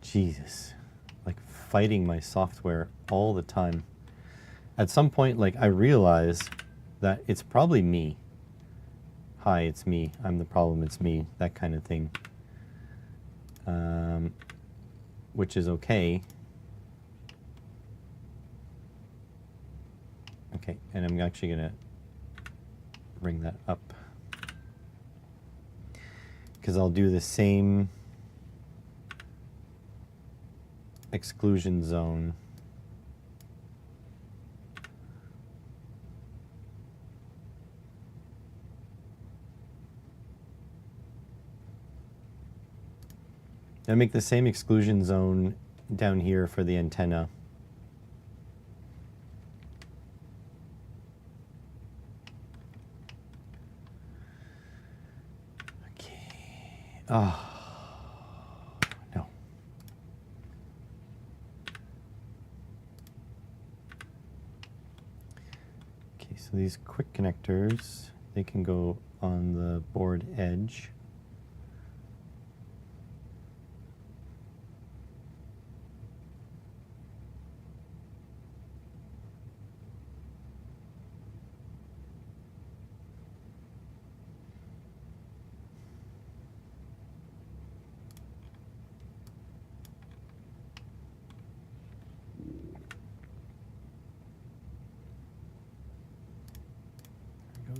Jesus. Like fighting my software all the time. At some point, like, I realize that it's probably me. Hi, it's me. I'm the problem, it's me. That kind of thing. Which is okay. Okay, and I'm actually going to bring that up. because I'll do the same exclusion zone. I make the same exclusion zone down here for the antenna. Okay. Oh, no. Okay, so these quick connectors, they can go on the board edge.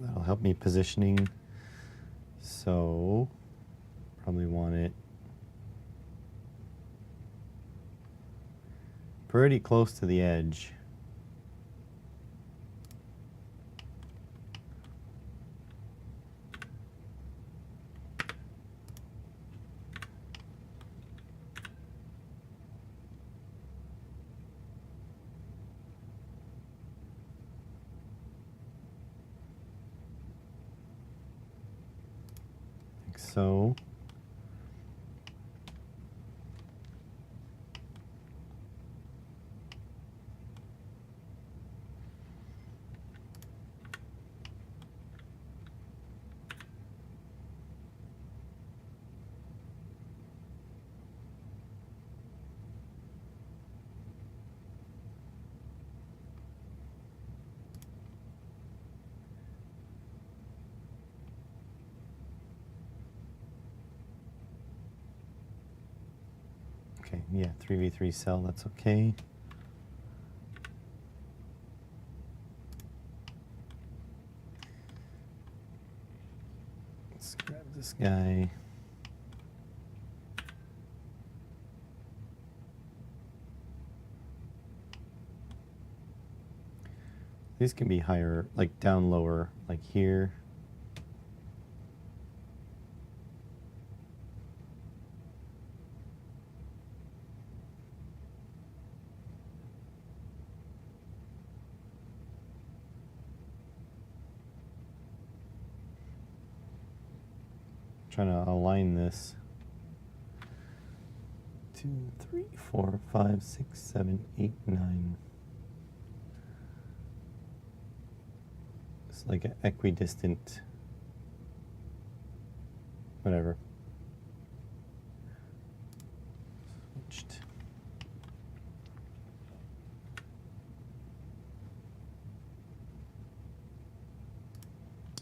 That'll help me positioning. So probably want it pretty close to the edge. So okay, yeah, 3v3 cell, that's okay. Let's grab this guy. These can be higher, like down lower, like here. Trying to align this. 2, 3, 4, 5, 6, 7, 8, 9. It's like an equidistant, whatever. Switched.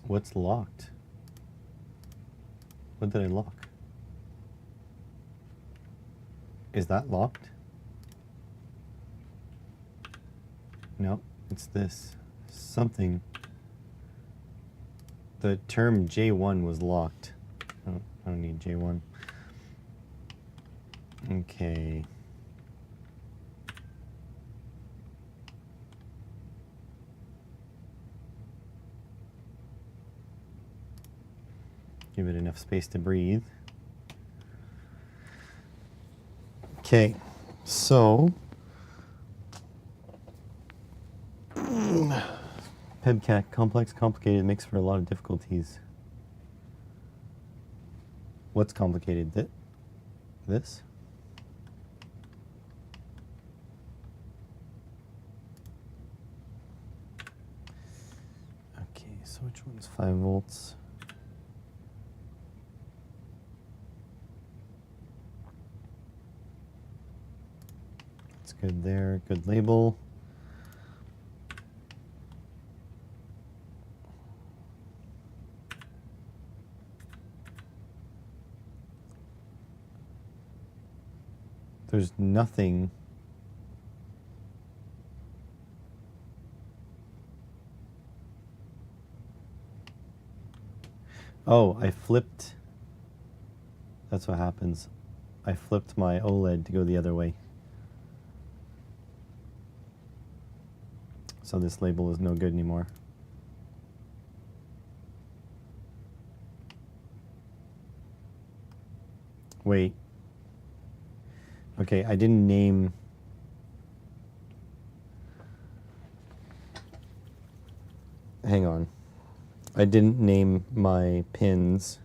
What's locked? What did I lock? Is that locked? No, it's this. Something. The term J1 was locked. Oh, I don't need J1. Okay. Give it enough space to breathe. Okay, so PEBCAC, complex, complicated, makes for a lot of difficulties. What's complicated? This? Okay, so which one's 5 volts? That's good there, good label. There's nothing. Oh, I flipped That's what happens. I flipped my OLED to go the other way. So this label is no good anymore. Wait. Okay, I didn't name... Hang on. I didn't name my pins.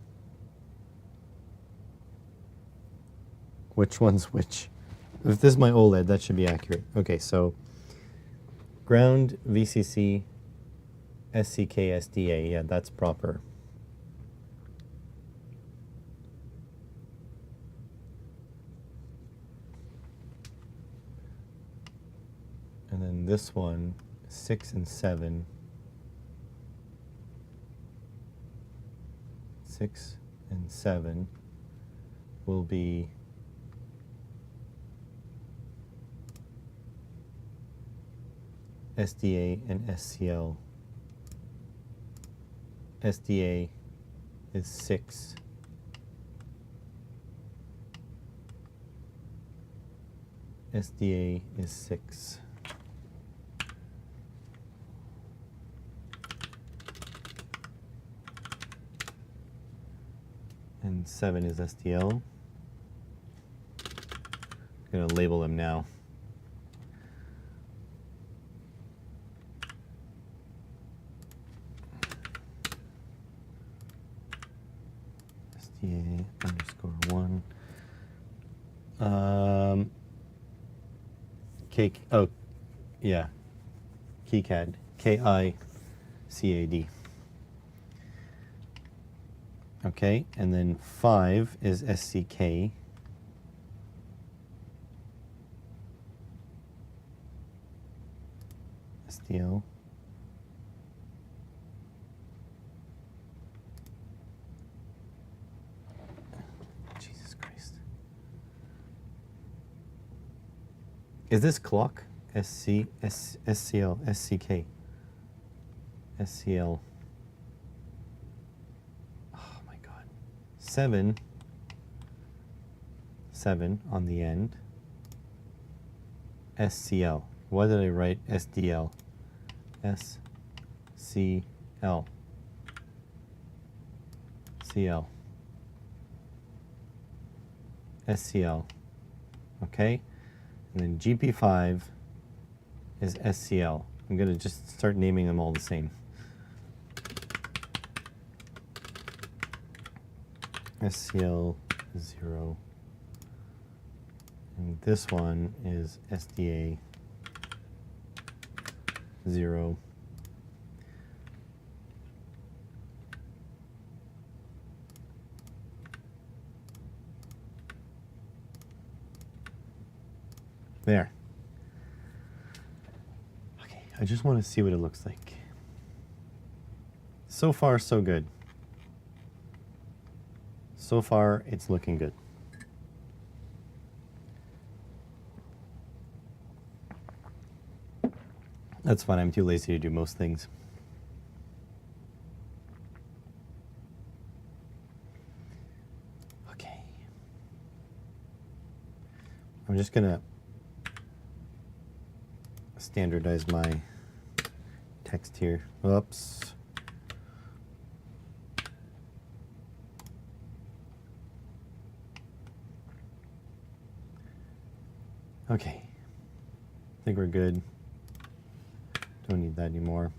Which one's which? If this is my OLED, that should be accurate. Okay, so ground, VCC, SCK, SDA. Yeah, that's proper. And then this one, 6 and 7. 6 and 7 will be SDA and SCL. SDA is 6. SDA is 6. And 7 is SDL. I'm going to label them now. SDA _1. Oh, yeah. KiCad. KICAD. Okay, and then 5 is SCK. SDL. Jesus Christ. Is this clock? SCL, SCK. SCL. 7 on the end. SCL. Why did I write SDL? SCL. CL. SCL. Okay? And then GP5 is SCL. I'm going to just start naming them all the same. SCL 0, and this one is SDA 0. There. Okay, I just want to see what it looks like. So far, so good. So far, it's looking good. That's fine, I'm too lazy to do most things. Okay. I'm just gonna standardize my text here. Whoops. Okay, I think we're good. Don't need that anymore.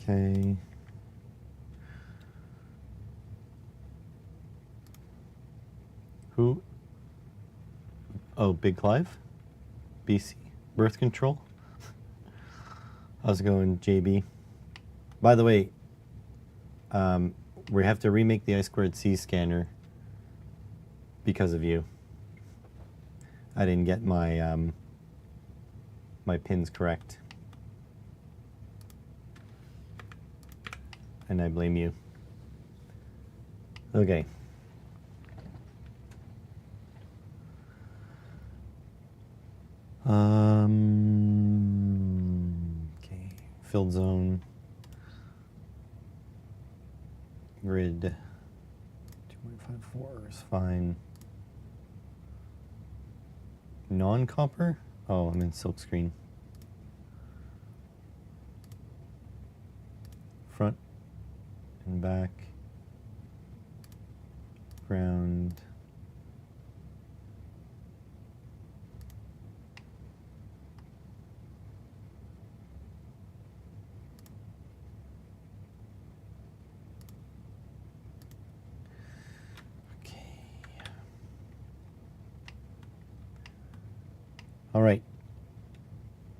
Okay. Who? Oh, Big Clive? BC. Birth control? How's it going, JB? By the way, we have to remake the I2C scanner because of you. I didn't get my my pins correct. And I blame you. Okay. Okay. Filled zone. Grid. 2.54 is fine. Non-copper? Oh, I'm in silkscreen. Front and back. Ground. All right,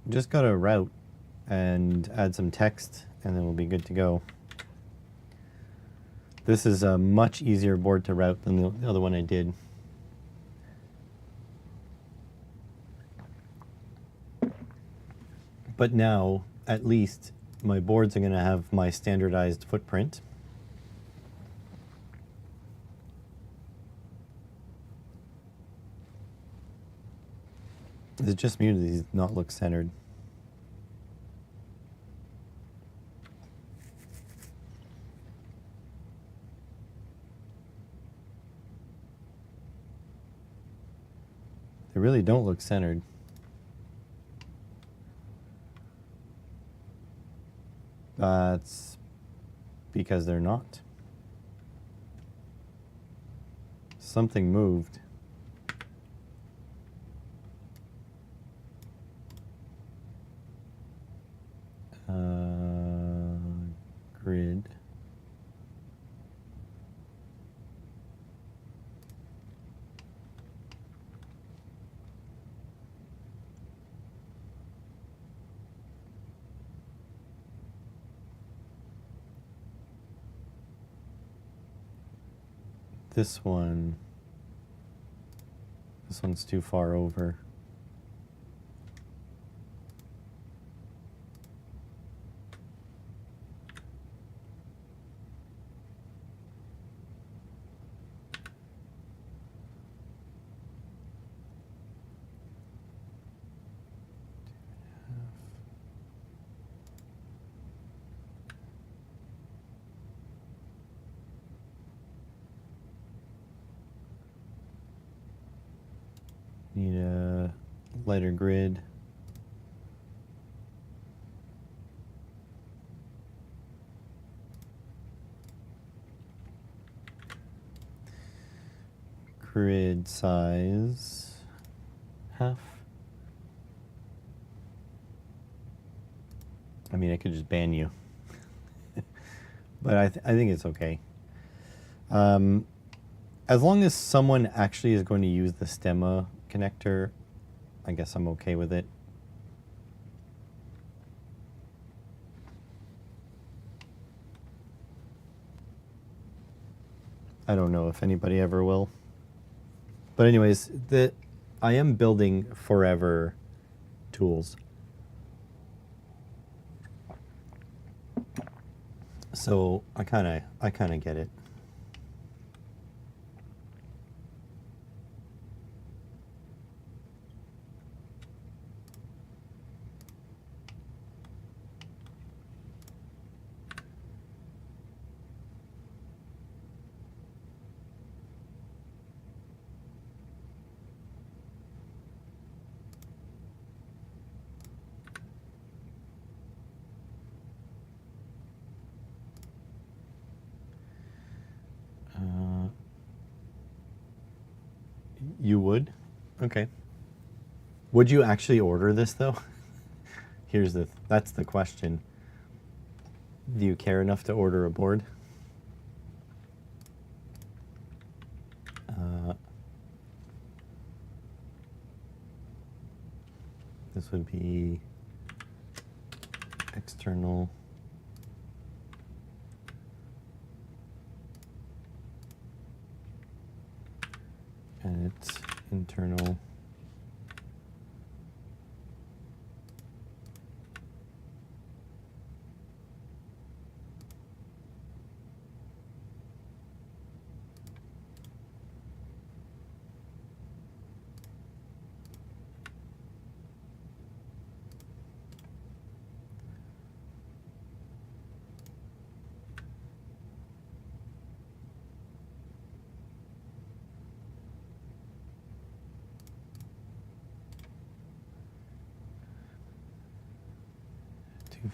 just got to route and add some text and then we'll be good to go. This is a much easier board to route than the other one I did. But now, at least, my boards are going to have my standardized footprint. Is it just me or do these not look centered? They really don't look centered. That's because they're not. Something moved. Grid. This one's too far over. Need a lighter grid. Grid size half. I mean, I could just ban you, but I think it's okay. As long as someone actually is going to use the stemma connector, I guess I'm okay with it. I don't know if anybody ever will. But anyways, I am building forever tools. So I kind of get it. You would? Okay. Would you actually order this though? That's the question. Do you care enough to order a board? This would be external. And it's internal.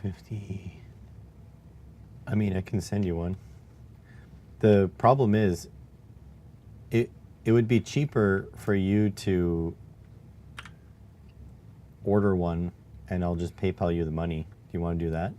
$250. I mean, I can send you one. The problem is, it would be cheaper for you to order one, and I'll just PayPal you the money. Do you want to do that?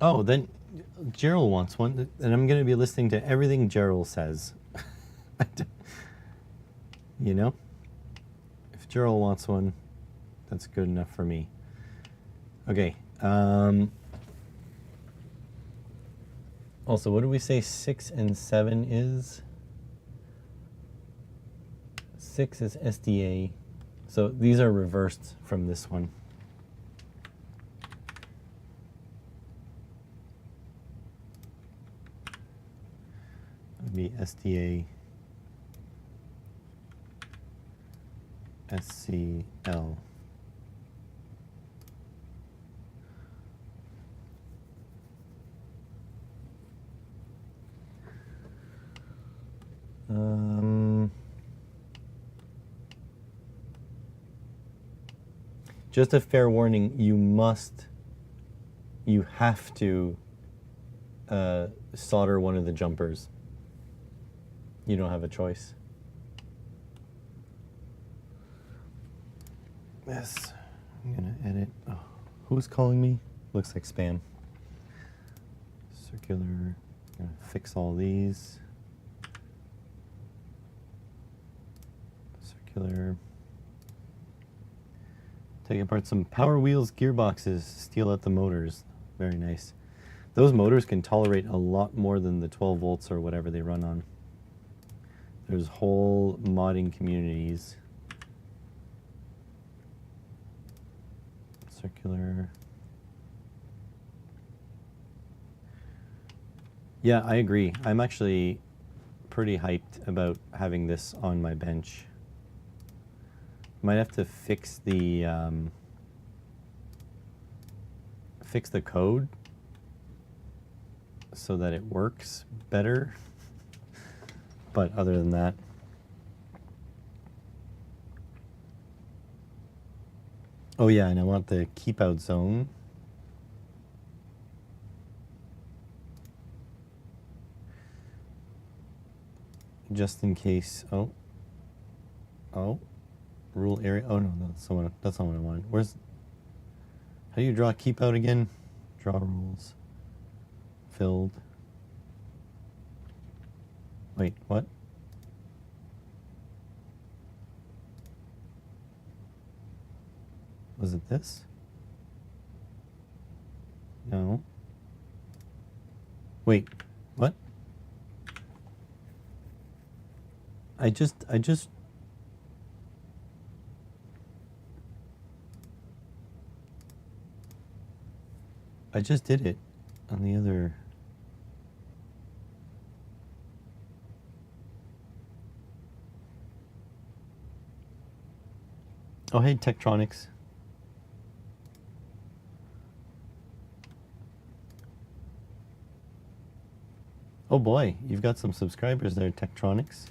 Oh, then Gerald wants one, and I'm going to be listening to everything Gerald says. You know? If Gerald wants one, that's good enough for me. Okay. Also, what did we say 6 and 7 is? 6 is SDA. So these are reversed from this one. Would be SDA, SCL. Just a fair warning, you have to solder one of the jumpers. You don't have a choice. Yes, I'm gonna edit. Oh, who's calling me? Looks like spam. Circular, gonna fix all these. Circular. Take apart some Power Wheels gearboxes, steal out the motors. Very nice. Those motors can tolerate a lot more than the 12 volts or whatever they run on. There's whole modding communities. Circular. Yeah, I agree. I'm actually pretty hyped about having this on my bench. Might have to fix the code so that it works better. But other than that, oh yeah, and I want the keep out zone. Just in case. Oh, rule area. Oh no, that's not what I wanted. How do you draw keep out again? Draw rules. Filled. Wait, what? Was it this? No. Wait, what? I just did it on the other. Oh, hey, Tektronix. Oh boy, you've got some subscribers there, Tektronix.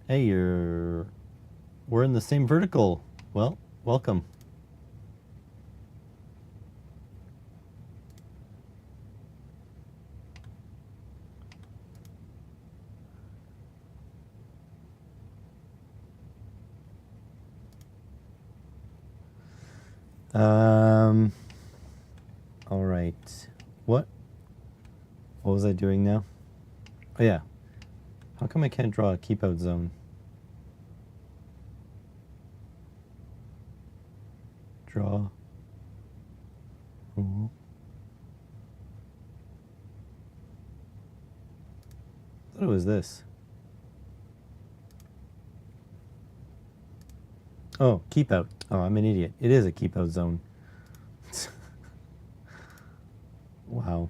Hey, we're in the same vertical. Well, welcome. All right. What was I doing now? Oh yeah. How come I can't draw a keep out zone? Draw. Ooh. I thought it was this. Oh, keep out. Oh, I'm an idiot. It is a keep out zone. Wow.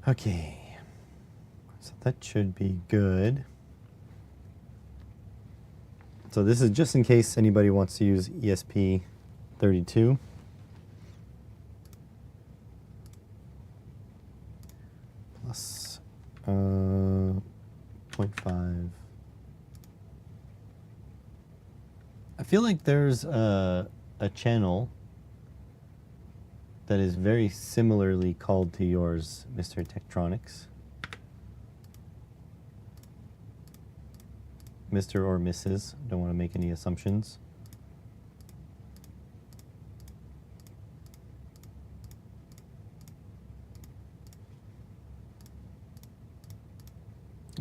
Okay. So that should be good. So this is just in case anybody wants to use ESP32. Plus 0.5. I feel like there's a channel that is very similarly called to yours, Mr. Tektronix. Mr. or Mrs. Don't want to make any assumptions.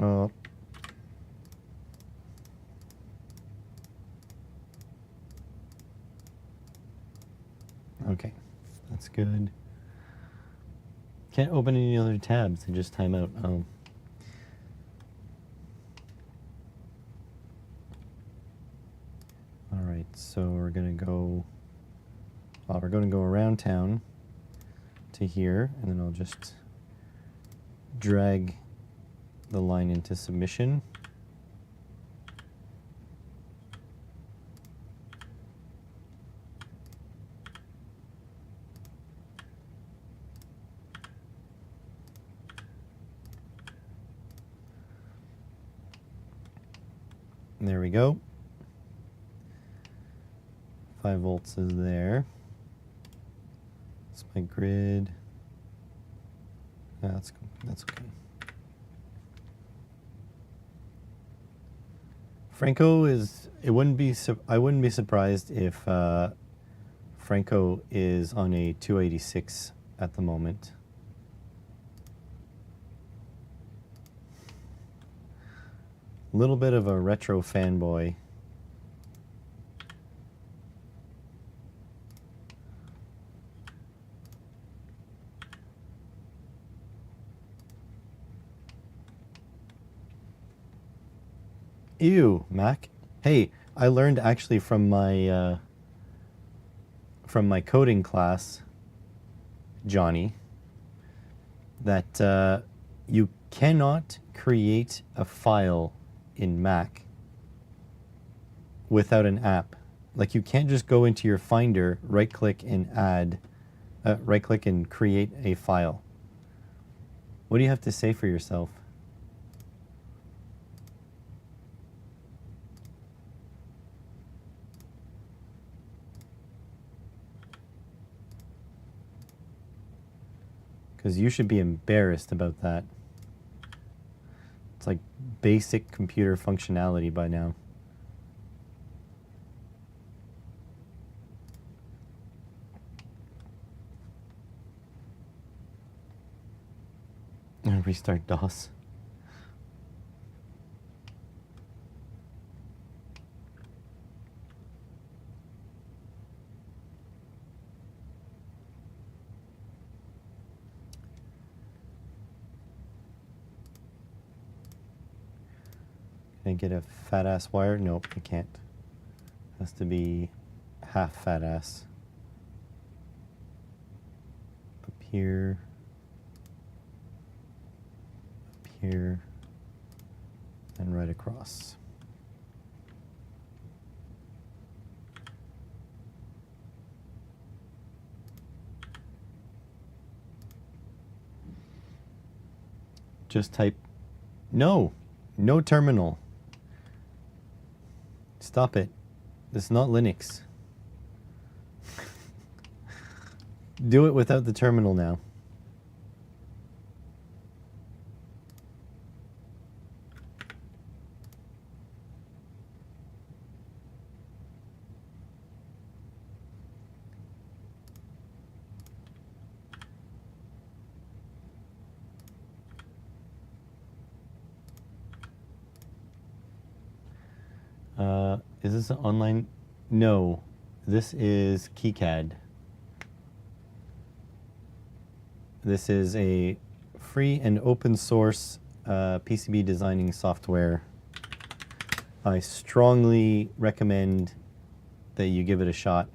Oh. Okay, that's good. Can't open any other tabs, they just time out. Oh. All right, so we're gonna go around town to here, and then I'll just drag the line into submission. And there we go. 5 volts is there. That's my grid. That's okay. Franco is. I wouldn't be surprised if Franco is on a 286 at the moment. A little bit of a retro fanboy. Ew, Mac. Hey, I learned actually from my coding class, Johnny, that you cannot create a file in Mac without an app. Like you can't just go into your Finder, right-click and right-click and create a file. What do you have to say for yourself? Because you should be embarrassed about that. It's like basic computer functionality by now. And restart DOS. Can I get a fat ass wire? Nope, I can't. Has to be half fat ass. Up here. here and right across. Just type, no terminal. Stop it. This is not Linux. Do it without the terminal now. Is this an online? No, this is KiCad. This is a free and open source PCB designing software. I strongly recommend that you give it a shot.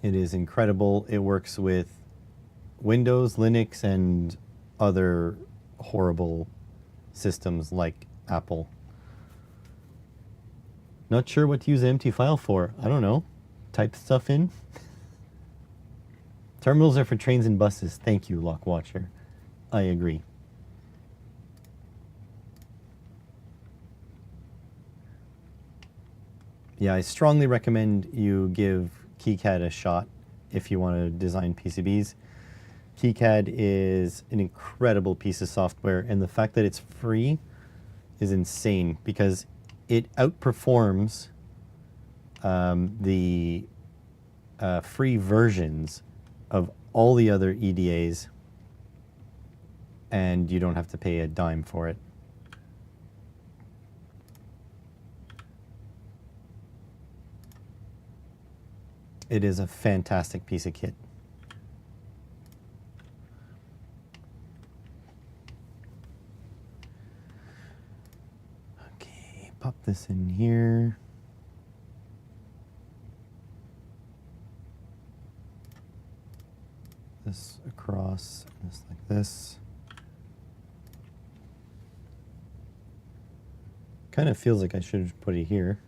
It is incredible. It works with Windows, Linux, and other horrible systems like Apple. Not sure what to use an empty file for. I don't know. Type stuff in. Terminals are for trains and buses. Thank you, Lockwatcher. I agree. Yeah, I strongly recommend you give KiCad a shot if you want to design PCBs. KiCad is an incredible piece of software, and the fact that it's free is insane because it outperforms the free versions of all the other EDAs, and you don't have to pay a dime for it. It is a fantastic piece of kit. Okay, pop this in here. This across, this like this. Kind of feels like I should have put it here.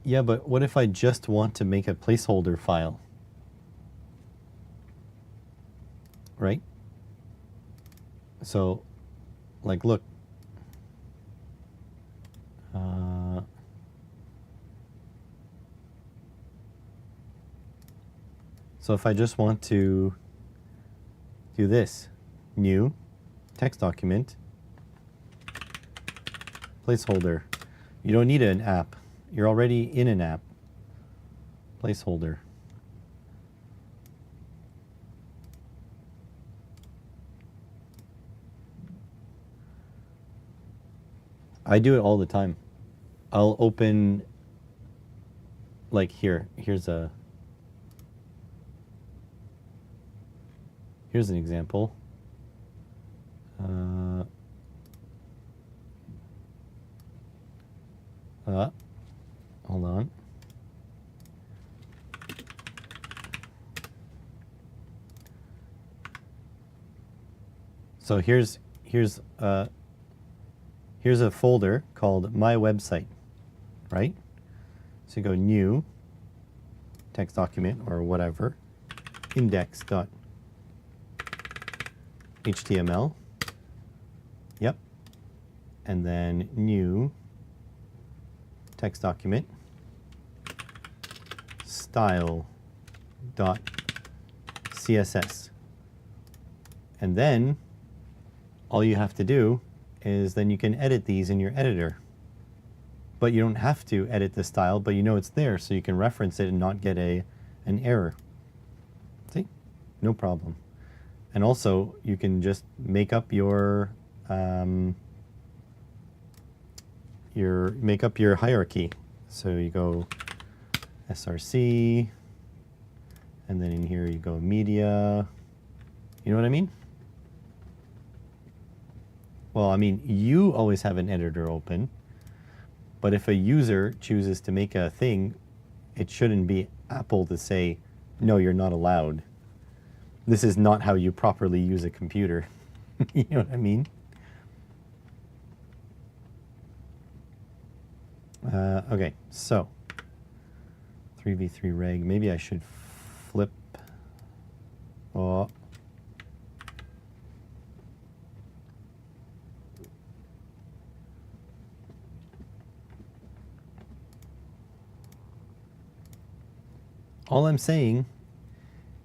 Yeah, but what if I just want to make a placeholder file? Right? So, like, look. So if I just want to do this, new, text document, placeholder. You don't need an app. You're already in an app. Placeholder. I do it all the time. I'll open, like here's an example. Hold on. So here's a folder called My Website, right? So you go new, text document or whatever, index.html. Yep. And then new text document, style.css. And then all you have to do is then you can edit these in your editor. But you don't have to edit the style, but you know it's there, so you can reference it and not get an error. See? No problem. And also, you can just make up your hierarchy. So you go src, and then in here you go media. You know what I mean? Well, I mean, you always have an editor open, but if a user chooses to make a thing it shouldn't be Apple to say, no, you're not allowed. This is not how you properly use a computer. You know what I mean? Okay, so 3v3 reg. Maybe I should flip. Oh. All I'm saying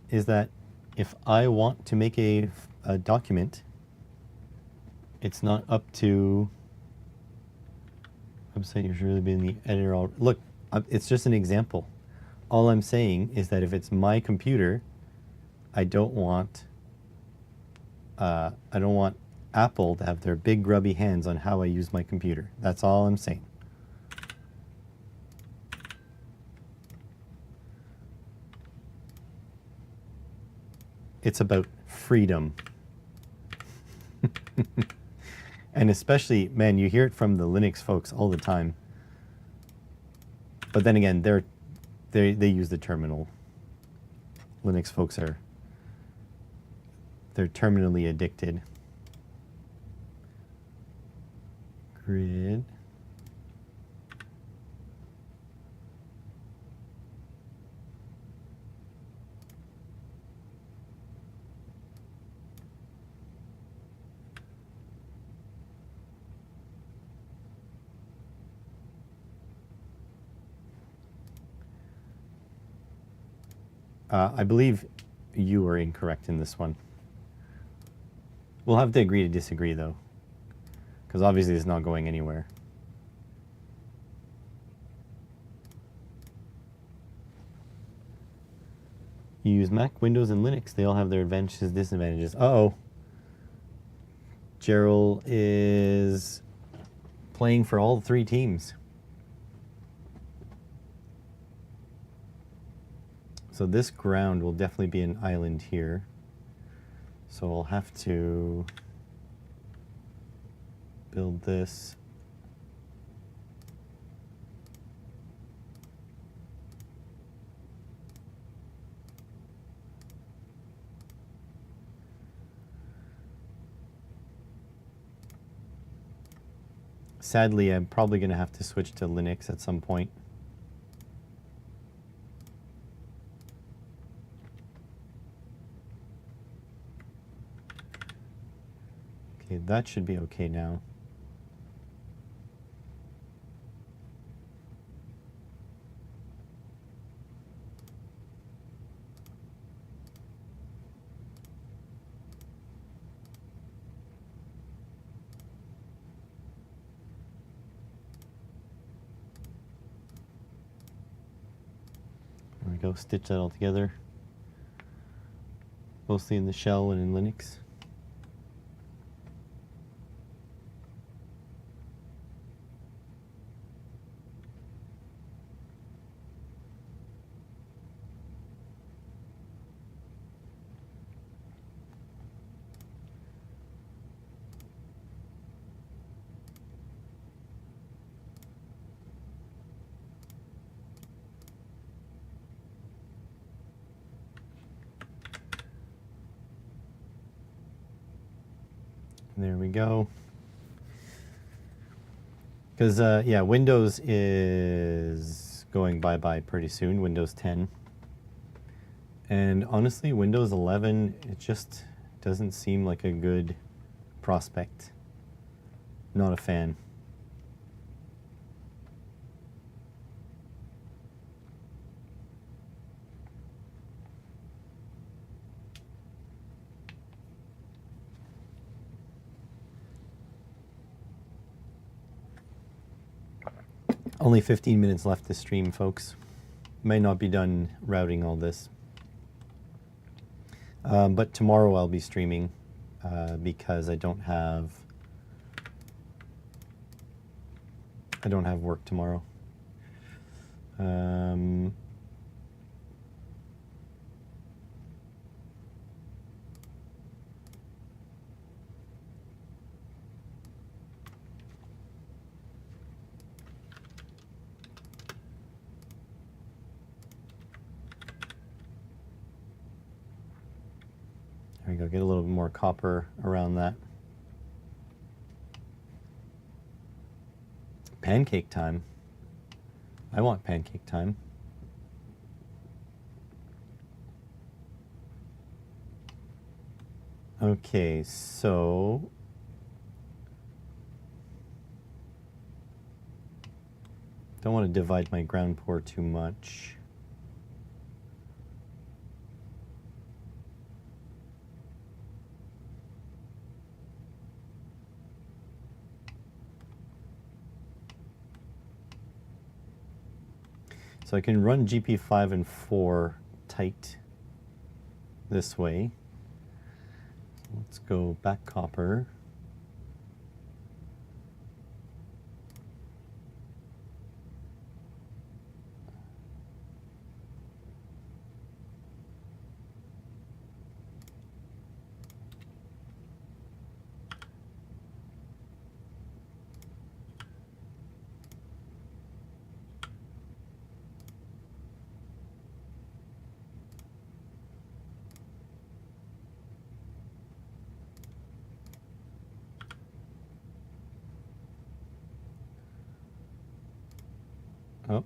is that if I want to make a document, it's not up to website. You should really be in the editor. Look, it's just an example. All I'm saying is that if it's my computer, I don't want Apple to have their big grubby hands on how I use my computer. That's all I'm saying. It's about freedom. And especially, man, you hear it from the Linux folks all the time. But then again, they use the terminal. Linux folks they're terminally addicted. Grid. I believe you are incorrect in this one. We'll have to agree to disagree, though, because obviously it's not going anywhere. You use Mac, Windows, and Linux. They all have their advantages and disadvantages. Uh-oh. Gerald is playing for all three teams. So this ground will definitely be an island here. So we'll have to build this. Sadly, I'm probably going to have to switch to Linux at some point. Okay, that should be okay now. There we go, stitch that all together. Mostly in the shell and in Linux. There we go. Because, yeah, Windows is going bye-bye pretty soon, Windows 10. And honestly, Windows 11, it just doesn't seem like a good prospect. Not a fan. Only 15 minutes left to stream, folks. May not be done routing all this. But tomorrow I'll be streaming because I don't have work tomorrow. we go, get a little bit more copper around that. Pancake time. I want pancake time. Okay, so don't want to divide my ground pour too much. So I can run GP5 and 4 tight this way. Let's go back copper. Oh.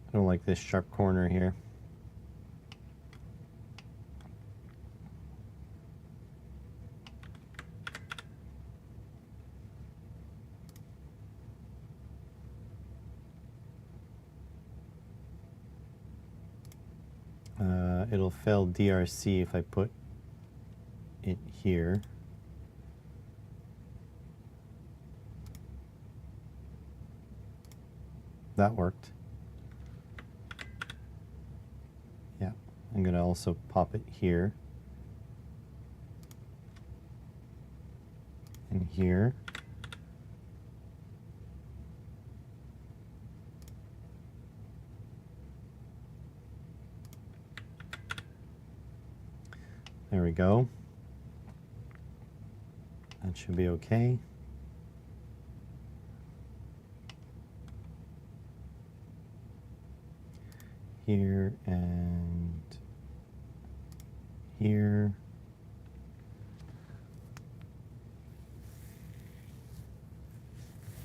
I don't like this sharp corner here. It'll fail DRC if I put it here. That worked. Yeah, I'm going to also pop it here. And here. There we go. That should be okay. Here and here.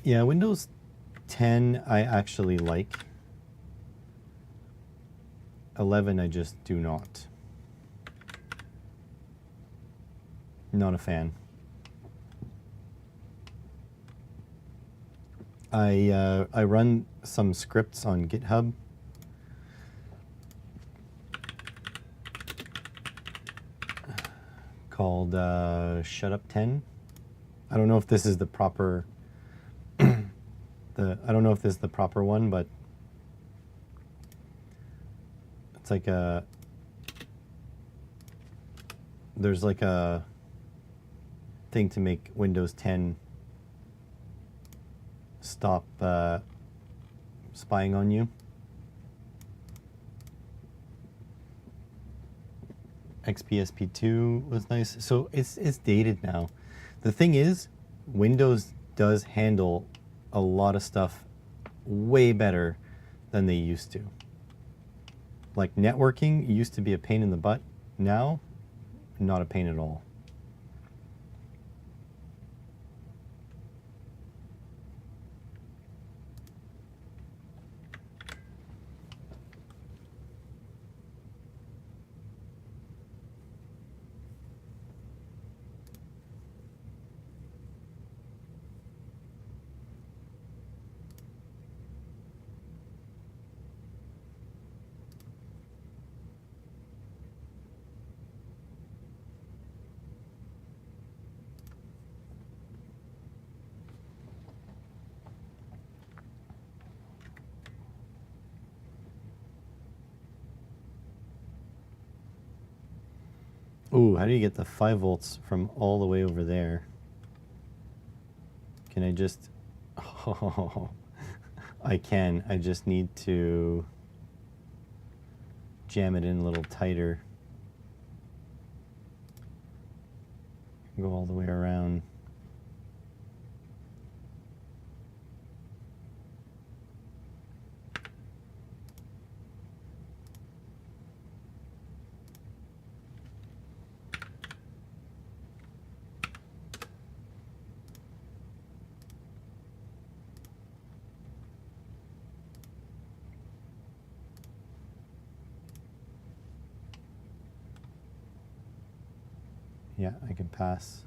Yeah, Windows 10 I actually like. 11 I just do not. Not a fan. I run some scripts on GitHub. Called Shut Up 10. I don't know if this is the proper I don't know if this is the proper one, but it's like there's like a thing to make Windows 10 stop spying on you. XPSP2 was nice. So it's dated now. The thing is, Windows does handle a lot of stuff way better than they used to. Like networking used to be a pain in the butt. Now, not a pain at all. Ooh, how do you get the 5 volts from all the way over there? Can I just... Oh, I can. I just need to jam it in a little tighter. Go all the way around. Yeah, I can pass.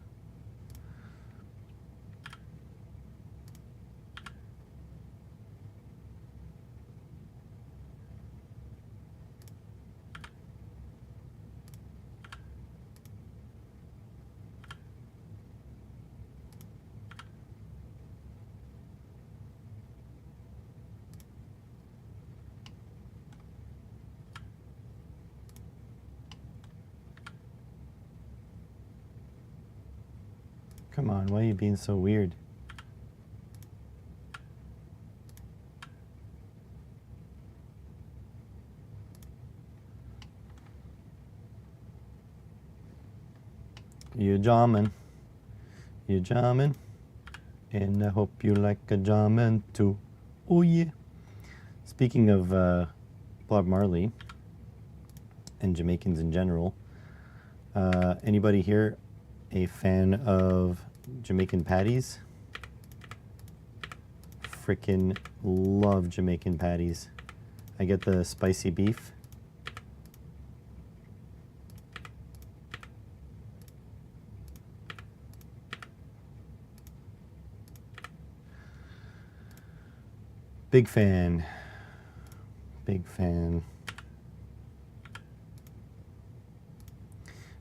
Come on, why are you being so weird? You jamming, and I hope you like a jamming too. Oh yeah. Speaking of Bob Marley and Jamaicans in general, anybody here a fan of Jamaican patties? Frickin' love Jamaican patties. I get the spicy beef. Big fan. Big fan.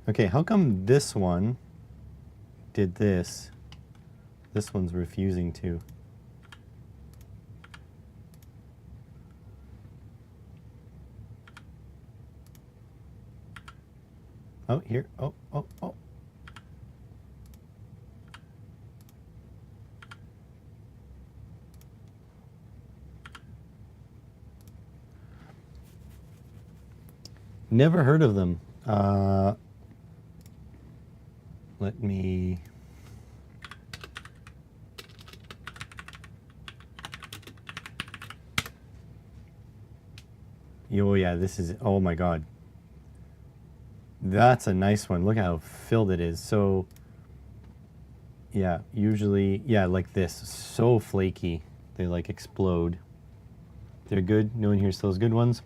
Okay, how come this one did this? This one's refusing to. Oh, here. Oh, oh, oh. Never heard of them. Let me... Oh yeah, this is... Oh my god. That's a nice one. Look how filled it is. So, yeah, usually... Yeah, like this. So flaky. They like explode. They're good. No one here still has good ones.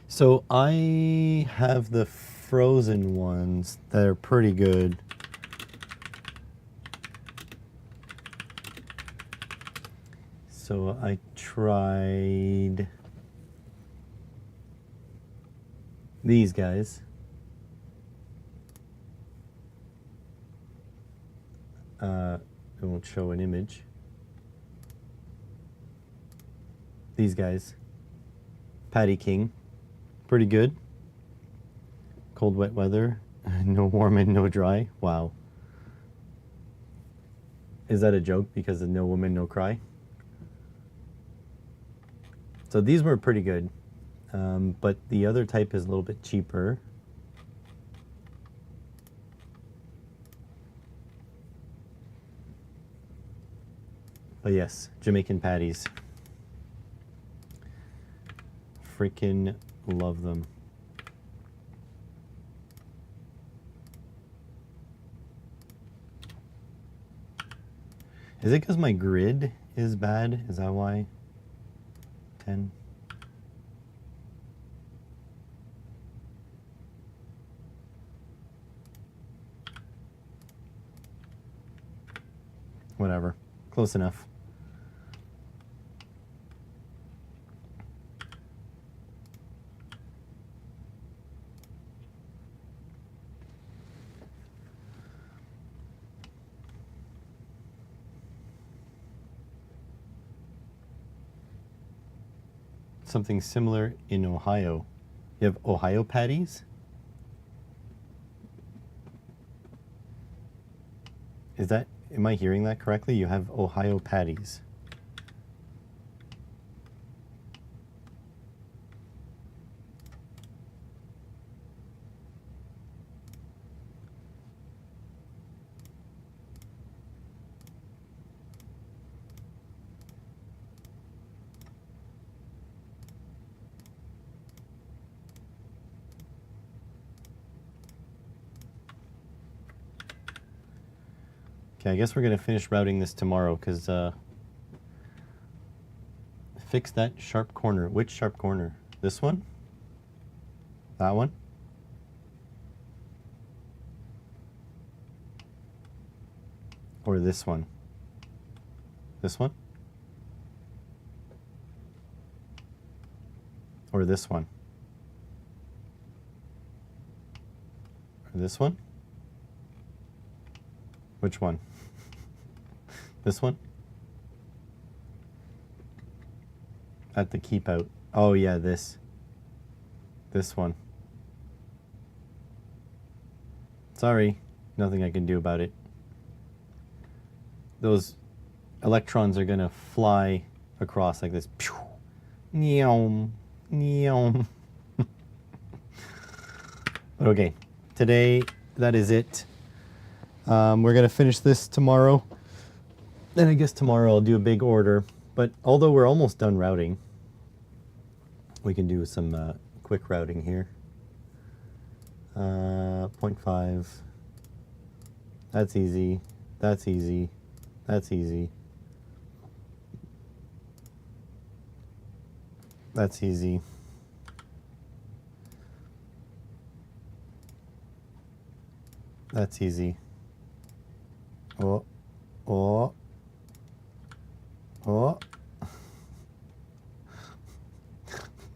So I have the frozen ones that are pretty good. So I tried these guys. I won't show an image. These guys. Patty King. Pretty good. Cold, wet weather. No warm and no dry. Wow. Is that a joke because of no woman, no cry? So these were pretty good. But the other type is a little bit cheaper. But yes, Jamaican patties. Freaking love them. Is it because my grid is bad? Is that why? 10. Whatever. Close enough. Something similar in Ohio. You have Ohio patties? Is that, am I hearing that correctly? You have Ohio patties. Okay, I guess we're going to finish routing this tomorrow because fix that sharp corner. Which sharp corner? This one? That one? or this one? This one? Or this one? Or this one? Which one? This one? At the keep out. Oh yeah, this. This one. Sorry, nothing I can do about it. Those electrons are gonna fly across like this. Pew! Neom, neom. But okay, today that is it. We're gonna finish this tomorrow. Then I guess tomorrow I'll do a big order. But although we're almost done routing, we can do some quick routing here. 0.5. That's easy. That's easy. That's easy. That's easy. That's easy. Oh. Oh. Oh.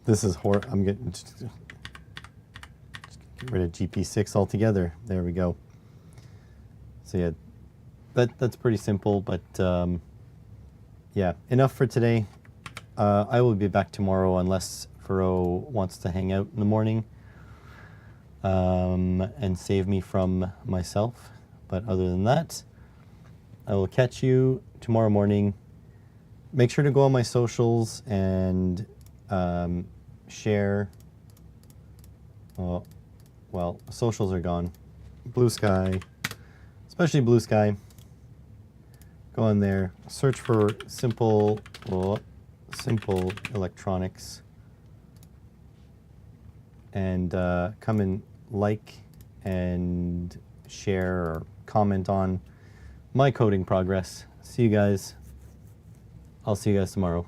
This is horrible. I'm getting... Just get rid of GP6 altogether. There we go. So yeah, that's pretty simple, but yeah, enough for today. I will be back tomorrow unless Furrow wants to hang out in the morning and save me from myself. But other than that, I will catch you tomorrow morning. Make sure to go on my socials and share. Well, socials are gone. Blue Sky, especially Blue Sky. Go on there, search for Simple Electronics, and come and like and share or comment on my coding progress. See you guys. I'll see you guys tomorrow.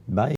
Bye.